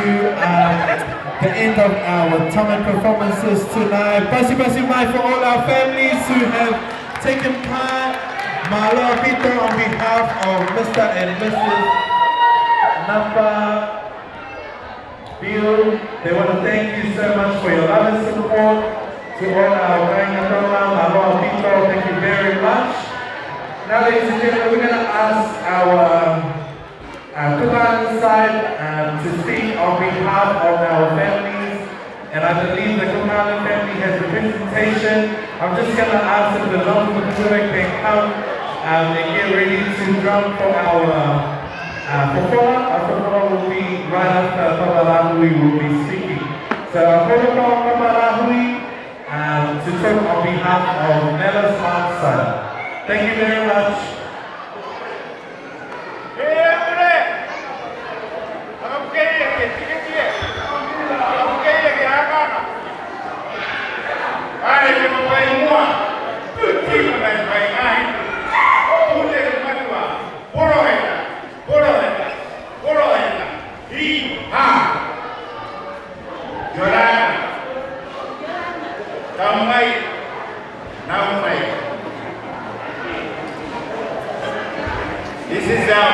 the end of our Tongan performances tonight. Pasi pasi mai for all our families who have taken part. Malavita on behalf of Mr. and Mrs. Napa Bill, they want to thank you so much for your love and support. To all our Malavita, thank you very much. Now, ladies and gentlemen, we're going to ask our Kukan side to speak on behalf of our families, and I believe the Kukan family has representation. I'm just going to ask if the non-Pacific can come and get ready to drum for our performer. Our performer will be right after Papalahui will be speaking. So our performer Papalahui to talk on behalf of Nella Smart side. Thank you very much. This is our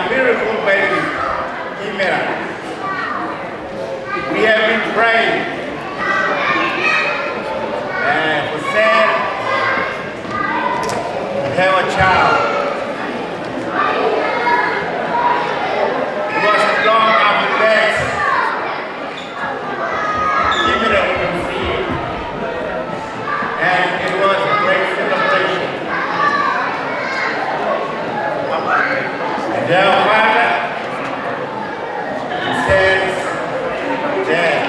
miracle baby, Kimela. We have been praying for Sam to have a child. It wasn't long after that Kimela was conceived, and it was a great celebration. And our father says that.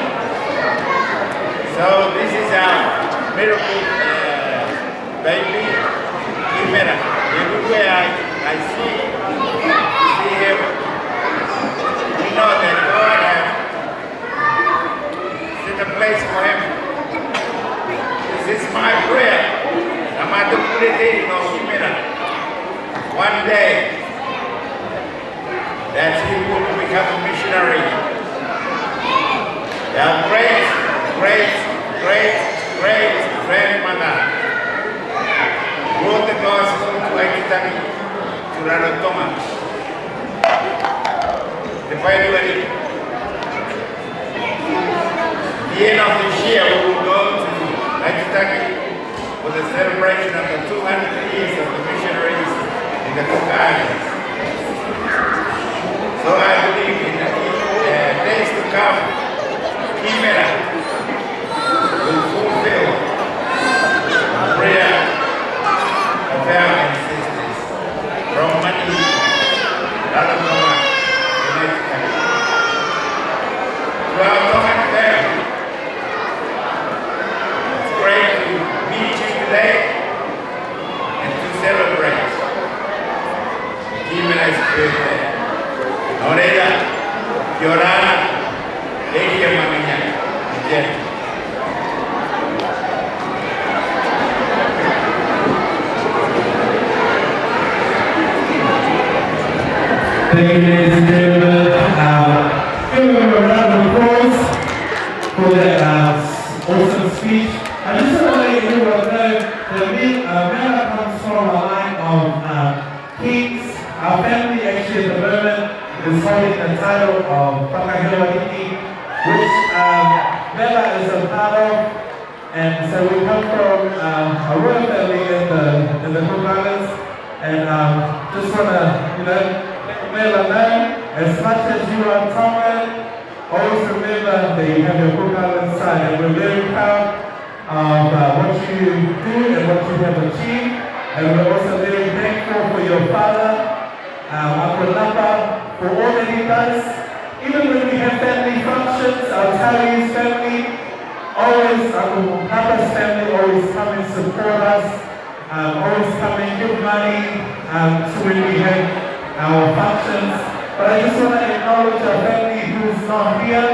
So this is our miracle baby, Kimela. Everywhere I see him, we know that God has set a place for him. This is my prayer. I'm at the Kimela. One day, that he will become a missionary. Our great grandmother brought the gospel to Italy, to Tonga. The February. The end of this year, we will go to Italy for the celebration of the 200 years of the missionaries in the Cook Islands. So I believe in the days to come, Kimela will fulfill prayer of our ancestors from Mani, Kalofiama, to our Tongan family. It's great to meet you today and to celebrate Kimela's birthday. Oreda, Yorana, Ekia Mamanya, Jet. Thank you, ladies and gentlemen. Give them a round of applause for that awesome speech. I just want to let everyone know that Mela comes from a line of kings. Our family actually at the moment is holding the title of Whakahiloahiki, which Mela is a part of, and so we come from a royal family in the Cook Islands, and just want to, let Mela know, as much as you are Tongan, always remember that you have your Cook Islands side, and we're very proud of what you do and what you have achieved, and we're also very thankful for your father, Uncle Napa, for all that he does. Even when we have family functions, our Tali's family, always, Uncle Napa's family always come and support us, always come and give money to when we have our functions. But I just want to acknowledge our family who's not here,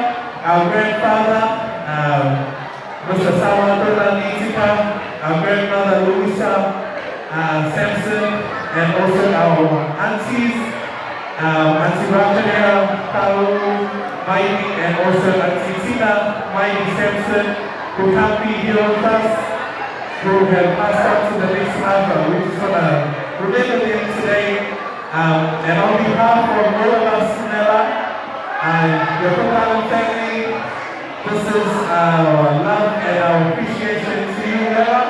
our grandfather, Mr. Salvatore Nitika, our grandmother Luisa, Samson, and also our aunties, Auntie Rajanera, Kalo, Maidi, and also Auntie Tina, Maidi Samson, who can't be here with us, who have passed on to the next life. We just want to remember them today. And on behalf of all of us, Kimela, your Pukana family, this is our love and our appreciation to you, Kimela.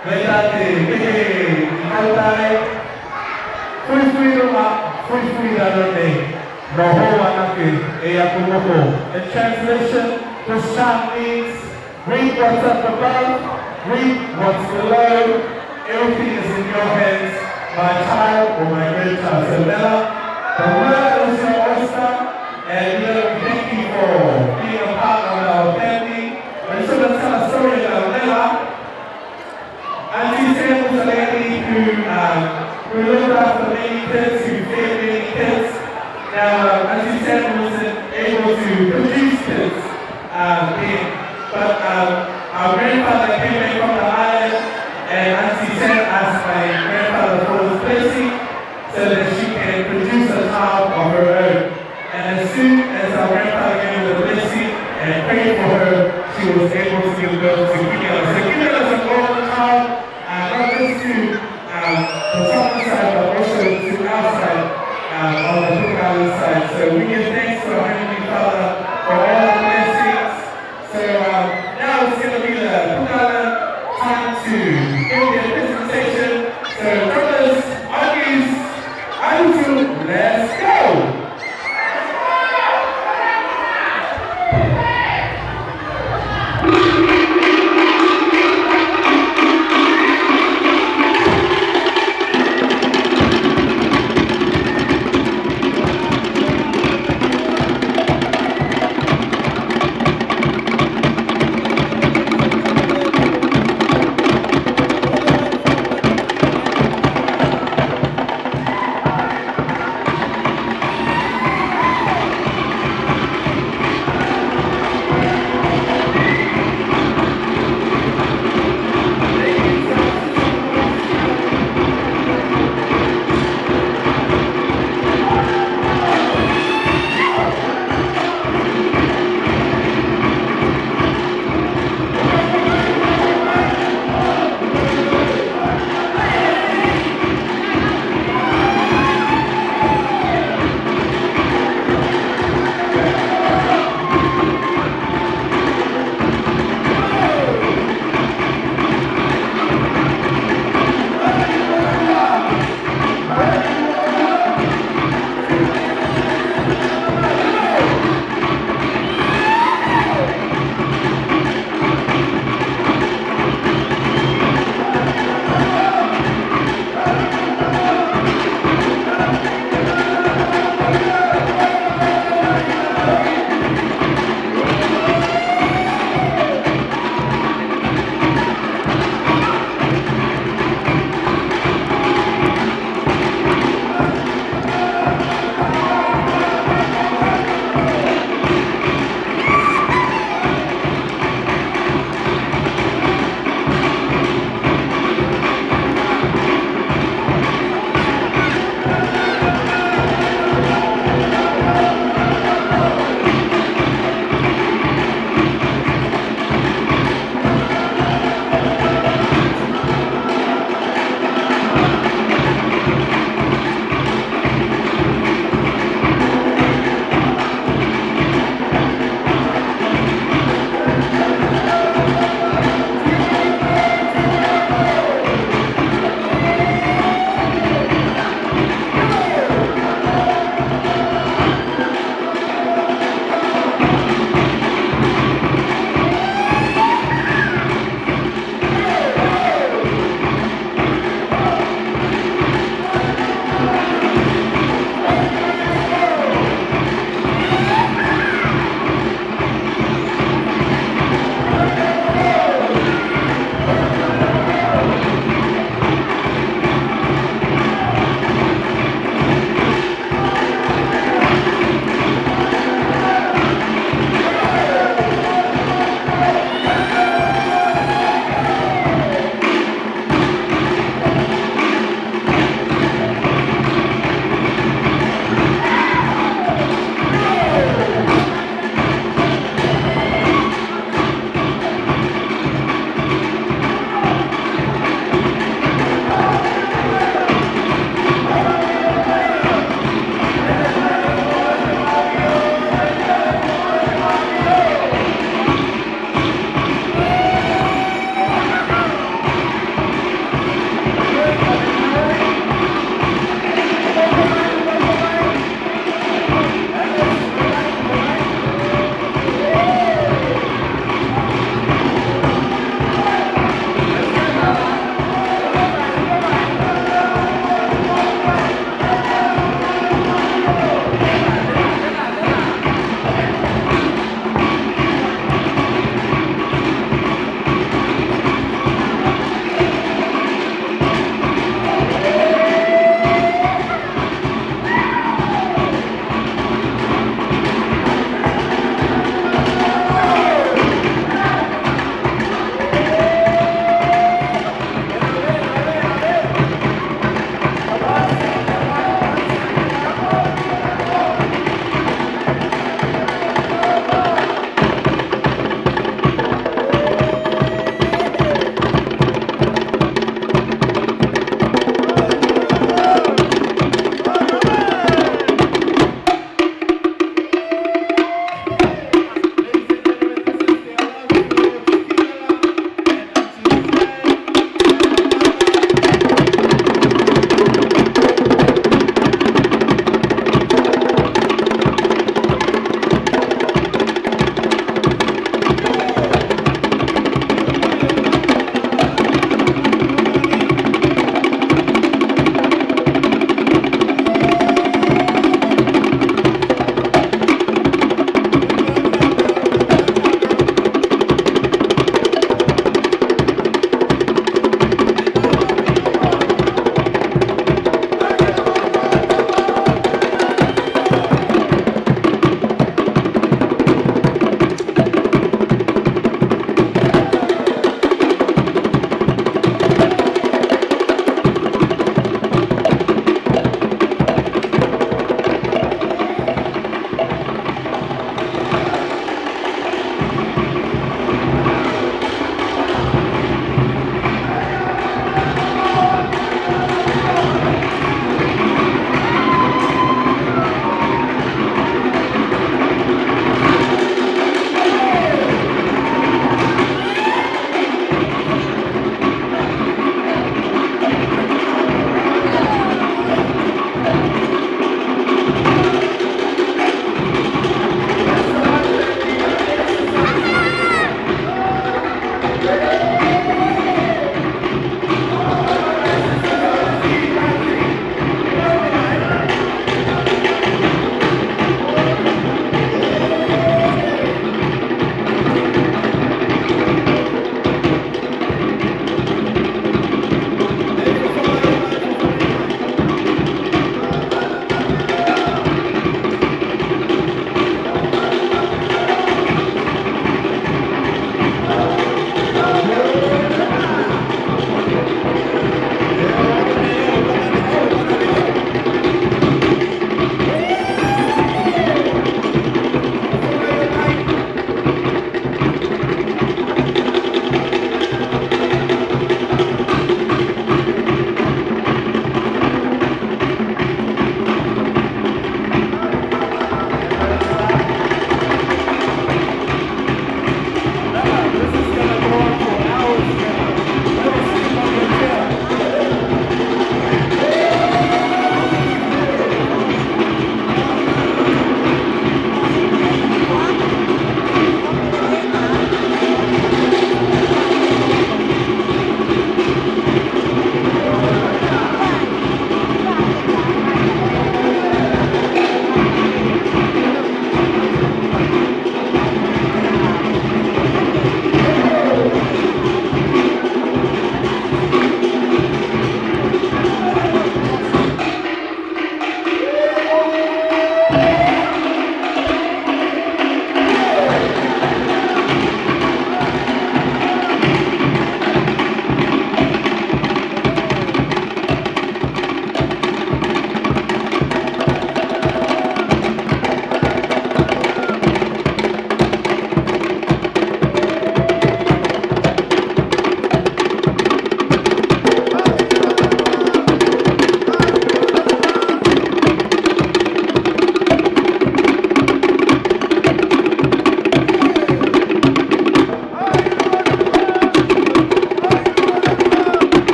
Leitate, Keke, Ikotai, Fui Darone, Noho Anake, Eyakumoko. In translation, this chant means, read what's up above, read what's below. Everything is in your hands, my child or my grandchild. So Bella, the word is your oyster, and we thank you for being a part of our family. And so let's tell a story about Bella. Auntie Sam was a lady who looked after many kids, who fed many kids. Now, Auntie Sam wasn't able to produce kids then, but our grandfather came back from the island. And Auntie Sam asked my grandfather for his blessing so that she can produce a child of her own. And as soon as our grandfather gave her the blessing and prayed for her, she was able to give birth to Kimela. So Kimela is a golden child, not just to the Tonga side, but also to our side, on the Pukana side. So we give thanks to our Heavenly Father for all the blessings. So now it's going to be the Pukana time to give their presentation. So brothers, aunties, let's go!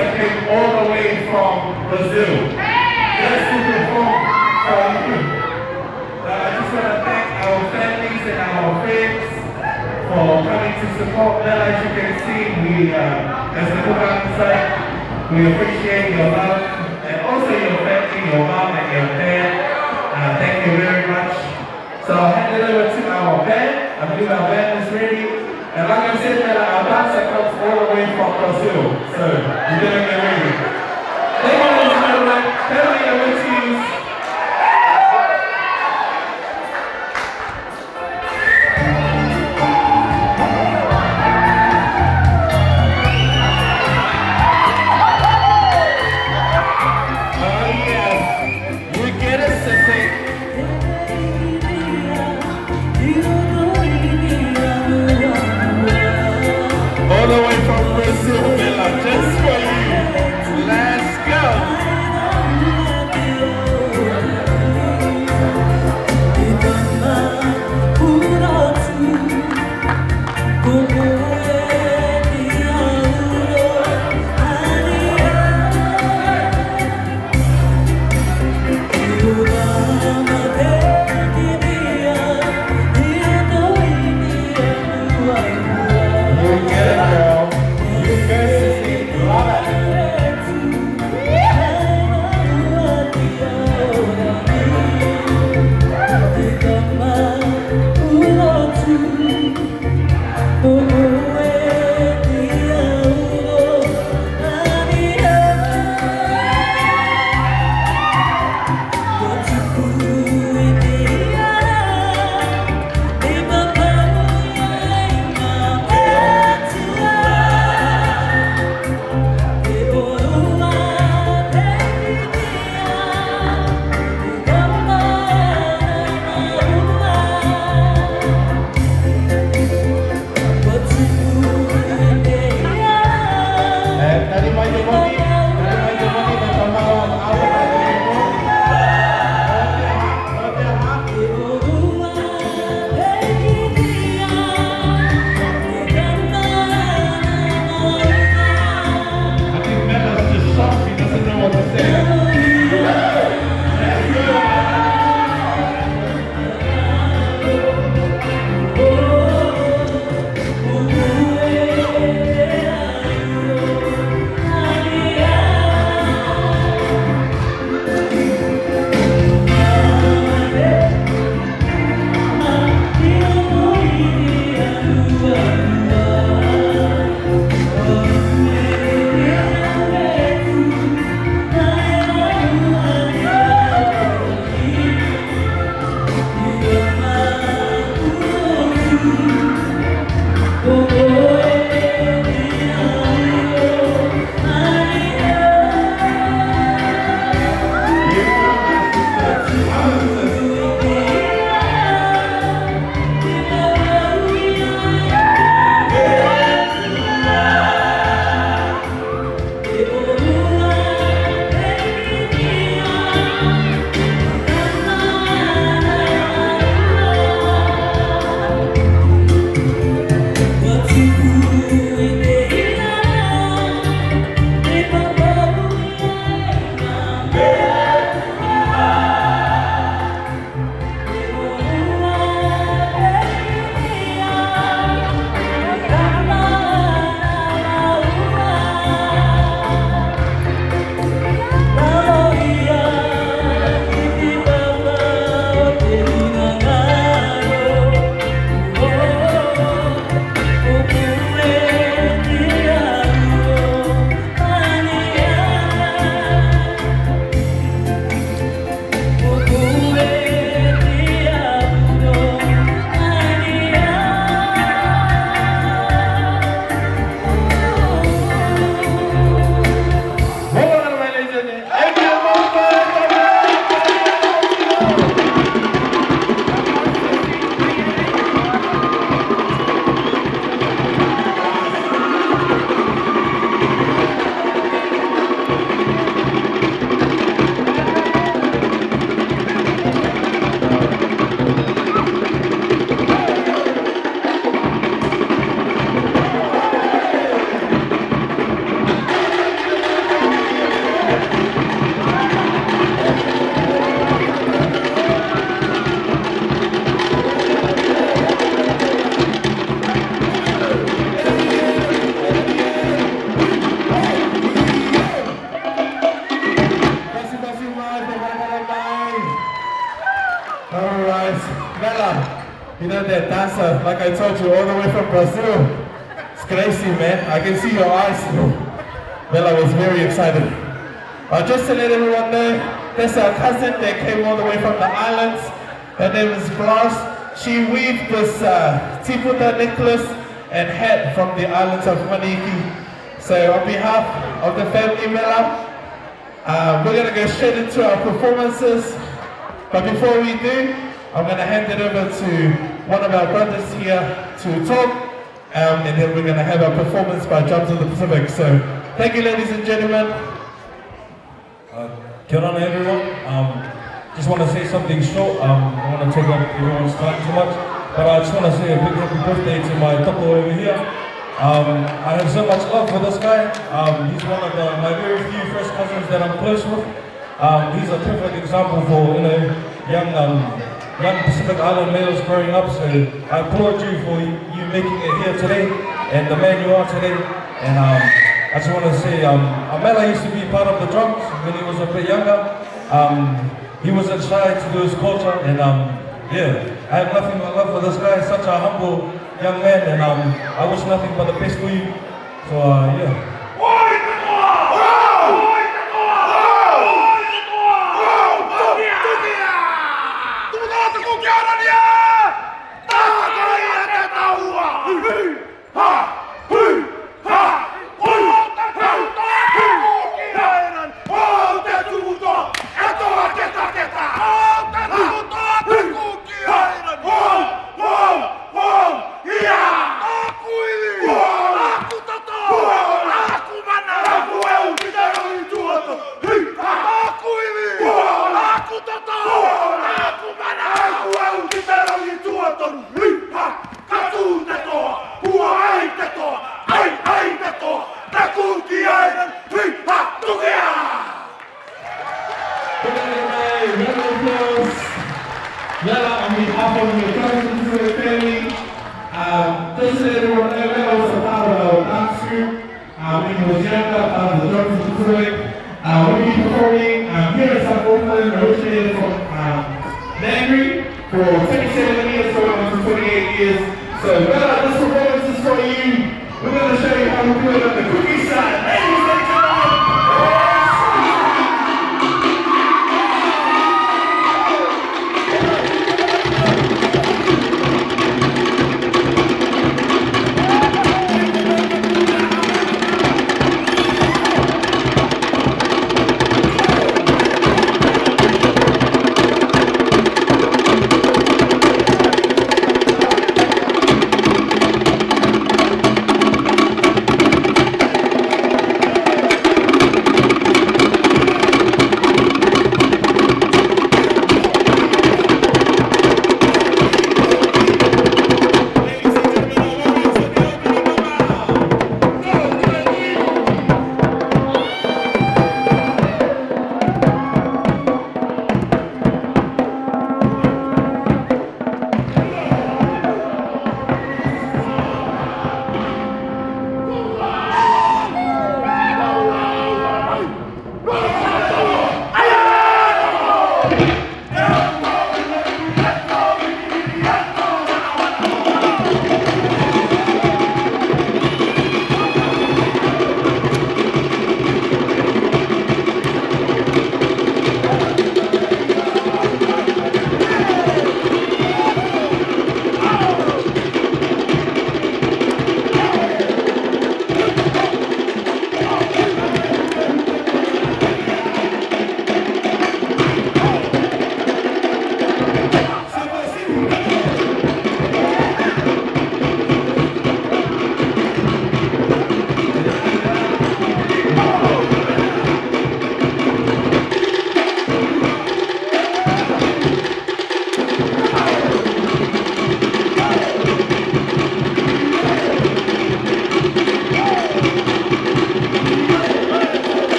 dancer came all the way from Brazil just to perform for you. I just want to thank our families and our friends for coming to support Bella. As you can see, we, as the Kukana side, we appreciate your love and also your family, your mom and your dad. Thank you very much. So I'll hand it over to our band. I believe our band is ready. And like I said, our dancer comes all the way from Brazil. So we're going to get ready. Thank you, ladies and gentlemen. Family, over to you. All the way from Brazil, Bella, just for you. that dancer, like I told you, all the way from Brazil. It's crazy, man. I can see your eyes. Mela was very excited. Just to let everyone know, there's a cousin that came all the way from the islands. Her name is Glass. She weaved this tiputa necklace and hat from the islands of Maniki. So on behalf of the family, Mela, we're going to go straight into our performances. But before we do, I'm going to hand it over to one of our brothers here to talk. And then we're going to have our performance by Drums of the Pacific. So thank you, ladies and gentlemen. Kia ora everyone. Just want to say something short. I don't want to take up everyone's time too much, but I just want to say a big happy birthday to my tato over here. I have so much love for this guy. He's one of my very few first cousins that I'm close with. He's a perfect example for young Pacific Island males growing up. So I applaud you for you making it here today and the man you are today. And I just want to say, Mela used to be part of the drums when he was a bit younger. He wasn't shy to do his culture, and yeah, I have nothing but love for this guy. Such a humble young man, and I wish nothing but the best for you. So yeah. Mela, on behalf of the Drums of the Pacific family, just to let everyone know, Mela was a part of our dance group when he was younger, part of the Drums of the Pacific. We'll be performing here in South Auckland, originated from Nangri for 27 years, going on to 28 years. So Mela, this performance is for you. We're going to show you how we do it on the cookie side. Ladies and gentlemen!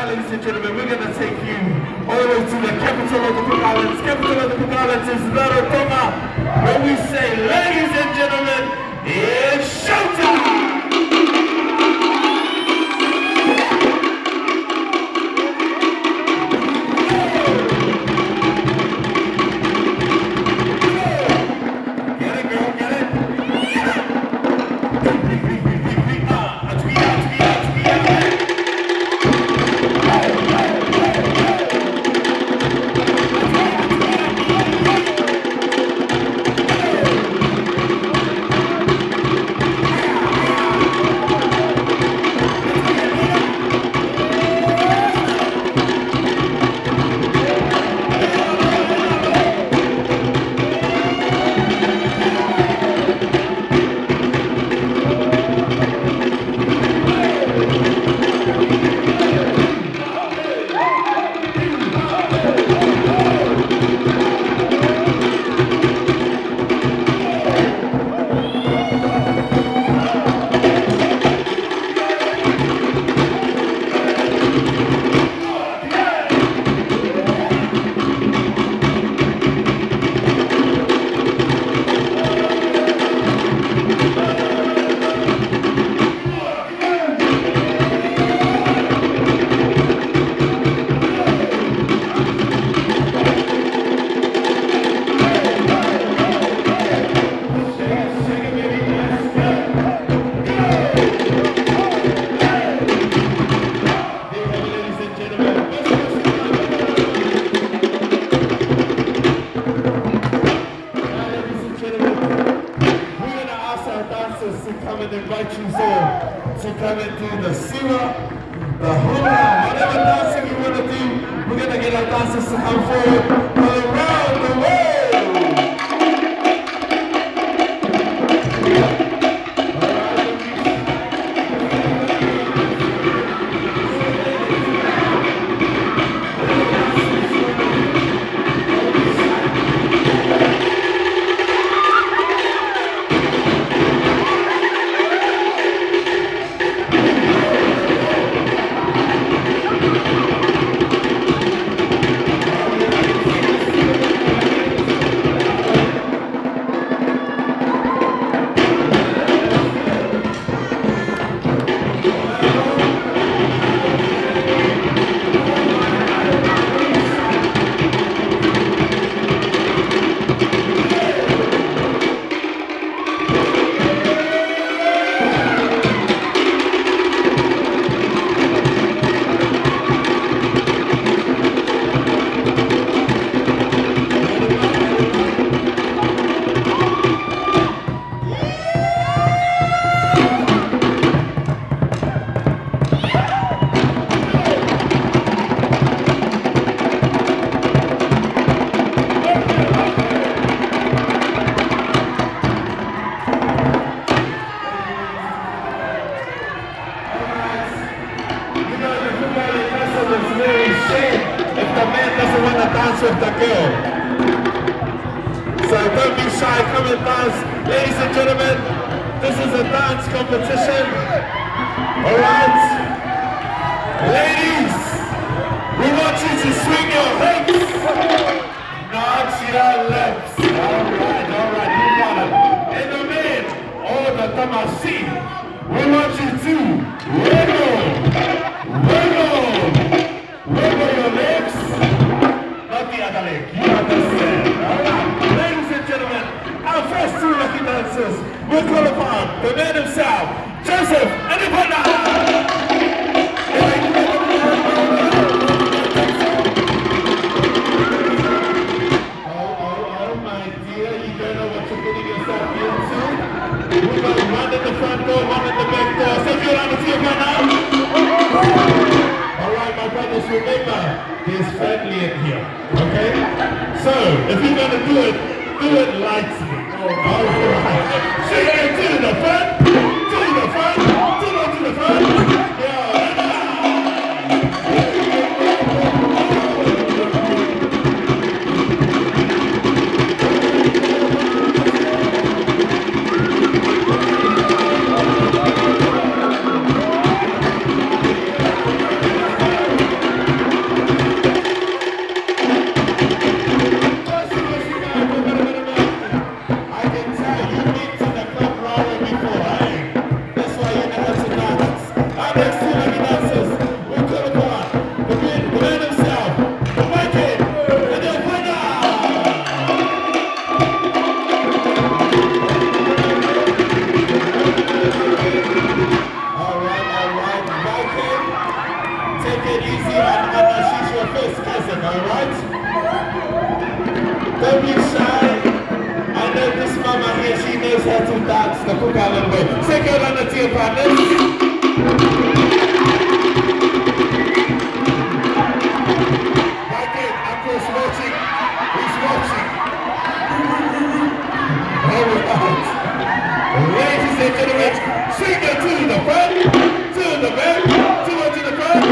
ladies and gentlemen, we're going to take you all the way to the capital of the Cook Islands. Capital of the Cook Islands is Tonga. When we say, ladies and gentlemen, it's showtime! Take it easy on Anna, she's your first cousin, alright? Don't be shy. I know this mama here, she knows how to dance the Puka a little bit. Take it on the team partners. Again, Uncle's watching. He's watching. Alright. Ladies and gentlemen, sing it to the front, to the back, to the front.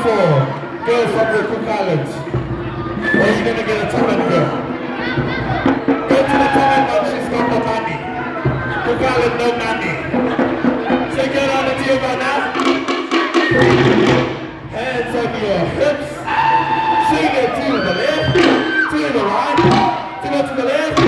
for girl from the Cook Islands? Or are you gonna get a Tongan girl? Go to the Tongan one, she's got the money. Cook Island, no money. So get on the deal by now. Hands on your hips. Swing it to the left, to the right, to the left.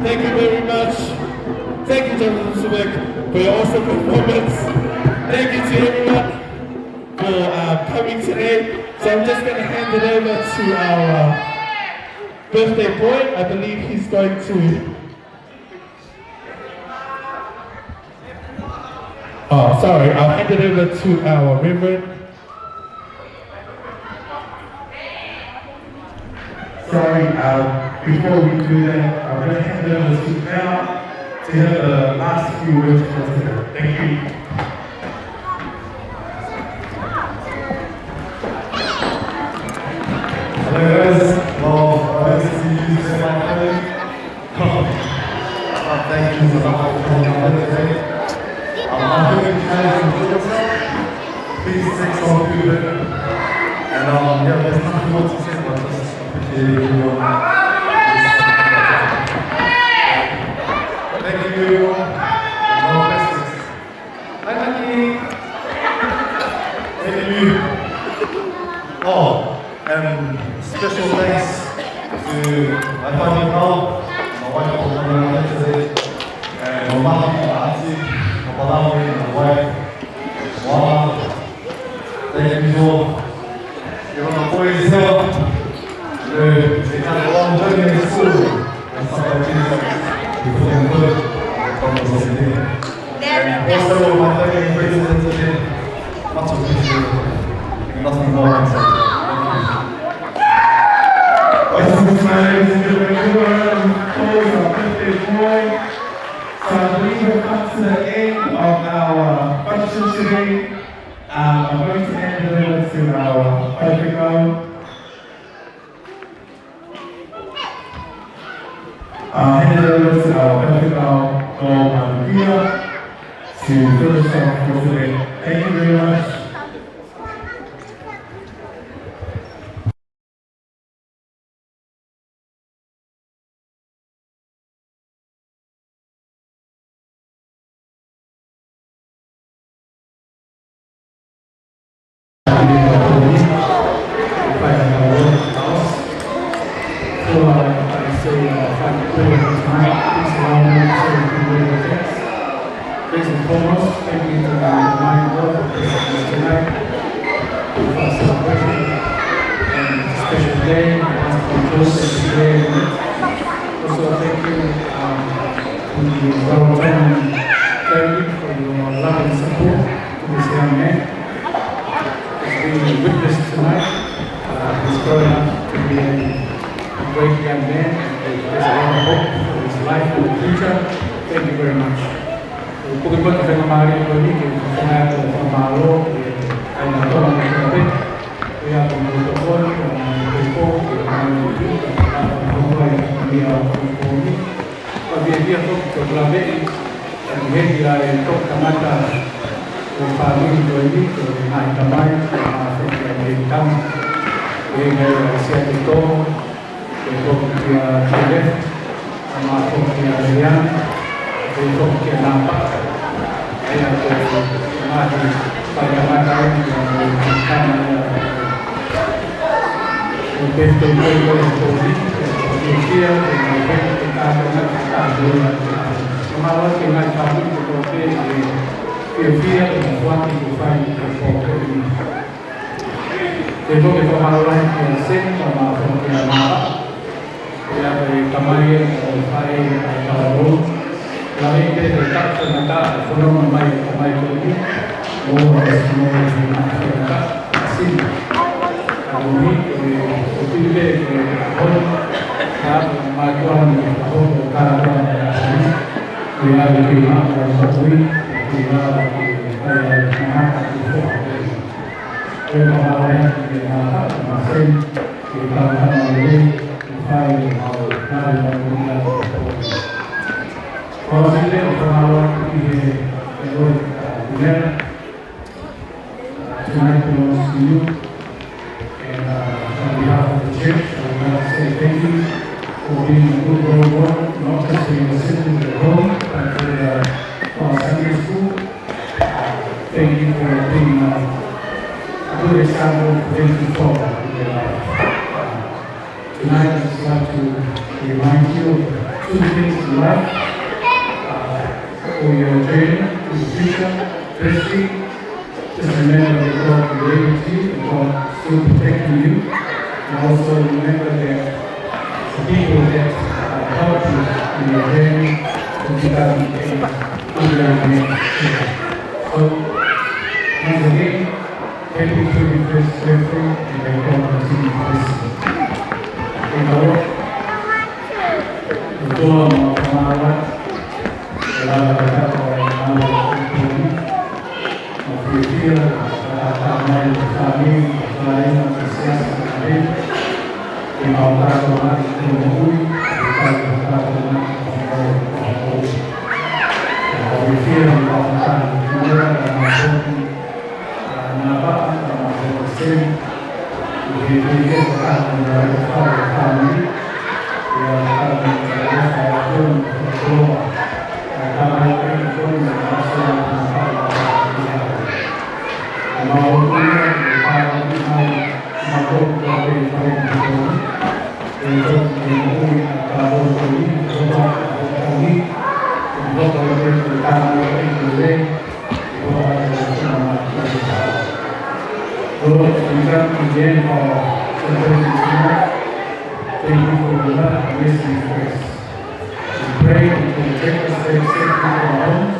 Thank you very much. Thank you, Jonathan Subek, for your awesome performance. Thank you to everyone for coming today. So I'm just going to hand it over to our birthday boy. I believe he's going to... Oh, sorry. I'll hand it over to our Reverend. Sorry, before we do that, I'm going to hand it over to Mel to have the last few words for us today. Thank you. Hello guys, well, nice to see you today, my friend. Thank you so much for coming out today. I'm hoping you guys enjoy yourself. Please take some food. And yeah, there's nothing more to say, but just appreciate everyone. Thank you everyone. No questions. Hi Naki. Thank you. Oh, and special thanks to my family now, my wife for coming out today, and my mom, my auntie, my palami, my wife, Mama. Thank you all. Even the boys here, they had a long journey in school, and some of these before they could come to the city. And also my family and friends today, much appreciated. Nothing more than that. Ladies and gentlemen, everyone, close our birthday boy. So I believe we've come to the end of our function today. I'm going to hand it over to our perfect girl. I'll hand it over to our perfect girl, Maria. to fill us off for today. Thank you very much. First and foremost, thank you to the Divine God for blessing us tonight with our celebration and a special day, Pastor Joseph today. Also, thank you to the Tonga family for your love and support to this young man. As we witnessed tonight, he's growing up to be a great young man. There's a lot of hope for his life in the future. Thank you very much. Porque poi che magari quelli che funzionano con malo è una cosa molto bene, e ha un protocollo, un tempo, che hanno di più, che hanno via con ma via tutto la vedi, e vedi la tocca mata con famiglia quelli che non ha mai, ma sempre in campo, e sia di Tonga, e poi a Chile, ma poi a Leone. Untuk nampak ayat mati pada mata yang bukan betul-betul politik, sosial, dan kita akan kemarin kita kami seperti sosial dan suatu bukan seperti ini. Jadi kemarin yang sen sama yang nampak ya dari kemarin saya kalau la mente del tacto en acá, el foro no hay aquí, o es no acá, así. A mí, posible que hoy, cada mayor de cada uno de las familias, cuidado de que no se puede, cuidado de que haya una pero ahora que nada, más él, que cada uno de ellos, que sabe, que nadie va a comunicar. Posible for our Lord Kimela. Tonight belongs to you. And on behalf of the church, I would like to say thank you for being a good role model, not just for your assistants at home, but for our Sunday school. Thank you for being a good example for them to follow in their life. Tonight, I'd just like to remind you of two things in life. For your journey to the future, firstly, just remember that God created you and God still protecting you. And also remember that the people that help you in your journey to 2008 will be our So, once again, thank you for your first birthday and may God continue to bless you. Thank you. Ito ang mga pangalaman. Dalam beberapa orang yang berpikir akan kami selain antusias kami di bawah Tuhan menunggu kita berkata dengan berpikir di bawah Tuhan juga termasuk nampak termasuk mesin berpikir akan menjadi kami yang akan menjadi saya pun berdoa. Pray and protect us safe to our homes.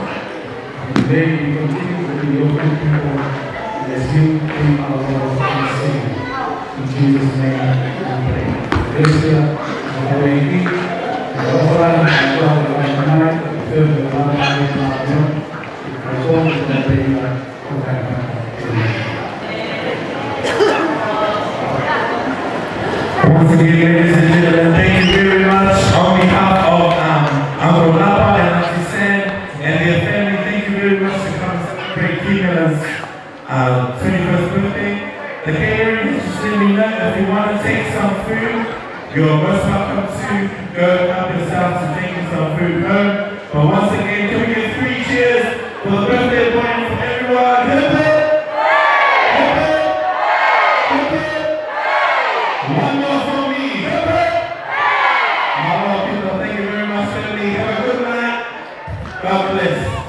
And today we continue to be your good people as you be our Lord and Savior. In Jesus' name we pray. Iglesia, ahora aquí, ahora tonight, fill the love of God, and go to the prayer of God. Once again, ladies and gentlemen, thank you very much on behalf of Uncle Napa and Auntie Sam and their family. Thank you very much. celebrate Kimela's 21st birthday. The catering, just let me know if you want to take some food. You're most welcome to go help yourselves to take some food home. But once again, can we get 3 cheers for the birthday boy and for everyone? Hip hip! Hip hip! Hip hip! One more for me. Hip hip! All right, people, thank you very much, family. Have a good night. God bless.